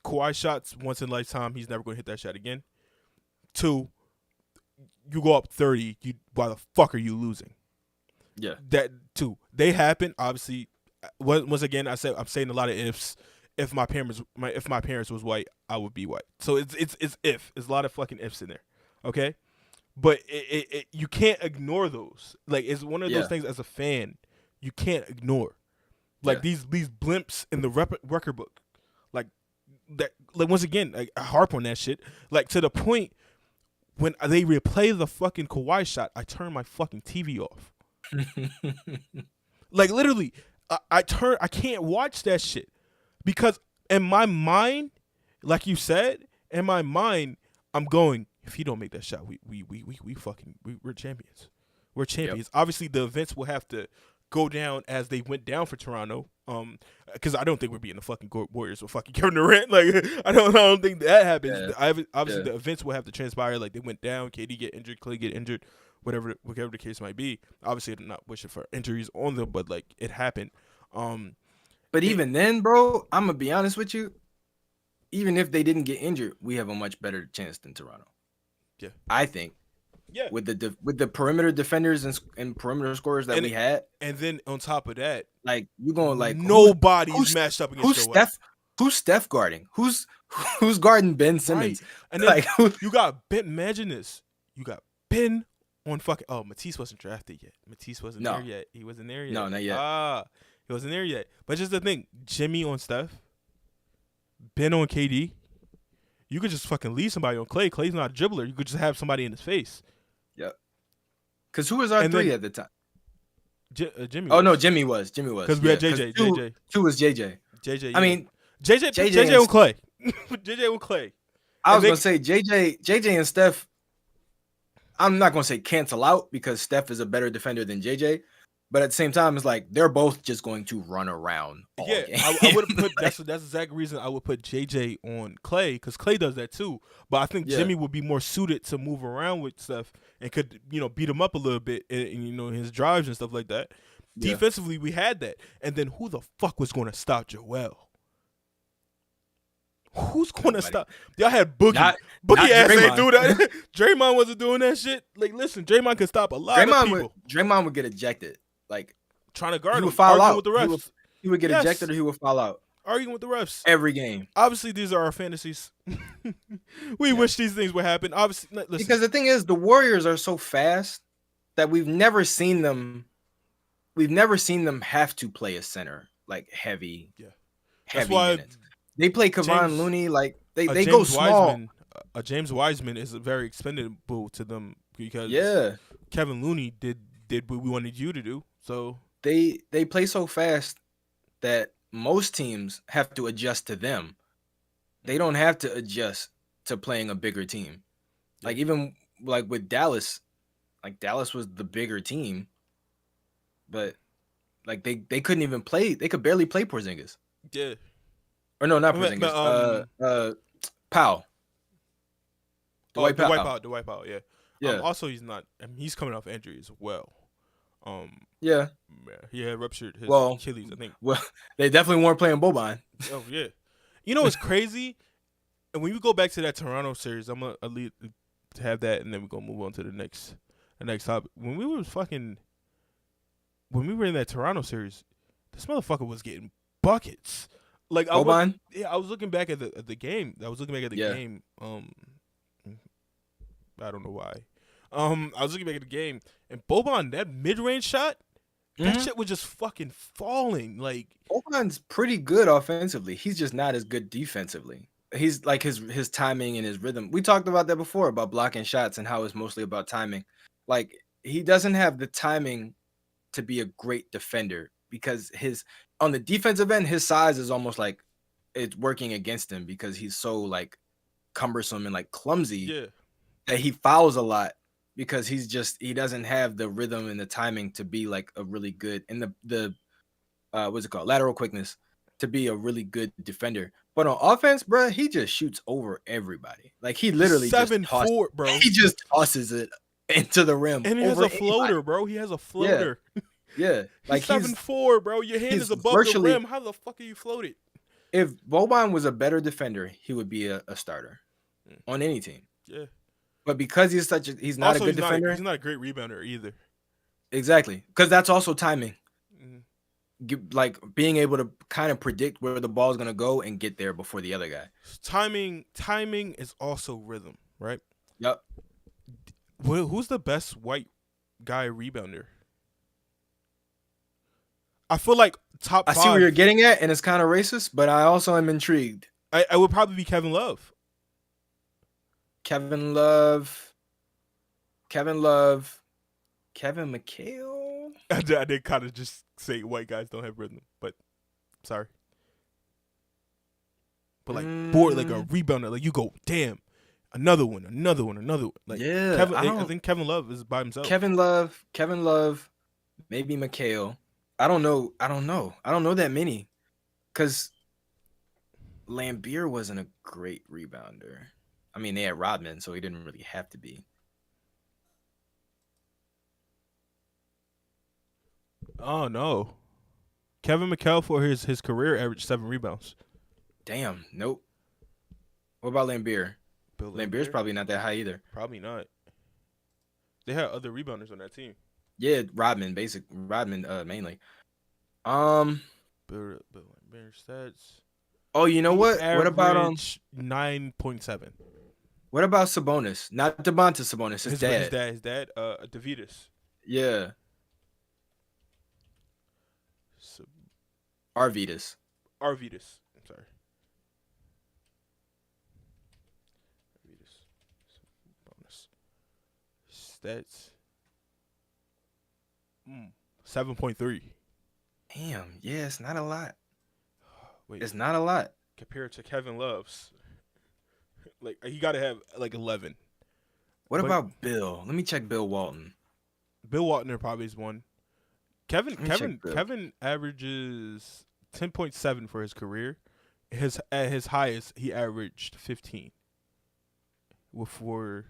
Kawhi shots once in a lifetime. He's never going to hit that shot again. 2, you go up 30. Why the fuck are you losing? Yeah. That 2. They happen. Obviously, once again, I'm saying a lot of ifs. If my parents was white, I would be white. So it's if. There's a lot of fucking ifs in there. Okay. But you can't ignore those. Like, it's one of those things as a fan you can't ignore. Like these blimps in the record book. Like that. Like, once again, like, I harp on that shit. Like, to the point when they replay the fucking Kawhi shot, I turn my fucking TV off. Like, literally, I can't watch that shit because in my mind, like you said, in my mind, I'm going, if he don't make that shot, we're champions. We're champions. Yep. Obviously, the events will have to go down as they went down for Toronto. Because I don't think we're beating the fucking Warriors with fucking Kevin Durant. Like, I don't think that happens. Yeah. Obviously, the events will have to transpire. Like, they went down, KD get injured, Clay get injured, whatever the case might be. Obviously, I'm not wishing for injuries on them, but like, it happened. But even then, bro, I'm gonna be honest with you. Even if they didn't get injured, we have a much better chance than Toronto. Yeah, I think. Yeah, with the perimeter defenders and perimeter scorers that we had, and then on top of that, like, you're going, like, nobody's matched up against Joel. Who's Steph guarding? Who's guarding Ben Simmons? Right. And then, like, you got Ben. Imagine this: you got Ben on fucking. Oh, Matisse wasn't drafted yet. Matisse wasn't there yet. He wasn't there yet. No, not yet. He wasn't there yet. But just the thing: Jimmy on Steph, Ben on KD. You could just fucking leave somebody on Clay. Clay's not a dribbler. You could just have somebody in his face. Yep. Because who was our three at the time? Jimmy. Oh, no, Jimmy was. Because we had JJ. Two was JJ. JJ. I mean, JJ on Clay. JJ on Clay. I was going to say JJ and Steph, I'm not going to say cancel out because Steph is a better defender than JJ. But at the same time, it's like they're both just going to run around all game. I would have put that's the exact reason I would put JJ on Clay, because Clay does that too. But I think Jimmy would be more suited to move around with stuff and could, beat him up a little bit in his drives and stuff like that. Yeah. Defensively, we had that. And then who the fuck was going to stop Joel? Who's going to stop? Y'all had Boogie. Not ass Draymond. ain't do that. Draymond wasn't doing that shit. Like, listen, Draymond can stop a lot of people. Draymond would get ejected. Like, trying to guard him. He would foul out. With the refs. He would get ejected or he would foul out. Arguing with the refs. Every game. Obviously, these are our fantasies. We wish these things would happen. Obviously, listen. Because the thing is, the Warriors are so fast that we've never seen them have to play a center, like heavy. Yeah. That's why minutes. They play Kevon Looney, like they go small. James Wiseman is very expendable to them because Kevin Looney did what we wanted you to do. So they play so fast that most teams have to adjust to them. They don't have to adjust to playing a bigger team. Like even like with Dallas, like Dallas was the bigger team, but like they couldn't even play. They could barely play Porzingis. Yeah. Or no, not Porzingis. Powell. Dwight Powell. Yeah. Yeah. Also, he's not. I mean, he's coming off injury as well. Yeah. He had ruptured his Achilles, I think. Well, they definitely weren't playing Boban. Oh yeah. You know what's crazy? And when we go back to that Toronto series, I'm gonna lead to have that, and then we're gonna move on to the next topic. When we were in that Toronto series, this motherfucker was getting buckets. Like Boban? I was looking back at the game. I was looking back at the game. I don't know why. I was looking back at the game, and Boban, that mid-range shot, that shit was just fucking falling. Like Boban's pretty good offensively. He's just not as good defensively. He's like his timing and his rhythm. We talked about that before about blocking shots and how it's mostly about timing. Like he doesn't have the timing to be a great defender because on the defensive end, his size is almost like it's working against him because he's so like cumbersome and like clumsy that he fouls a lot because he doesn't have the rhythm and the timing to be like a really good and the what's it called, lateral quickness to be a really good defender. But on offense, bro, he just shoots over everybody. Like he literally 7'4", bro. He just tosses it into the rim. And he has a floater, bro. He has a floater. Yeah. Like he's 7'4", bro. Your hand is above the rim. How the fuck are you floated? If Boban was a better defender, he would be a starter on any team. Yeah. But because he's not a good defender. He's not a great rebounder either. Exactly. Because that's also timing. Like being able to kind of predict where the ball is going to go and get there before the other guy. Timing is also rhythm, right? Yep. Who's the best white guy rebounder? I feel like top 5. I see where you're getting at, and it's kind of racist, but I also am intrigued. I would probably be Kevin Love. Kevin Love. Kevin McHale. I did kind of just say white guys don't have rhythm, but sorry. But like like a rebounder, like you go, damn, another one. Like I think Kevin Love is by himself. Kevin Love, maybe McHale. I don't know that many, because Lambeer wasn't a great rebounder. I mean, they had Rodman, so he didn't really have to be. Oh no, Kevin McHale for his career averaged 7 rebounds. Damn, nope. What about Lambeer? Lambeer's probably not that high either. Probably not. They had other rebounders on that team. Yeah, Rodman mainly. Bill Lambeer stats. Oh, you know what? What about 9.7? What about Sabonis? Not Domantas Sabonis. His dad. His dad. DeVitas. Yeah. Arvydas. I'm sorry. Bonus. Stats. 7.3. Damn. Yeah, it's not a lot. Wait. It's not a lot. Compared to Kevin Love's. Like, you got to have, like, 11. What about Bill? Let me check Bill Walton. Bill Walton probably is one. Kevin averages 10.7 for his career. At his highest, he averaged 15. For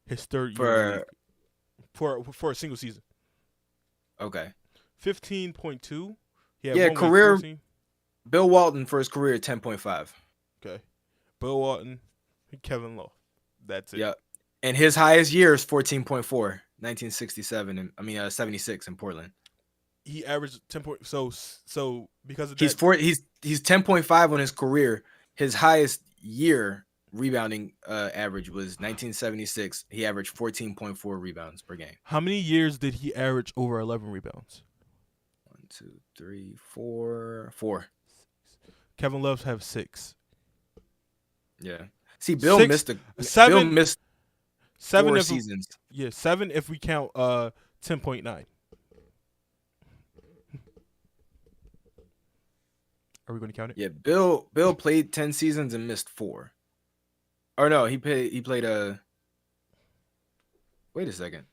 his third year for a single season. Okay. 15.2. Career. Bill Walton for his career 10.5. Okay. Bill Walton, Kevin Love. That's it. Yep. And his highest year is 14.4, 1967. And 76 in Portland. He averaged 10 points. So because of He's that, he's 10.5 on his career. His highest year rebounding average was 1976. He averaged 14.4 rebounds per game. How many years did he average over 11 rebounds? 1, 2, 3, 4, 4. Kevin Love have 6. Yeah. See, Bill 7. Bill missed 7 4 seasons. 7 if we count 10.9. Are we going to count it? Yeah, Bill played 10 seasons and missed 4. Or no, he played wait a second.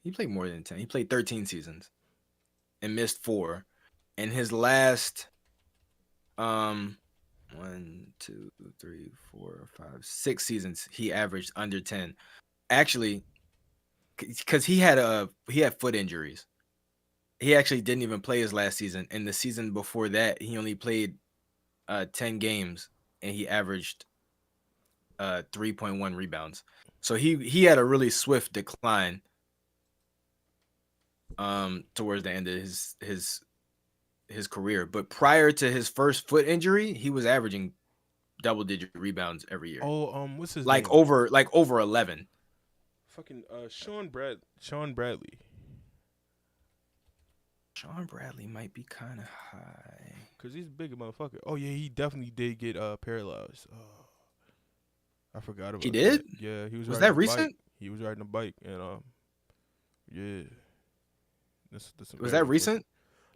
He played more than 10. He played 13 seasons and missed 4. And his last 1, 2, 3, 4, 5, 6 seasons, he averaged under 10. Actually, because he had foot injuries. He actually didn't even play his last season. And the season before that, he only played 10 games and he averaged 3.1 rebounds. So he had a really swift decline towards the end of his career. But prior to his first foot injury, he was averaging double-digit rebounds every year. Oh, what's his name? Over 11. Fucking Sean Bradley. Sean Bradley might be kind of high. Cause he's a big motherfucker. Oh yeah, he definitely did get paralyzed. I forgot about. He did? That. Yeah, he was. Was that recent? Bike. He was riding a bike, and yeah. Was that recent?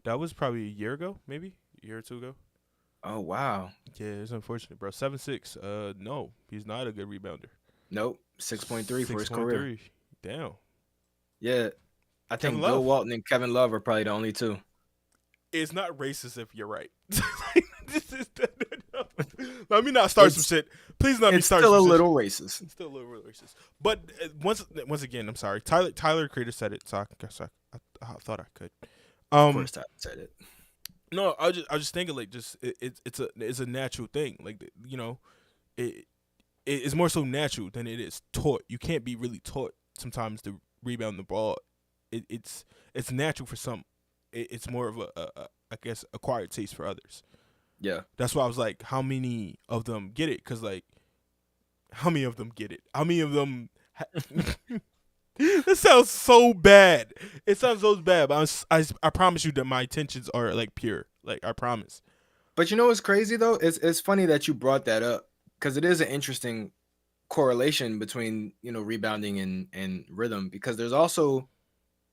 That was probably a year ago, maybe a year or 2 ago. Oh wow. Yeah, it's unfortunate, bro. 7'6". No, he's not a good rebounder. Nope. 6.3 for his career. Damn. Yeah. I think Bill Walton and Kevin Love are probably the only two. It's not racist if you're right. Let me not start some shit. Please let me start some shit. It's still a little racist. It's still a little racist. But once again, I'm sorry. Tyler Creator said it, so I thought I could. Of course Tyler said it. No, I just thinking like it's a natural thing. Like, you know, it's more so natural than it is taught. You can't be really taught sometimes to rebound the ball. It's natural for some. It's more of a I guess acquired taste for others. Yeah, that's why I was like, how many of them get it? Because like, how many of them get it? How many of them? This sounds so bad. It sounds so bad. But I promise you that my intentions are like pure. Like I promise. But you know what's crazy though? It's funny that you brought that up because it is an interesting correlation between rebounding and rhythm because there's also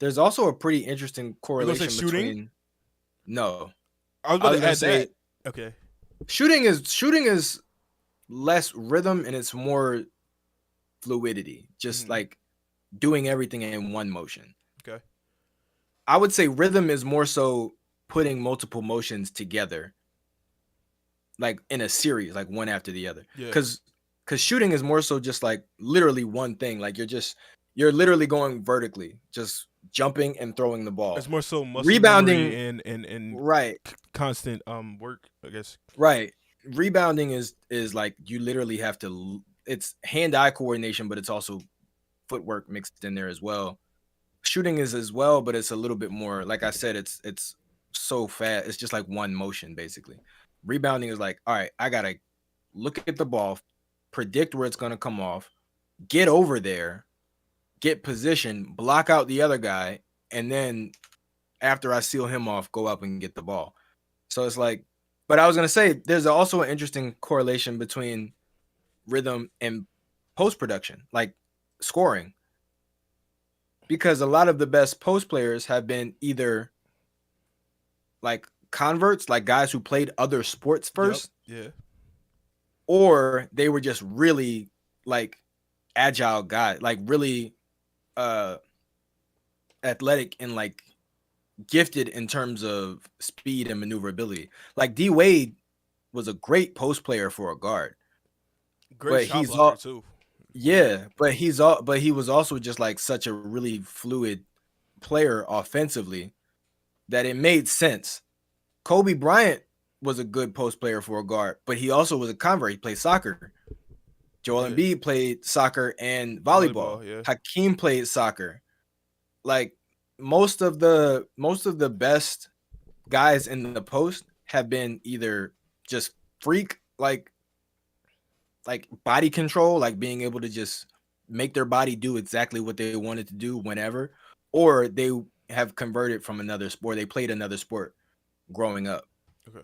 a pretty interesting correlation between. No, I was about to add that. Okay. Shooting is less rhythm and it's more fluidity. Just like doing everything in one motion. Okay. I would say rhythm is more so putting multiple motions together, like in a series, like one after the other. Yeah. Because shooting is more so just like literally one thing. Like you're literally going vertically, just jumping and throwing the ball. It's more so muscle rebounding and right constant work, I guess. Right. Rebounding is like you literally have to. It's hand-eye coordination, but it's also footwork mixed in there as well. Shooting is as well, but it's a little bit more. Like I said, it's so fast. It's just like one motion basically. Rebounding is like, all right, I gotta look at the ball, predict where it's gonna come off, get over there, get position, block out the other guy, and then after I seal him off, go up and get the ball. So it's like, but I was going to say, there's also an interesting correlation between rhythm and post-production, like scoring. Because a lot of the best post players have been either like converts, like guys who played other sports first. Yep. Yeah. Or they were just really like agile guys, like really athletic and like gifted in terms of speed and maneuverability. Like D Wade was a great post player for a guard. Great shot blocker too. Yeah, but he was also just like such a really fluid player offensively that it made sense. Kobe Bryant was a good post player for a guard, but he also was a convert. He played soccer. Joel Embiid played soccer and volleyball. Yeah. Hakeem played soccer. Like most of the best guys in the post have been either just freak like body control, like being able to just make their body do exactly what they wanted to do whenever, or they have converted from another sport. They played another sport growing up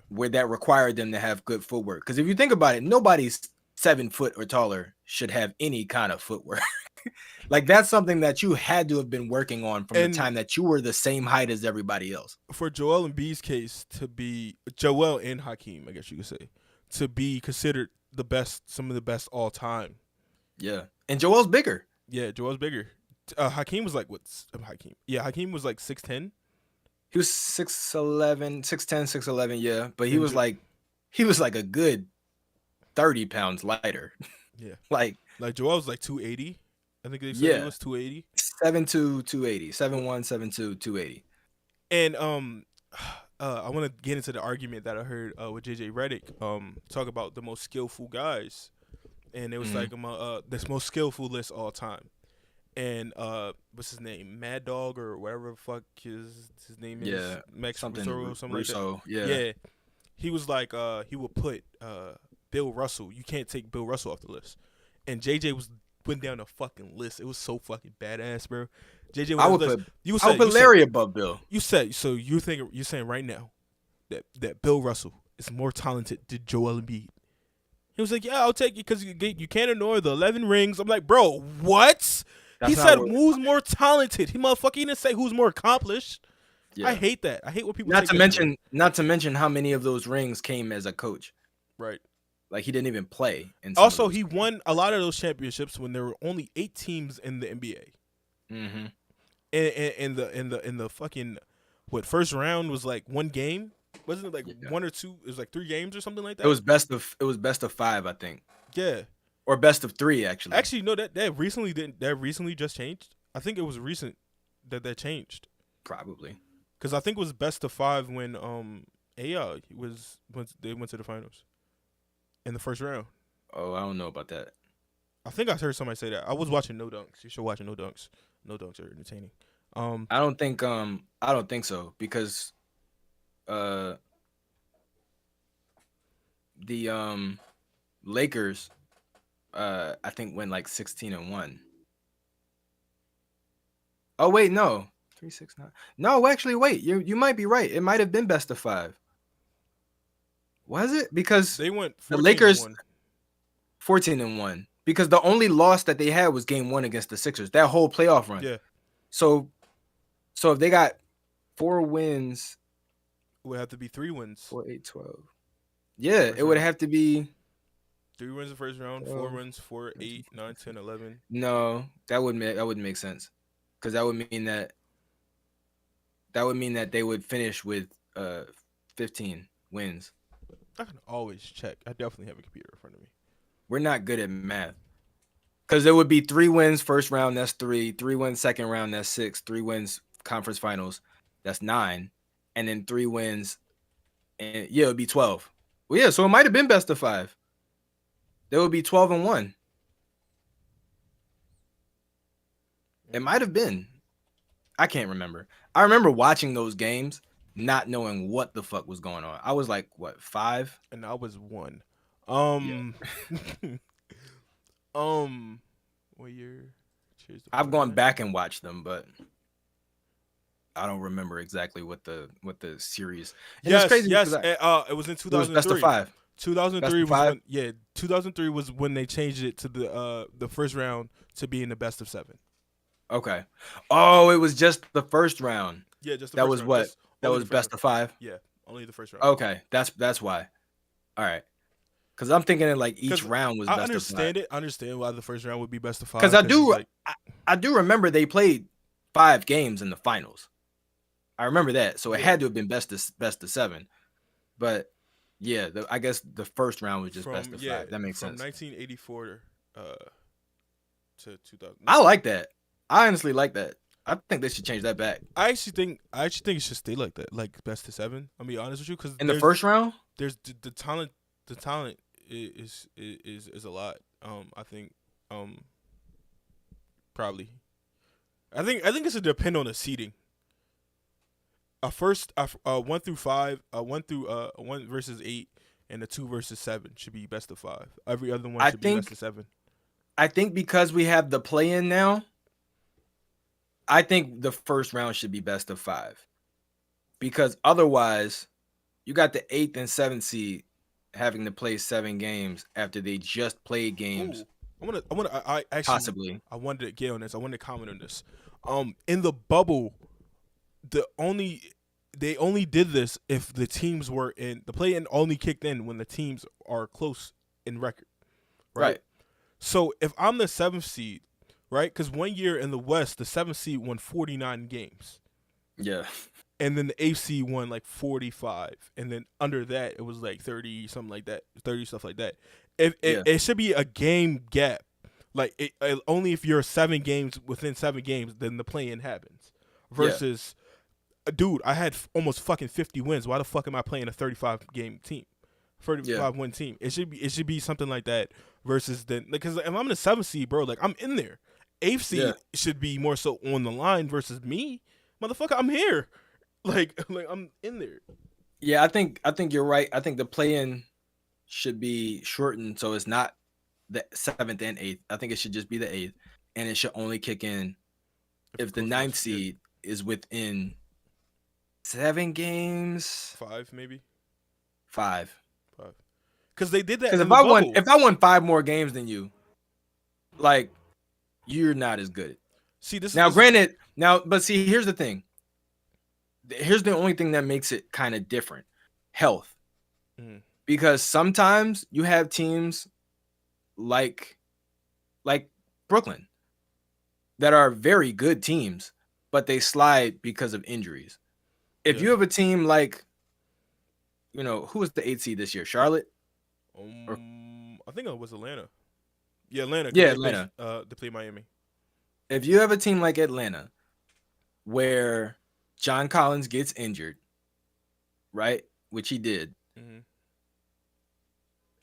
where that required them to have good footwork. Because if you think about it, nobody's 7 foot or taller should have any kind of footwork. Like that's something that you had to have been working on from the time that you were the same height as everybody else. For Joel Embiid's case to be Joel and Hakeem, I guess you could say, to be considered the best, some of the best all time. Yeah, and Joel's bigger. Yeah, Joel's bigger. Hakeem was like what's Hakeem? Yeah, Hakeem was like 6'10". He was 6'11", 6'10", 6'11", yeah, but he was like a good 30 pounds lighter. Yeah, like Joel was like 280. I think they said he was 280. 7'2", 280, 7'1", 7'2", 280. And I want to get into the argument that I heard with JJ Redick talk about the most skillful guys, and it was like this most skillful list all time. And what's his name, Mad Dog or whatever the fuck his name is, Max Russo, something like that. Yeah, he was like he would put Bill Russell. You can't take Bill Russell off the list, and JJ went down a fucking list. It was so fucking badass, bro. JJ was I would put Larry above Bill. You said so. You're saying right now that Bill Russell is more talented than Joel Embiid. He was like, yeah, I'll take it because you can't ignore the 11 rings. I'm like, bro, what? He said who's more talented. He didn't say who's more accomplished. Yeah. I hate that. I hate when people not to mention how many of those rings came as a coach. Right. Like he didn't even play. Also, he won a lot of those championships when there were only 8 teams in the NBA. Mm-hmm. In the fucking first round was like one game. Wasn't it like one or two? It was like 3 games or something like that. It was best of 5, I think. Yeah. Or best of 3, actually. Actually, no, that recently just changed. I think it was recent that changed. Probably. Because I think it was best of 5 when AI was when they went to the finals in the first round. Oh, I don't know about that. I think I heard somebody say that. I was watching No Dunks. You should watch No Dunks. No Dunks are entertaining. I don't think so because the Lakers I think went like 16-1. Oh wait, no. 3-6-9. No, actually wait. You might be right. It might have been best of 5. Was it? Because they went the Lakers 14-1. Because the only loss that they had was game 1 against the Sixers. That whole playoff run. Yeah. So if they got 4 wins, it would have to be 3 wins. 4, 8, 12. Yeah, it would have to be 3 wins the first round, 4 wins, 4, 8, 9, 10, 11. No, that wouldn't make sense. Because that would mean that they would finish with 15 wins. I can always check. I definitely have a computer in front of me. We're not good at math. Because there would be 3 wins first round, that's 3. 3 wins second round, that's 6. 3 wins conference finals, that's 9. And then 3 wins, and it would be 12. Well, yeah, so it might have been best of 5. There would be 12-1. It might have been. I can't remember. I remember watching those games, not knowing what the fuck was going on. I was like, what, 5? And I was 1. What year? I've gone back and watched them, but I don't remember exactly what the series. And yes, it was in 2003. It was best of 5. 2003 was when 2003 was when they changed it to the first round to being the best of 7. Okay. Oh, it was just the first round. Yeah, just the that first was round. What? That was best of 5. Yeah, only the first round. Okay, that's why. All right. Because I'm thinking it like each round was best of 5. I understand why the first round would be best of 5. Because I do remember they played 5 games in the finals. I remember that, so it had to have been best of 7. But yeah, I guess the first round was just best of 5. That makes sense. From 1984 to 2000. I like that. I honestly like that. I think they should change that back. I actually think it should stay like that, like best of 7. I'll be honest with you, because In the first round, there's the talent. The talent is a lot. I think probably. I think it should depend on the seeding. First, 1 through 5, 1 versus 8, and the 2 versus 7 should be best of 5. Every other one should be best of 7. I think because we have the play-in now, I think the first round should be best of 5, because otherwise, you got the 8th and 7th seed having to play 7 games after they just played games. I actually possibly. I wanted to get on this. I wanted to comment on this. In the bubble, they only did this if the teams were in the play-in. Only kicked in when the teams are close in record, right? So if I'm the 7th seed, right? Because one year in the West, the 7th seed won 49 games. Yeah. And then the 8th seed won like 45, and then under that it was like 30, something like that, 30 stuff like that. It should be a game gap, like only if you're 7 games within 7 games, then the play-in happens. Versus, dude, I had almost fucking 50 wins. Why the fuck am I playing a 35 game team, 35 win team? It should be something like that. Versus then, because if I'm in the 7th seed, bro, like I'm in there. 8th seed should be more so on the line versus me, motherfucker. I'm here. Like I'm in there. Yeah, I think you're right. I think the play-in should be shortened, so it's not the 7th and 8th. I think it should just be the 8th, and it should only kick in if the 9th seed is within 7 games. 5 maybe. 5. Because they did that. Because if I won 5 more games than you, like, you're not as good. See, this now, but see, here's the thing. Here's the only thing that makes it kind of different: health. Because sometimes you have teams like Brooklyn that are very good teams, but they slide because of injuries. If you have a team like, who was the 8th seed this year? Charlotte? I think it was Atlanta. Yeah, Atlanta. Yeah, Atlanta. They play Miami. If you have a team like Atlanta where John Collins gets injured, right, which he did,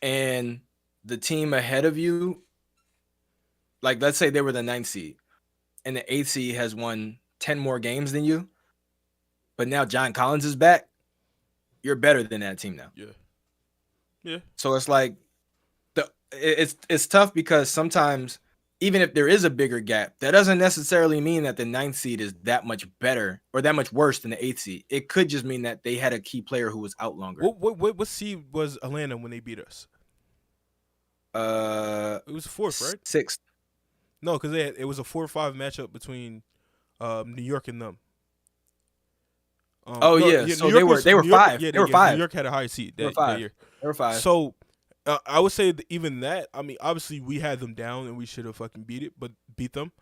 and the team ahead of you, like let's say they were the 9th seed, and the 8th seed has won 10 more games than you, but now John Collins is back, you're better than that team now. Yeah. So it's like it's tough because sometimes even if there is a bigger gap, that doesn't necessarily mean that the 9th seed is that much better or that much worse than the 8th seed. It could just mean that they had a key player who was out longer. What seed was Atlanta when they beat us? It was 4th, right? 6th. No, because it was a 4-5 matchup between New York and them. So they were 5. Yeah, they were 5. New York had a high seed that year. They were 5. So I would say that even that. I mean, obviously we had them down and we should have fucking beat them.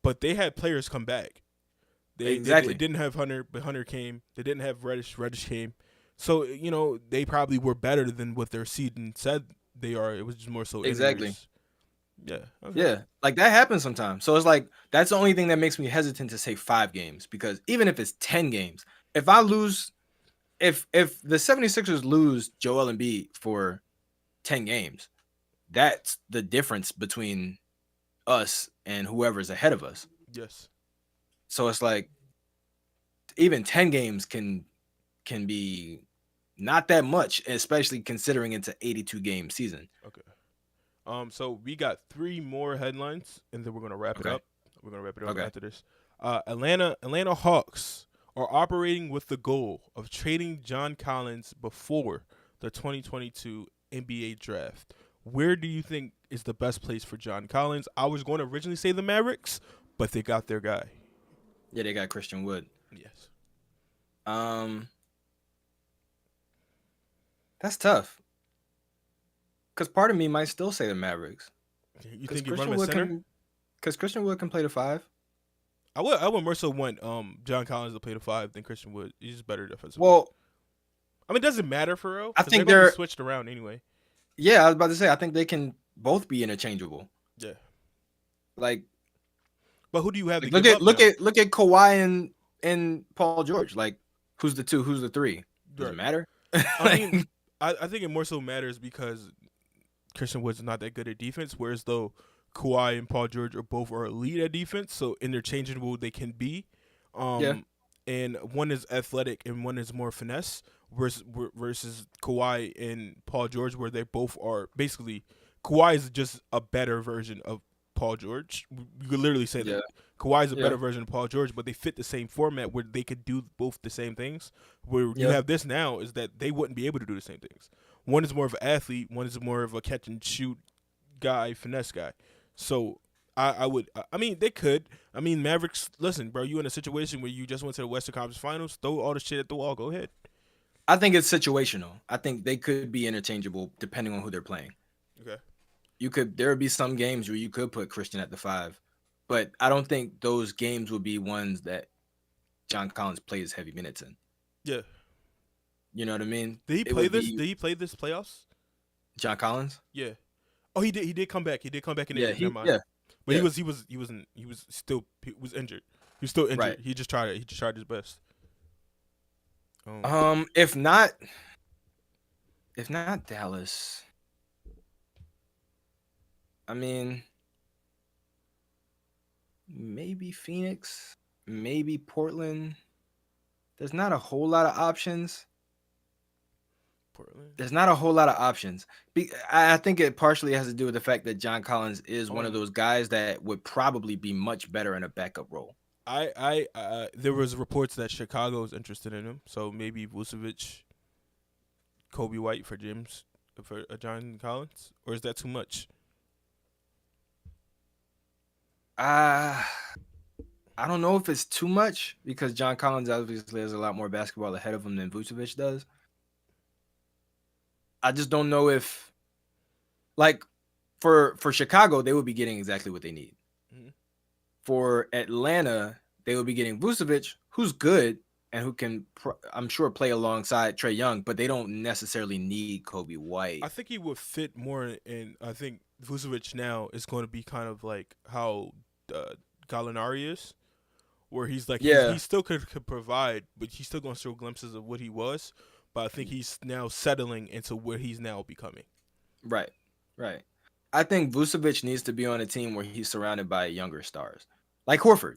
But they had players come back. They didn't have Hunter, but Hunter came. They didn't have Reddish. Reddish came. So they probably were better than what their seeding said they are. It was just more so exactly. Injuries. Yeah. Okay. Yeah, like that happens sometimes. So it's like that's the only thing that makes me hesitant to say 5 games, because even if it's 10 games, if I lose, if the 76ers lose Joel Embiid for 10 games, that's the difference between us and whoever's ahead of us. Yes. So it's like even 10 games can be not that much, especially considering it's an 82 game season. Okay. So we got 3 more headlines, and then we're gonna wrap it up. We're gonna wrap it up after this. Atlanta Hawks are operating with the goal of trading John Collins before the 2022 NBA draft. Where do you think is the best place for John Collins? I was going to originally say the Mavericks, but they got their guy. Yeah, they got Christian Wood. Yes. That's tough. Because part of me might still say the Mavericks. You think you run him at center? Because Christian Wood can play the 5. I would more so want John Collins to play the 5 than Christian Wood. He's just better defensively. Well, I mean, it doesn't matter for real. I think they're switched around anyway. Yeah, I was about to say I think they can both be interchangeable. Yeah. Like, But who do you have Like, to give up now? look at Kawhi and Paul George. Like, who's the 2? Who's the 3? Does it matter? I mean, I think it more so matters because Christian Wood's not that good at defense, whereas though Kawhi and Paul George are elite at defense, so interchangeable they can be. Yeah. And one is athletic and one is more finesse versus Kawhi and Paul George, where they both are basically Kawhi is just a better version of Paul George. You could literally say that Kawhi is a better version of Paul George, but they fit the same format where they could do both the same things. Where you have this now is that they wouldn't be able to do the same things. One is more of an athlete, one is more of a catch and shoot guy, finesse guy. So I mean, they could. I mean, Mavericks, listen, bro, you in a situation where you just went to the Western Conference Finals, throw all the shit at the wall, go ahead. I think it's situational. I think they could be interchangeable depending on who they're playing. Okay. There would be some games where you could put Christian at the 5, but I don't think those games would be ones that John Collins plays heavy minutes in. Yeah. You know what I mean? Did he play this? Did he play this playoffs? John Collins? Yeah. Oh, he did. He did come back. He did come back in the Never mind. But he was still injured. He was still injured. Right. He just tried his best. If not Dallas, I mean, maybe Phoenix, maybe Portland. There's not a whole lot of options. There's not a whole lot of options. I think it partially has to do with the fact that John Collins is one of those guys that would probably be much better in a backup role. There was reports that Chicago is interested in him, so maybe Vucevic, Kobe White for John Collins, or is that too much? I don't know if it's too much because John Collins obviously has a lot more basketball ahead of him than Vucevic does. I just don't know if, like, for Chicago, they would be getting exactly what they need. Mm-hmm. For Atlanta, they would be getting Vucevic, who's good and who can, I'm sure, play alongside Trae Young, but they don't necessarily need Kobe White. I think he would fit more in. I think Vucevic now is going to be kind of like how Gallinari is, where he's like, he still could provide, but he's still going to show glimpses of what he was. But I think he's now settling into where he's now becoming. Right. I think Vucevic needs to be on a team where he's surrounded by younger stars, like Horford.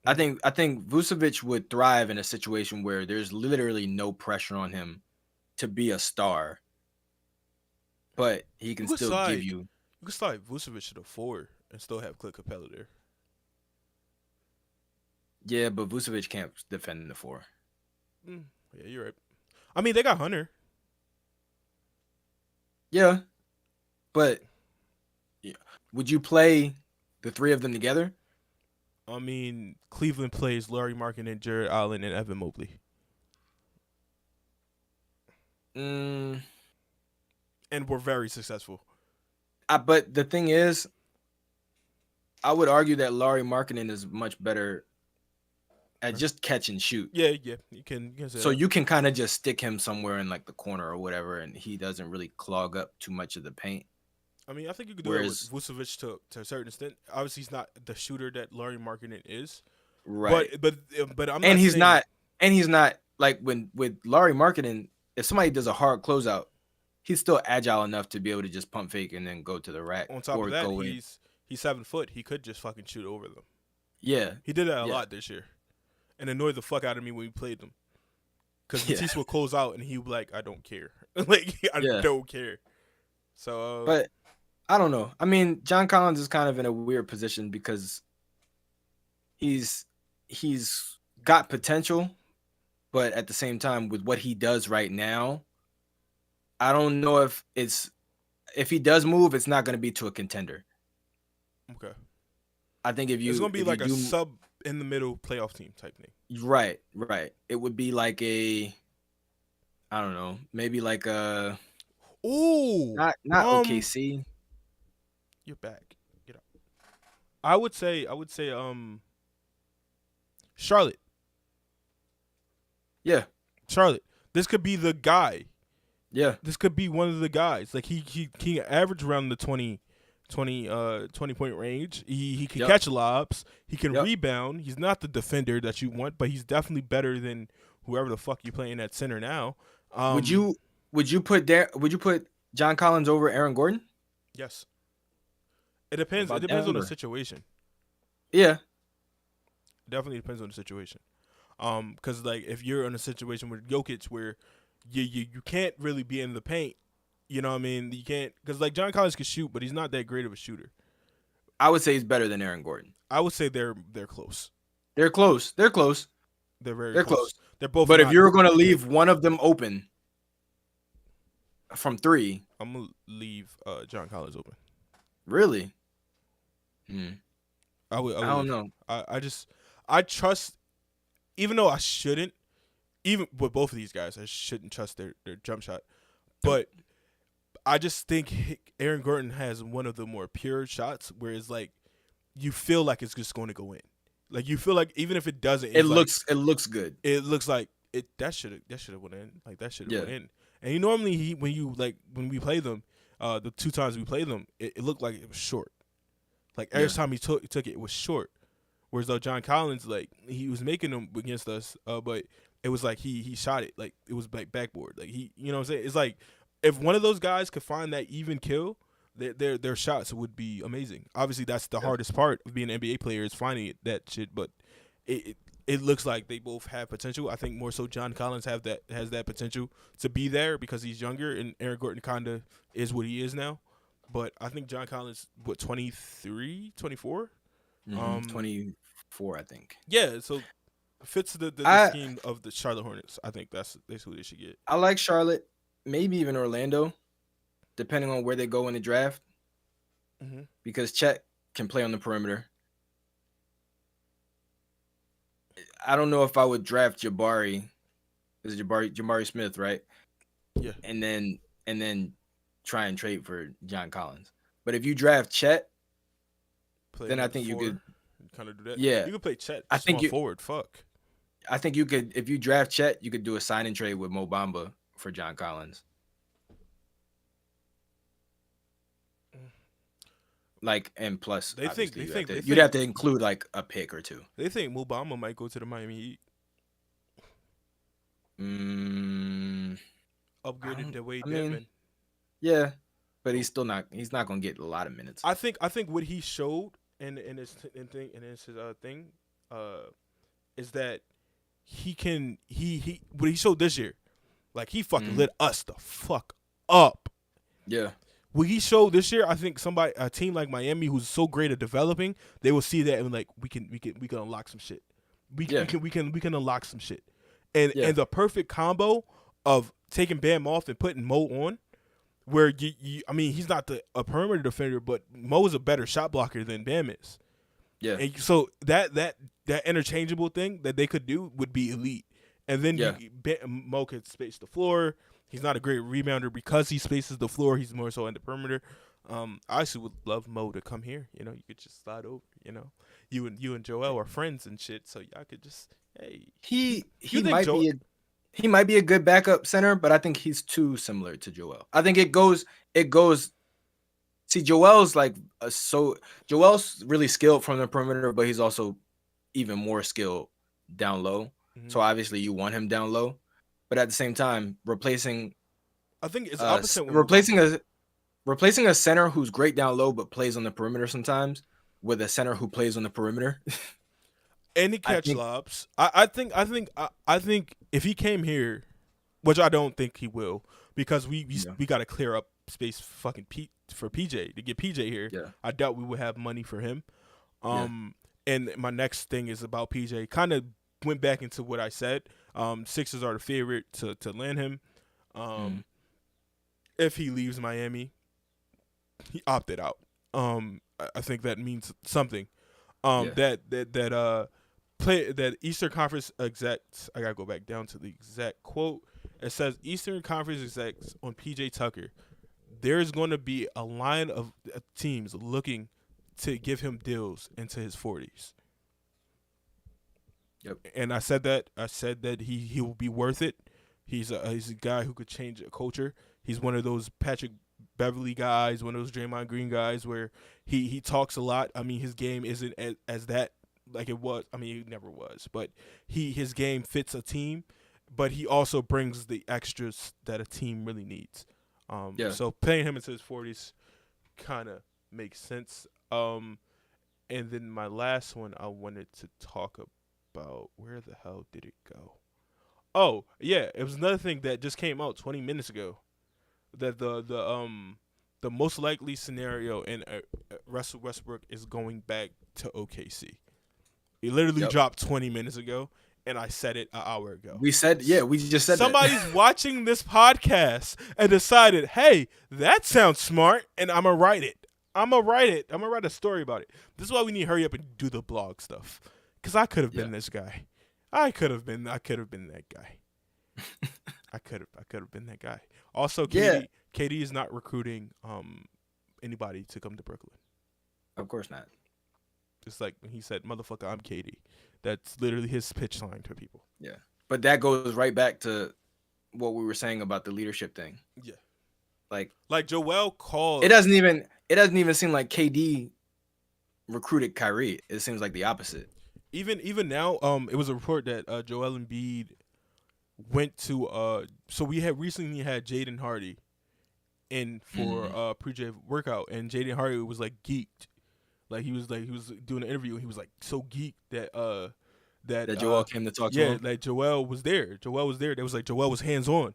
I think Vucevic would thrive in a situation where there's literally no pressure on him to be a star, but he can still give you. You can slide Vucevic to the 4 and still have Clint Capella there. Yeah, but Vucevic can't defend the 4. Yeah, you're right. I mean, they got Hunter. Yeah, but would you play the 3 of them together? I mean, Cleveland plays Lauri Markkanen, Jared Allen, and Evan Mobley. And we're very successful. But the thing is, I would argue that Lauri Markkanen is much better at just catch and shoot. Yeah, you can say so that. You can kind of just stick him somewhere in like the corner or whatever, and he doesn't really clog up too much of the paint. I mean, I think you could do that with Vucevic to a certain extent. Obviously, he's not the shooter that Lauri Markkanen is. Right. But I'm and he's not. And he's not like with Lauri Markkanen. If somebody does a hard closeout, he's still agile enough to be able to just pump fake and then go to the rack. On top of that, he's 7 foot. He could just fucking shoot over them. Yeah. He did that a lot this year. And annoyed the fuck out of me when we played them. Because Matisse would close out and he would be like, I don't care. I don't care. So, but I don't know. I mean, John Collins is kind of in a weird position because he's got potential, but at the same time, with what he does right now, I don't know if he does move, it's not going to be to a contender. Okay. I think it's going to be like a sub in the middle playoff team type thing. Right. It would be like I don't know, maybe like a. Ooh. Not OKC. You're back. Get up. I would say Charlotte. Yeah. Charlotte. This could be the guy. Yeah. This could be one of the guys. Like he averaged around the 20 20-point range. He can catch lobs. He can rebound. He's not the defender that you want, but he's definitely better than whoever the fuck you playing at center now. Would you put John Collins over Aaron Gordon? Yes. It depends. It depends on the situation. Yeah. Definitely depends on the situation. Because like if you're in a situation with Jokic where you can't really be in the paint, you know what I mean? You can't, because like John Collins can shoot, but he's not that great of a shooter. I would say he's better than Aaron Gordon. I would say they're close. They're close. They're very close. They're both. But if you were going to leave one of them open from 3, I'm gonna leave John Collins open. Really? I don't know. I trust, even though I shouldn't, even with both of these guys, I shouldn't trust their jump shot. But I just think Aaron Gordon has one of the more pure shots where it's like you feel like it's just going to go in. Like you feel like even if it doesn't, it looks good. It looks like that should have went in. Like that should have went in. And he normally when we play them, the 2 times we played them, it looked like it was short. Like every time he took it was short. Whereas though John Collins, like he was making them against us, but it was like he shot it like it was like backboard. Like he, you know what I'm saying? It's like if one of those guys could find that even kill, their shots would be amazing. Obviously, that's the hardest part of being an NBA player is finding that shit. But it looks like they both have potential. I think more so John Collins has that potential to be there because he's younger, and Aaron Gordon kind of is what he is now. But I think John Collins, 23, 24? 24, I think. Yeah, so fits the scheme of the Charlotte Hornets. I think that's who they should get. I like Charlotte, maybe even Orlando, depending on where they go in the draft. Because Chet can play on the perimeter. I don't know if I would draft Jabari. Is it Jabari Smith, right? Yeah. And then try and trade for John Collins. But if you draft Chet, then I think you could kind of do that. Yeah. You could play Chet. I think forward. Fuck. I think you could, if you draft Chet, you could do a sign and trade with Mo Bamba for John Collins. Like, and plus, you'd have to include like a pick or 2. They think Mo Bamba might go to the Miami Heat. Upgraded the way Devin. Yeah, but he's still not. He's not gonna get a lot of minutes. I think what he showed in his thing is that he can what he showed this year, like he fucking lit us the fuck up. Yeah. What he showed this year, I think a team like Miami who's so great at developing, they will see that and like we can unlock some shit. We can unlock some shit. And the perfect combo of taking Bam off and putting Mo on, where I mean he's not a perimeter defender, but Mo is a better shot blocker than Bam is. Yeah. And so that interchangeable thing that they could do would be elite. And then Mo could space the floor. He's not a great rebounder because he spaces the floor. He's more so in the perimeter. I actually would love Mo to come here. You know, you could just slide over. You know, you and Joel are friends and shit, so y'all could just he might be a good backup center, but I think he's too similar to Joel. I think it goes. See, Joel's Joel's really skilled from the perimeter, but he's also even more skilled down low. So obviously you want him down low. But at the same time, replacing a center who's great down low but plays on the perimeter sometimes with a center who plays on the perimeter. And he catch lobs. I think if he came here, which I don't think he will, because we got to clear up space for PJ to get PJ here. Yeah. I doubt we would have money for him. And my next thing is about PJ. Kind of went back into what I said. Sixers are the favorite to land him. If he leaves Miami, he opted out. I think that means something. That Eastern Conference execs. I gotta go back down to the exact quote. It says Eastern Conference execs on PJ Tucker. There's going to be a line of teams looking to give him deals into his 40s. Yep. And I said that he will be worth it. He's a guy who could change a culture. He's one of those Patrick Beverly guys, one of those Draymond Green guys, where he talks a lot. I mean, his game isn't as that like it was. I mean, it never was, but his game fits a team, but he also brings the extras that a team really needs. So playing him into his 40s kind of makes sense. And then my last one I wanted to talk about, where the hell did it go? Oh, yeah, it was another thing that just came out 20 minutes ago. That the most likely scenario in Russell Westbrook is going back to OKC. It literally dropped 20 minutes ago, and I said it an hour ago. We just said somebody's watching this podcast and decided, hey, that sounds smart, and I'm gonna write it. I'm gonna write a story about it. This is why we need to hurry up and do the blog stuff. Because I could have been this guy. I could have been that guy. I could have been that guy. Also, KD is not recruiting anybody to come to Brooklyn. Of course not. Just like when he said, "Motherfucker, I'm KD." That's literally his pitch line to people. Yeah, but that goes right back to what we were saying about the leadership thing. Yeah, like Joel called. It doesn't even seem like KD recruited Kyrie. It seems like the opposite. Even now, it was a report that Joel Embiid went to. So we had recently had Jaden Hardy in for pre-J workout, and Jaden Hardy was like geeked. He was doing an interview, and he was like so geeked that Joel came to talk to him. Yeah, like Joel was there. There was like Joel was hands on.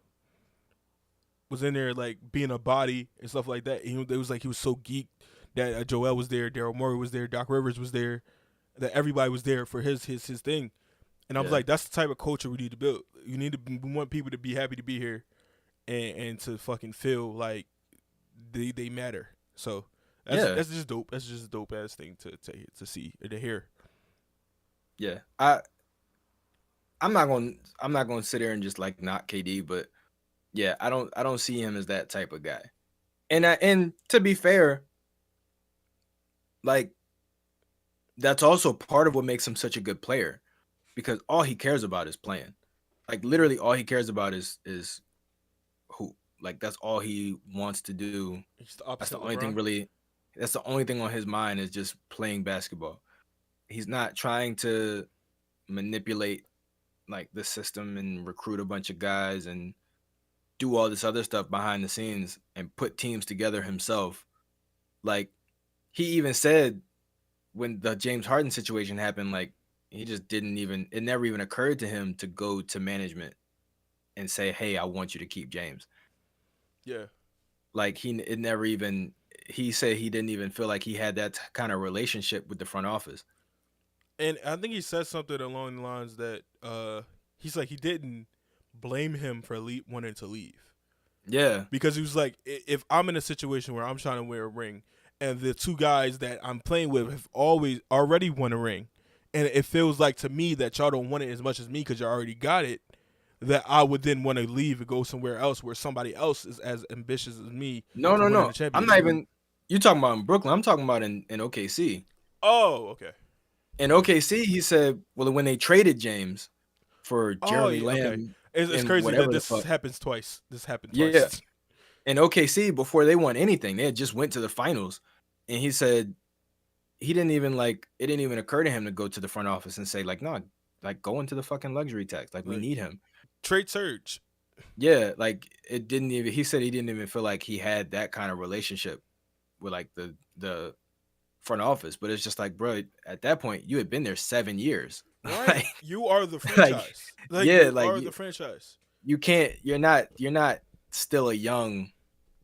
Was in there like being a body and stuff like that. It was like he was so geeked that Joel was there, Daryl Morey was there, Doc Rivers was there, that everybody was there for his thing. And I was like, that's the type of culture we need to build. We want people to be happy to be here, and to fucking feel like they matter. So that's just dope. That's just a dope ass thing to see or to hear. Yeah, I'm not gonna sit here and just like not KD, but yeah, I don't see him as that type of guy. And to be fair, like that's also part of what makes him such a good player, because all he cares about is playing. Like literally all he cares about is hoop. Like that's all he wants to do. That's the only thing really. That's the only thing on his mind is just playing basketball. He's not trying to manipulate like the system and recruit a bunch of guys and do all this other stuff behind the scenes and put teams together himself. Like he even said when the James Harden situation happened, like he just it never even occurred to him to go to management and say, hey, I want you to keep James. Yeah. Like he said he didn't even feel like he had that kind of relationship with the front office. And I think he said something along the lines that he's like he didn't blame him for wanting to leave. Yeah. Because he was like, if I'm in a situation where I'm trying to wear a ring and the two guys that I'm playing with have already won a ring, and it feels like to me that y'all don't want it as much as me because you already got it, that I would then want to leave and go somewhere else where somebody else is as ambitious as me. No. I'm not even. You talking about in Brooklyn? I'm talking about in OKC. Oh, okay. In OKC, he said, well, when they traded James for Jeremy Lamb. Okay. It's crazy that this happens twice. This happened twice. Yeah. In OKC, before they won anything, they had just went to the finals. And he said it didn't even occur to him to go to the front office and say, like, no, like go into the fucking luxury tax. Like we need him. Trade surge. Yeah, like he said he didn't even feel like he had that kind of relationship with like the front office. But it's just like, bro, at that point you had been there 7 years. Right. Like, you are the franchise. The franchise. You're not still a young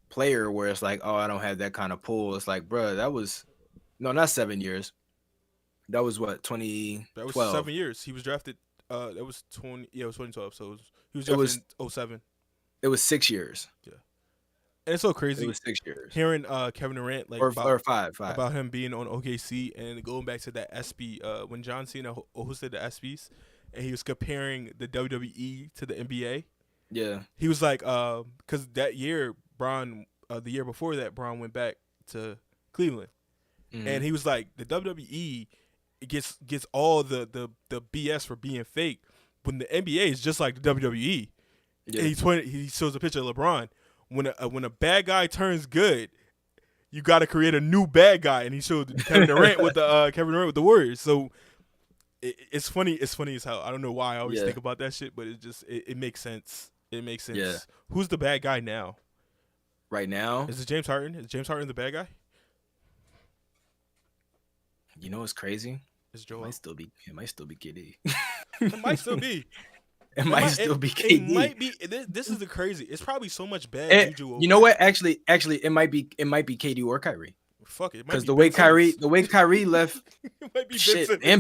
player where it's like, oh, I don't have that kind of pull. It's like, bro, not 7 years. That was what, 2012? That was 7 years. He was drafted. That was 2012. So he was drafted in 2007. It was 6 years. Yeah. And it's so crazy. It was 6 years. Hearing Kevin Durant or five about him being on OKC and going back to that SB when John Cena hosted the SBs and he was comparing the WWE to the NBA. Yeah. He was like, because that year, the year before that, Bron went back to Cleveland, and he was like, the WWE gets all the BS for being fake, when the NBA is just like the WWE. Yeah. He shows a picture of LeBron. when a bad guy turns good, you got to create a new bad guy, and he showed Kevin Durant with the Warriors. So it's funny. It's funny as hell. I don't know why I always think about that shit, but it makes sense. It makes sense. Yeah. Who's the bad guy now? Right now, is it James Harden? Is James Harden the bad guy? You know what's crazy? It's Joel. It might still be KD. It might still be. It might still be KD. It might be. This is the crazy. It's probably so much bad juju. You know what? Actually, it might be KD or Kyrie. Fuck it. Because the way Kyrie left, it might be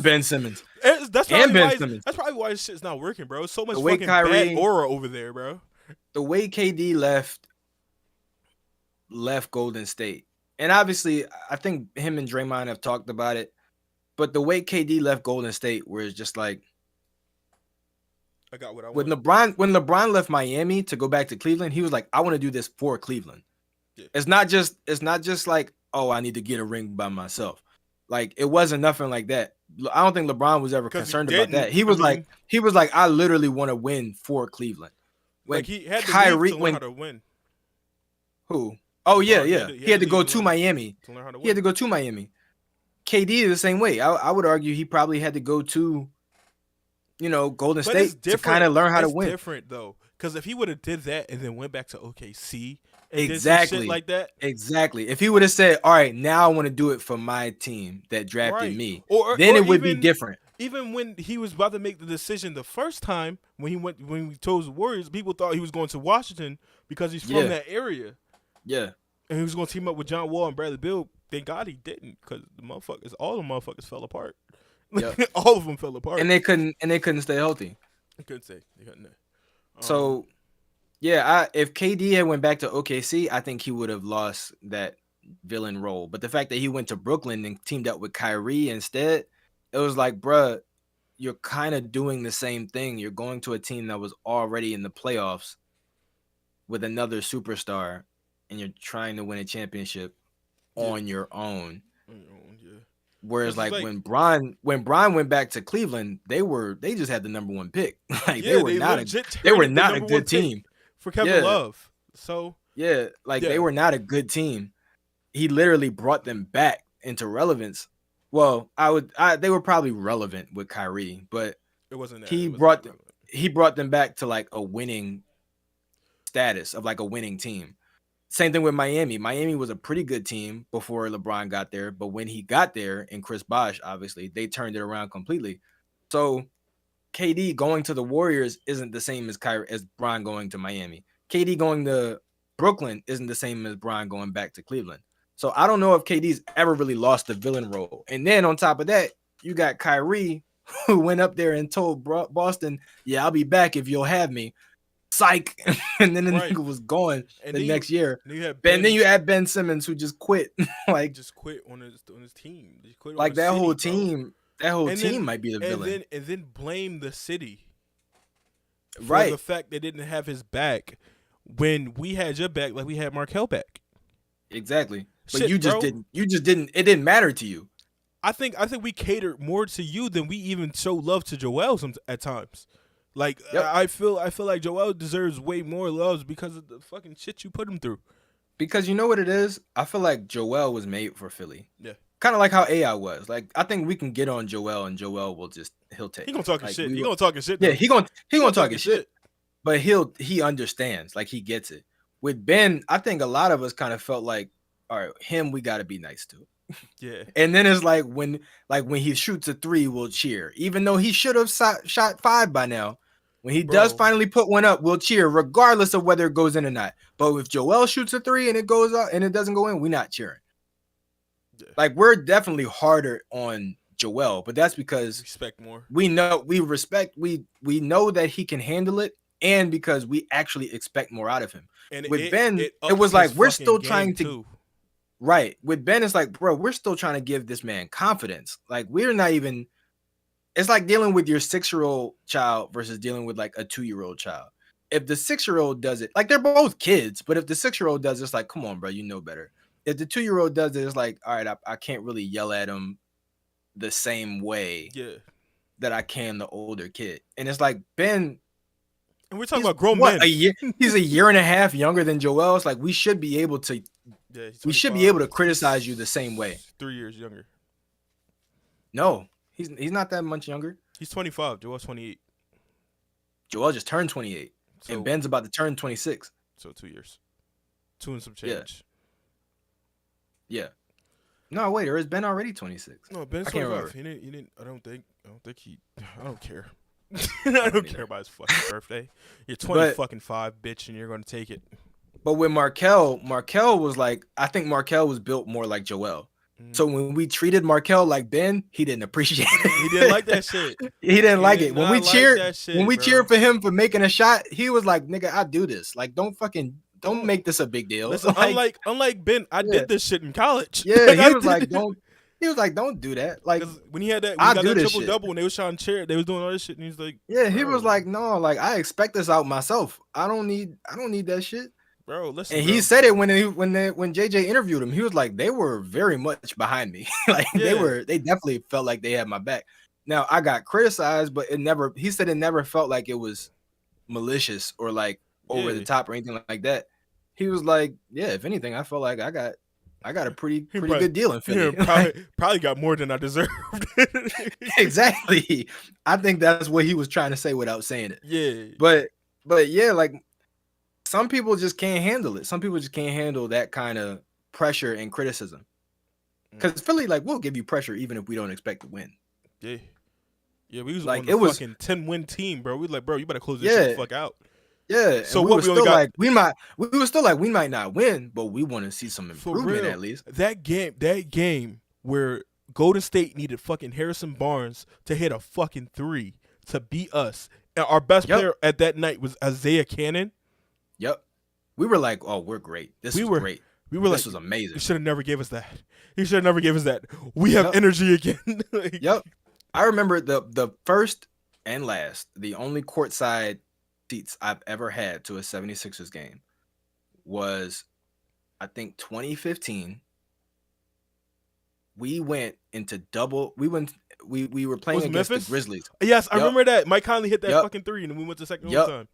Ben Simmons. That's probably why this shit's not working, bro. So much fucking bad aura over there, bro. The way KD left Golden State, and obviously, I think him and Draymond have talked about it. But the way KD left Golden State, where it's just like, I got what I want. When LeBron left Miami to go back to Cleveland, he was like, I want to do this for Cleveland. Yeah. It's not just like, oh, I need to get a ring by myself. Like, it wasn't nothing like that. I don't think LeBron was ever concerned about that. He was like, I literally want to win for Cleveland. When he had Kyrie to learn how to win. Who? Oh yeah. He had to go to Miami. To learn how to win. He had to go to Miami. KD is the same way. I would argue he probably had to go to, Golden State to kind of learn how to win. It's different though, because if he would have did that and then went back to OKC and exactly did some shit like that, exactly. If he would have said, "All right, now I want to do it for my team that drafted me," then it would be different. Even when he was about to make the decision the first time when we chose the Warriors, people thought he was going to Washington because he's from that area. Yeah, and he was going to team up with John Wall and Bradley Beal. Thank God he didn't, because all the motherfuckers fell apart. Yep. All of them fell apart, and they couldn't stay healthy. They couldn't. So, yeah, if KD had went back to OKC, I think he would have lost that villain role. But the fact that he went to Brooklyn and teamed up with Kyrie instead, it was like, bruh, you're kind of doing the same thing. You're going to a team that was already in the playoffs with another superstar, and you're trying to win a championship on your own. Whereas when Bron went back to Cleveland, they just had the number one pick. They were not a good team for Kevin Love. So they were not a good team. He literally brought them back into relevance. Well, they were probably relevant with Kyrie, but it wasn't that. He brought them back to like a winning status of like a winning team. Same thing with Miami. Miami was a pretty good team before LeBron got there, but when he got there, and Chris Bosh, obviously, they turned it around completely. So KD going to the Warriors isn't the same as Bron going to Miami. KD going to Brooklyn isn't the same as Bron going back to Cleveland. So I don't know if KD's ever really lost the villain role. And then on top of that, you got Kyrie, who went up there and told Boston, yeah, I'll be back if you'll have me. Psych. And then the nigga was gone the next year. Then you add Ben Simmons, who just quit. Just quit on his team. Like that whole team. That whole team might be the villain. And then blame the city for the fact they didn't have his back when we had your back, like we had Markel back. Exactly. But you just didn't. It didn't matter to you. I think we catered more to you than we even show love to Joel at times. Like I feel like Joel deserves way more love because of the fucking shit you put him through. Because you know what it is? I feel like Joel was made for Philly. Yeah. Kind of like how AI was. Like I think we can get on Joel and Joel he'll take. He gonna talk his shit. He gonna talk his shit. Yeah, he gonna talk his shit. But he understands. Like he gets it. With Ben, I think a lot of us kind of felt like, all right, him we gotta be nice to. Yeah. And then it's like when he shoots a 3, we'll cheer. Even though he should have shot 5 by now. When he does finally put one up, we'll cheer regardless of whether it goes in or not. But if Joel shoots a 3 and it goes up and it doesn't go in, we're not cheering. Yeah. Like we're definitely harder on Joel, but that's because respect more. We know that he can handle it, and because we actually expect more out of him. And with Ben, it was like we're still trying to. Right. With Ben, it's like, bro, we're still trying to give this man confidence. Like we're not even. It's like dealing with your 6-year-old child versus dealing with like a 2-year-old child. If the 6-year-old does it, like they're both kids, but if the 6-year-old does it, it's like, come on, bro, you know better. If the 2-year-old does it, it's like, all right, I can't really yell at him the same way that I can the older kid. And it's like Ben, And we're talking about grown men. A year? He's a year and a half younger than Joel. It's like we should be able to. Yeah, we should be able to criticize you the same way. 3 years younger. No, he's not that much younger. He's 25. Joel's 28. Joel just turned 28, and Ben's about to turn 26. So 2 years, 2 and some change. Yeah. No, wait. Or is Ben already 26? No, Ben's 25. He didn't. I don't think he. I don't care. I don't care about his fucking birthday. You're 25, bitch, and you're gonna take it. But with Markel was like, I think Markel was built more like Joel. Mm-hmm. So when we treated Markel like Ben, he didn't appreciate it. He didn't like that shit. He didn't like it. When we cheered for him for making a shot, he was like, "Nigga, I do this. Like, don't make this a big deal." Listen, unlike Ben, I did this shit in college. Yeah, he was like, don't do that. Like when he had that, when he got that triple double, when they was shouting chair, they was doing all this shit, and he's like, yeah, he was like, no, like I expect this out myself. I don't need that shit. Bro, listen. And he said it when JJ interviewed him. He was like, they were very much behind me. Like they definitely felt like they had my back. Now I got criticized, but he said it never felt like it was malicious or like over the top or anything like that. He was like, yeah, if anything, I felt like I got a pretty good deal in Philly. Probably got more than I deserved. Exactly. I think that's what he was trying to say without saying it. Yeah. But yeah, like some people just can't handle it. Some people just can't handle that kind of pressure and criticism. Because Philly, like, we'll give you pressure even if we don't expect to win. Yeah. Yeah, we was like, on a fucking 10-win team, bro. We was like, bro, you better close this shit the fuck out. Yeah. So we were still like, we might not win, but we want to see some improvement at least. That game where Golden State needed fucking Harrison Barnes to hit a fucking 3 to beat us. And our best player at that night was Isaiah Cannon. Yep. We were like, oh, we're great. This was great. This was amazing. He should have never gave us that. We have energy again. Yep. I remember the first and last, the only courtside seats I've ever had to a 76ers game was, I think, 2015. We went into double. We were playing against the Grizzlies. Yes, I remember that. Mike Conley hit that fucking 3, and then we went to second overtime.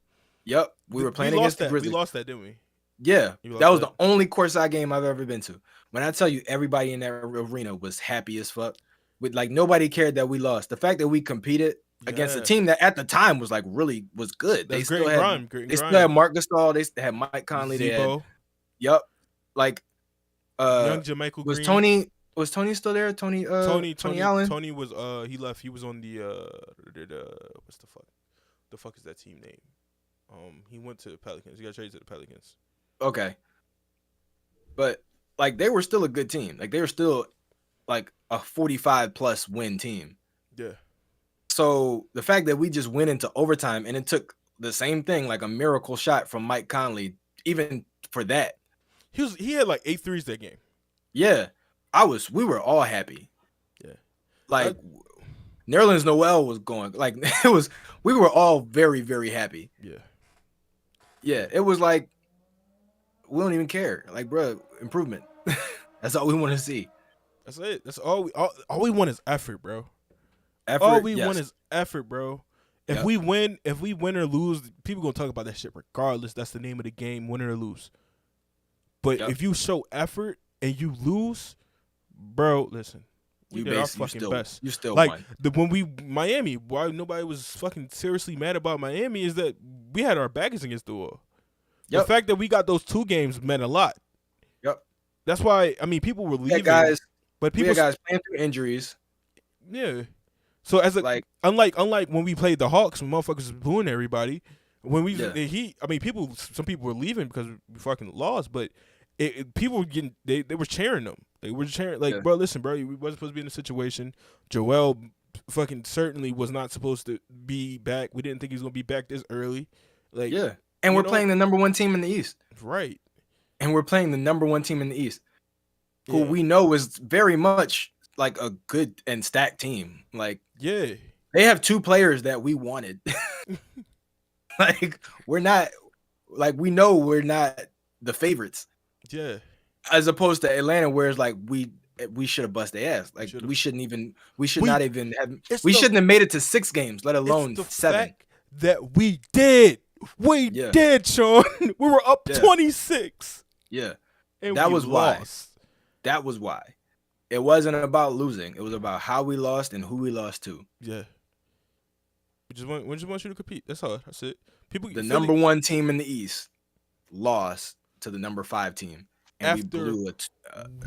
Yep. We were playing against the Grizzlies. We lost that, didn't we? Yeah. That was the only courtside game I've ever been to. When I tell you everybody in that arena was happy as fuck. With like nobody cared that we lost. The fact that we competed against a team that at the time was like really was good. They still had Marc Gasol, they had Mike Conley, they had like young Jermichael Green. Was Tony still there? Tony Allen? Tony was he left. He was on the what's the fuck? The fuck is that team name? He went to the Pelicans. He got traded to the Pelicans. Okay. But like they were still a good team. Like they were still like a 45+ win team. Yeah. So the fact that we just went into overtime and it took the same thing, like a miracle shot from Mike Conley, even for that. He had like 8 threes that game. Yeah. We were all happy. Yeah. Like Nerlens Noel was going, like we were all very, very happy. Yeah. Yeah. It was like, we don't even care. Like, bro, improvement. That's all we want to see. That's it. That's all we want is effort, bro. Want is effort, bro. If we win or lose, people gonna talk about that shit regardless. That's the name of the game, win or lose. But if you show effort and you lose, bro, listen, we did our fucking best. You still like won. Miami, why nobody was fucking seriously mad about Miami is that we had our backers against the wall. The fact that we got those 2 games meant a lot. Yep. That's why people were leaving. But people guys playing through injuries. Yeah. So as unlike when we played the Hawks, when motherfuckers was booing everybody, when we some people were leaving because we fucking lost, but people were getting they were cheering them. They were cheering bro, listen, bro, we wasn't supposed to be in a situation. Joel fucking certainly was not supposed to be back. We didn't think he was gonna be back this early. And we're playing the number 1 team in the East. Right. And we're playing the number 1 team in the East, who we know is very much like a good and stacked team. Like, they have 2 players that we wanted. Like, we know we're not the favorites. Yeah. As opposed to Atlanta, where it's like we should have bust their ass. Like we shouldn't have made it to 6 games, let alone 7. Fact that we did. We did, Sean. We were up 26. Yeah. And that we was lost. why. That was why. It wasn't about losing. It was about how we lost and who we lost to. Yeah. We just want you to compete. That's all. That's it. The number 1 team in the East lost to the number 5 team. And we blew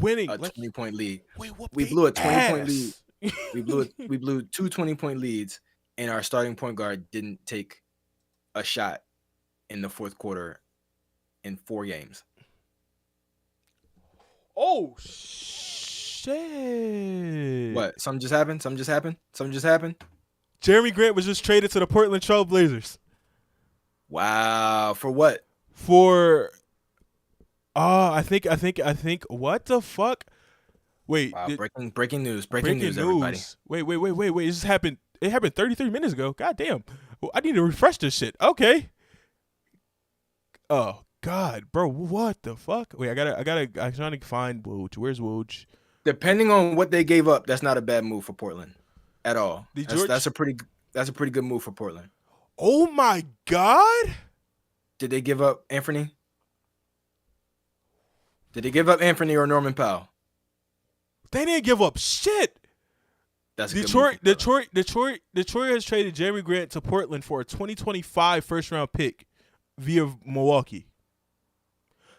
winning a 20-point lead. We blew a 20-point lead. we blew 2 20-point leads, and our starting point guard didn't take a shot in the fourth quarter in 4 games. Oh shit! What? Something just happened? Jeremy Grant was just traded to the Portland Trail Blazers. Wow! For what? For I think what the fuck? Wait. Wow, breaking news, everybody. Wait. This happened. It happened 33 minutes ago. God damn. Well, I need to refresh this shit. Okay. Oh God, bro, what the fuck? Wait, I'm trying to find Woj. Where's Woj? Depending on what they gave up, that's not a bad move for Portland at all. That's a pretty good move for Portland. Oh my God! Did they give up Anthony? Did they give up Anthony or Norman Powell? They didn't give up shit. That's Detroit has traded Jeremy Grant to Portland for a 2025 first-round pick via Milwaukee.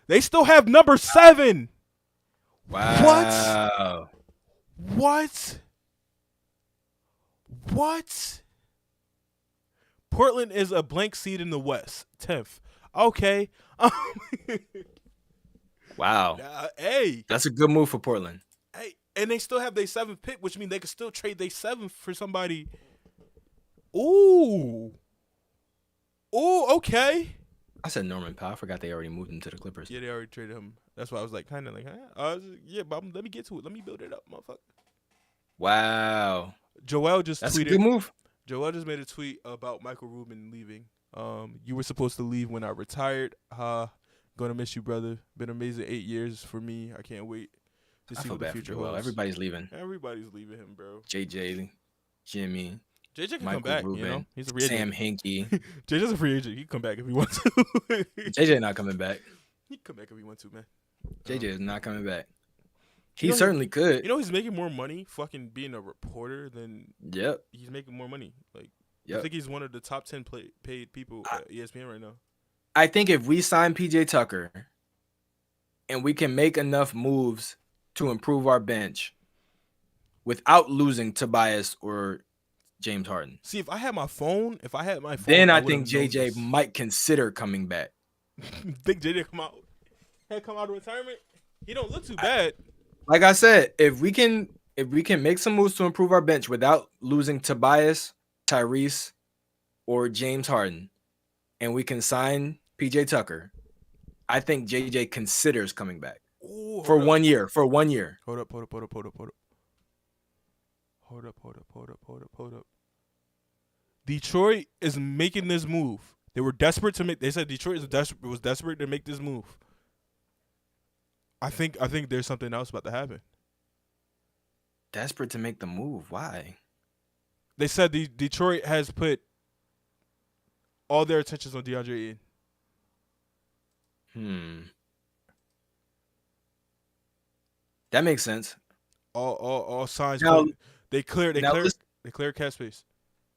They still have number 7. Wow. What? Portland is a blank seed in the West, 10th. Okay. Wow. Hey. That's a good move for Portland. Hey, and they still have their 7th pick, which means they could still trade their 7th for somebody. Ooh, okay. I said Norman Powell. I forgot they already moved him to the Clippers. Yeah, they already traded him. That's why I was like, kind of like, but let me get to it. Let me build it up, motherfucker. Wow. Joel just That's tweeted. A good move. Joel just made a tweet about Michael Rubin leaving. You were supposed to leave when I retired. Gonna miss you, brother. Been amazing 8 years for me. I can't wait to see what the future holds. Everybody's leaving. Everybody's leaving him, bro. JJ, Jimmy. JJ can Michael come back, Rubin, you know. He's a free agent. Sam Hinkie. JJ's a free agent. He can come back if he wants to. JJ not coming back. He can come back if he wants to, man. JJ is not coming back. He certainly could. You know, he's making more money fucking being a reporter than. Yep. He's making more money. Like, yep. I think he's one of the top 10 paid people at ESPN right now. I think if we sign PJ Tucker and we can make enough moves to improve our bench without losing Tobias or James Harden. See, if I had my phone, then I think JJ might consider coming back. Think JJ come out of retirement? He don't look too bad. Like I said, if we can make some moves to improve our bench without losing Tobias, Tyrese, or James Harden, and we can sign PJ Tucker, I think JJ considers coming back. Ooh, for 1 year. For 1 year. Hold up. Detroit is making this move. They were desperate to make. They said Detroit was desperate to make this move. I think there's something else about to happen. Desperate to make the move. Why? They said Detroit has put all their attentions on DeAndre Ayton. That makes sense. All signs. Now, they clear cap space.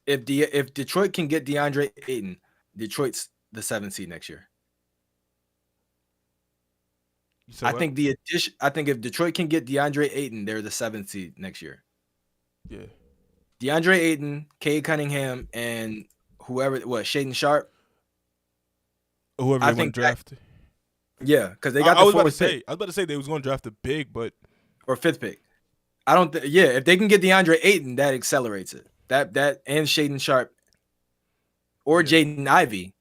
If Detroit can get DeAndre Ayton, Detroit's the 7th seed next year. I think if Detroit can get DeAndre Ayton, they're the 7th seed next year. Yeah. DeAndre Ayton, Cade Cunningham, and whoever, Shaedon Sharpe. Whoever they want to draft. Yeah, because they got I was about to say they was going to draft a big, but or 5th pick. I don't. If they can get DeAndre Ayton, that accelerates it. That and Shaedon Sharpe or Jaden Ivey.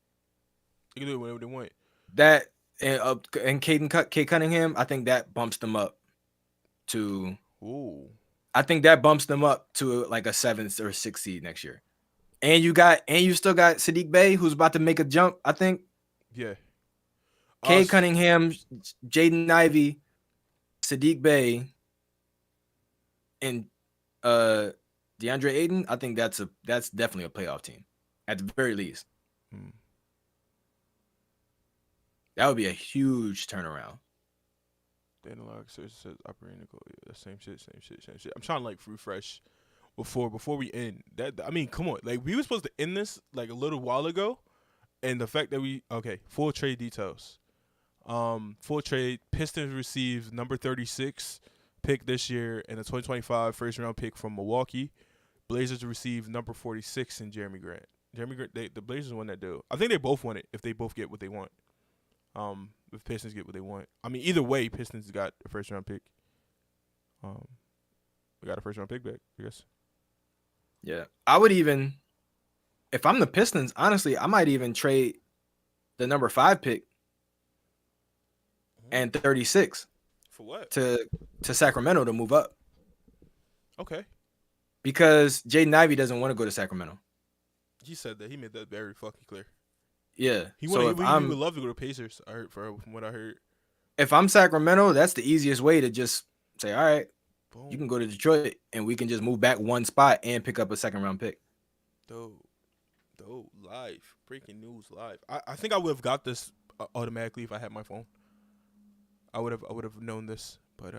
You can do it whenever they want. That and Cade Cunningham, I think that bumps them up to. Ooh. I think that bumps them up to like a 7th or 6th seed next year. And you still got Sadiq Bey, who's about to make a jump. I think. Yeah. Cade Cunningham, Jaden Ivey, Sadiq Bey, and DeAndre Ayton. I think that's definitely a playoff team, at the very least. That would be a huge turnaround. Data log says operating code. Yeah, same shit. I'm trying to like refresh before we end. That I mean, come on. Like we were supposed to end this like a little while ago, and the fact that full trade details. Full trade. Pistons received number 36 pick this year and a 2025 first round pick from Milwaukee. Blazers received number 46 in Jeremy Grant. The Blazers won that deal. I think they both won it if they both get what they want. If Pistons get what they want. I mean, either way, Pistons got a first round pick. We got a first round pick back, I guess. Yeah, I would even, if I'm the Pistons, honestly, I might even trade the number 5 pick and 36 for what to Sacramento to move up. Okay. Because Jaden Ivey doesn't want to go to Sacramento. He said that. He made that very fucking clear. Yeah. He would love to go to Pacers. From what I heard. If I'm Sacramento, that's the easiest way to just say, all right, boom, you can go to Detroit and we can just move back one spot and pick up a second round pick. Dope, live. Breaking news live. I think I would have got this automatically if I had my phone. I would have known this, but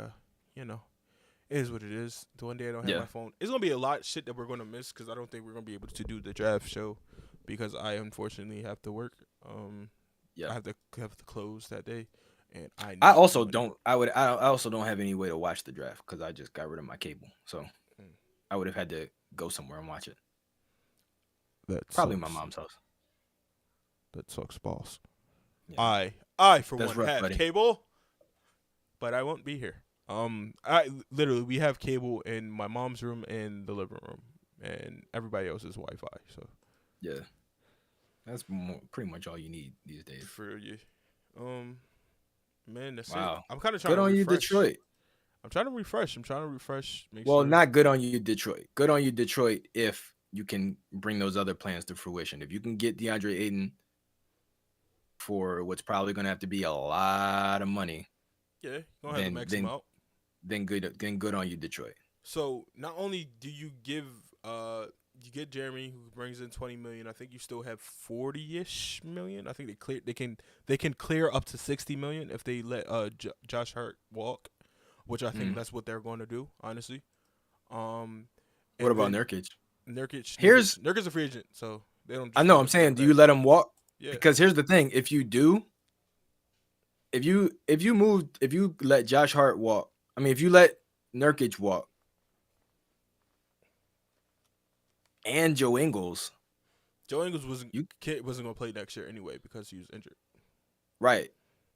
you know, it is what it is. The one day I don't have my phone, it's gonna be a lot of shit that we're gonna miss because I don't think we're gonna be able to do the draft show because I unfortunately have to work. I have to close that day, and I also don't have any way to watch the draft because I just got rid of my cable, so I would have had to go somewhere and watch it. That's probably my mom's house. That sucks balls. Yeah. I for one have cable, but I won't be here. We have cable in my mom's room and the living room, and everybody else is Wi-Fi. So yeah, that's pretty much all you need these days. For you, man, that's wow. It. I'm kind of trying. Good on you, Detroit. I'm trying to refresh. Not good on you, Detroit. Good on you, Detroit. If you can bring those other plans to fruition, if you can get DeAndre Ayton for what's probably going to have to be a lot of money. Yeah, don't have to max him out. Then good on you, Detroit. So not only do you give you get Jeremy who brings in $20 million, I think you still have $40-ish million. I think they can clear up to $60 million if they let Josh Hart walk, which I think that's what they're going to do, honestly. What about Nurkic? Nurkic's a free agent, so they don't. I know. I'm saying, do you let him walk? Yeah. Because here's the thing: if you do, if you let Josh Hart walk, I mean, if you let Nurkic walk, and Joe Ingles wasn't going to play next year anyway because he was injured. Right.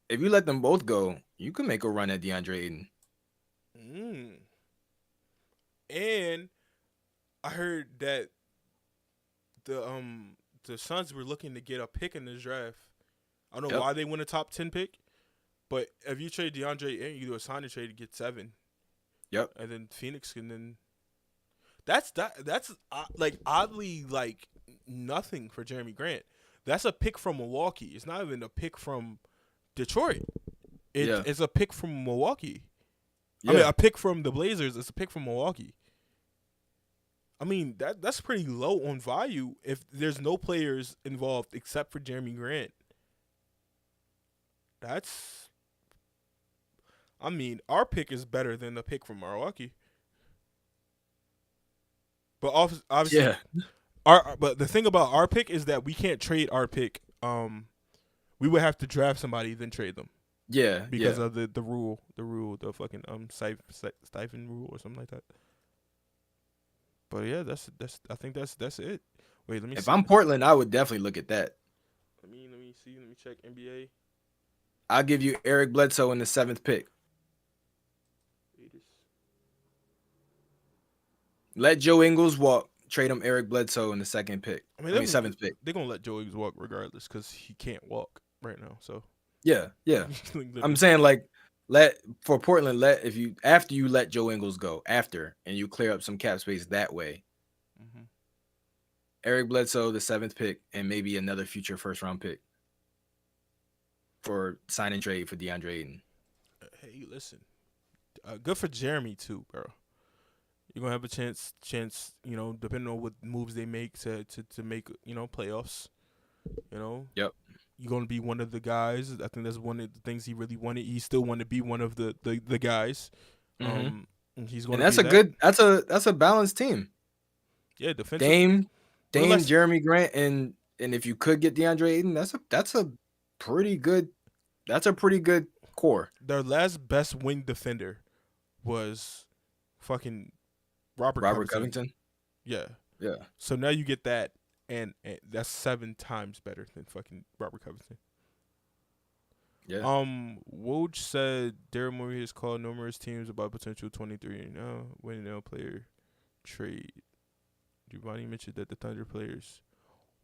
If you let them both go, you can make a run at DeAndre Ayton. And I heard that the Suns were looking to get a pick in this draft. I don't know why they went a top 10 pick, but if you trade DeAndre Ayton, you do a signing trade to get 7. Yep. And then Phoenix can then. That's like oddly like nothing for Jeremy Grant. That's a pick from Milwaukee. It's not even a pick from Detroit. It's a pick from Milwaukee. Yeah. I mean, a pick from the Blazers. It's a pick from Milwaukee. I mean, that's pretty low on value if there's no players involved except for Jeremy Grant. I mean, our pick is better than the pick from Milwaukee. But obviously, but the thing about our pick is that we can't trade our pick. We would have to draft somebody then trade them. Yeah, because of the rule, the fucking stipend rule or something like that. But yeah, I think that's it. Wait, let me. If I'm Portland, I would definitely look at that. Let me see. Let me check NBA. I'll give you Eric Bledsoe in the 7th pick. Let Joe Ingles walk. Trade him Eric Bledsoe in the 2nd pick. I mean 7th pick. They're gonna let Joe Ingles walk regardless because he can't walk right now. So yeah. I'm saying for Portland, after you let Joe Ingles go and you clear up some cap space that way. Mm-hmm. Eric Bledsoe, the 7th pick, and maybe another future first round pick for sign and trade for DeAndre Ayton. Hey, listen, good for Jeremy too, bro. You're gonna have a chance, depending on what moves they make to make, playoffs. Yep. you're going to be one of the guys. I think that's one of the things he really wanted. He still wanted to be one of the guys. Mm-hmm. And he's going And to be that's a that. good. That's a balanced team. Yeah, defensively. Dame, Jeremy Grant, and if you could get DeAndre Ayton, that's a pretty good. That's a pretty good core. Their last best wing defender was fucking Robert Robert Covington. Covington. Yeah. Yeah. So now you get that, and that's 7 times better than fucking Robert Covington. Yeah. Woj said Daryl Morey has called numerous teams about potential 23 winning no player trade. Giovanni mentioned that the Thunder players.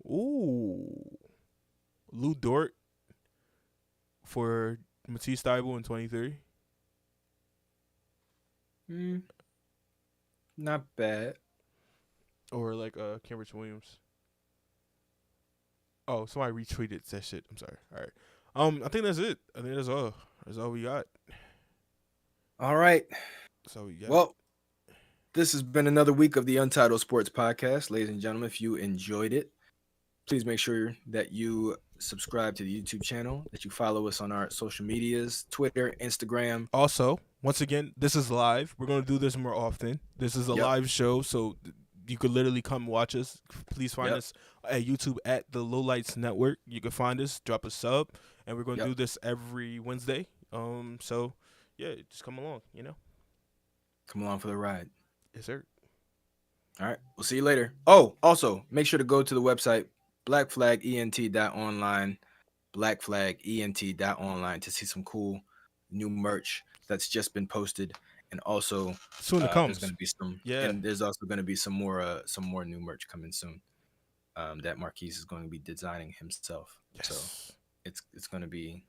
Ooh. Lou Dort for Matisse Thybulle in 23. Not bad. Or like Cambridge Williams. Oh, somebody retweeted that shit. I'm sorry. All right. I think that's it. I think that's all. That's all we got. All right. That's all we got. Well, this has been another week of the Untitled Sports Podcast. Ladies and gentlemen, if you enjoyed it, please make sure that you subscribe to the YouTube channel, that you follow us on our social medias, Twitter, Instagram. Also, once again, this is live. We're going to do this more often. This is a live show, so you could literally come watch us. Please find us at YouTube at the Lowlights Network. You can find us, drop a sub, and we're going to do this every Wednesday. So, yeah, just come along, Come along for the ride. Yes, sir. All right. We'll see you later. Oh, also, make sure to go to the website, blackflagent.online, blackflagent.online to see some cool new merch that's just been posted. And also, soon to come. There's going to be some, and there's also going to be some more new merch coming soon. That Marquise is going to be designing himself. Yes. So it's going to be,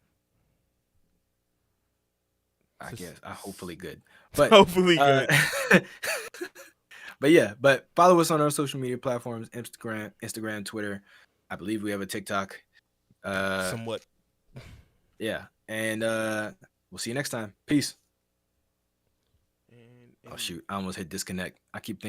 I guess, hopefully good. But hopefully good. But follow us on our social media platforms: Instagram, Twitter. I believe we have a TikTok. Somewhat. Yeah, and we'll see you next time. Peace. Oh shoot! I almost hit disconnect. I keep thinking.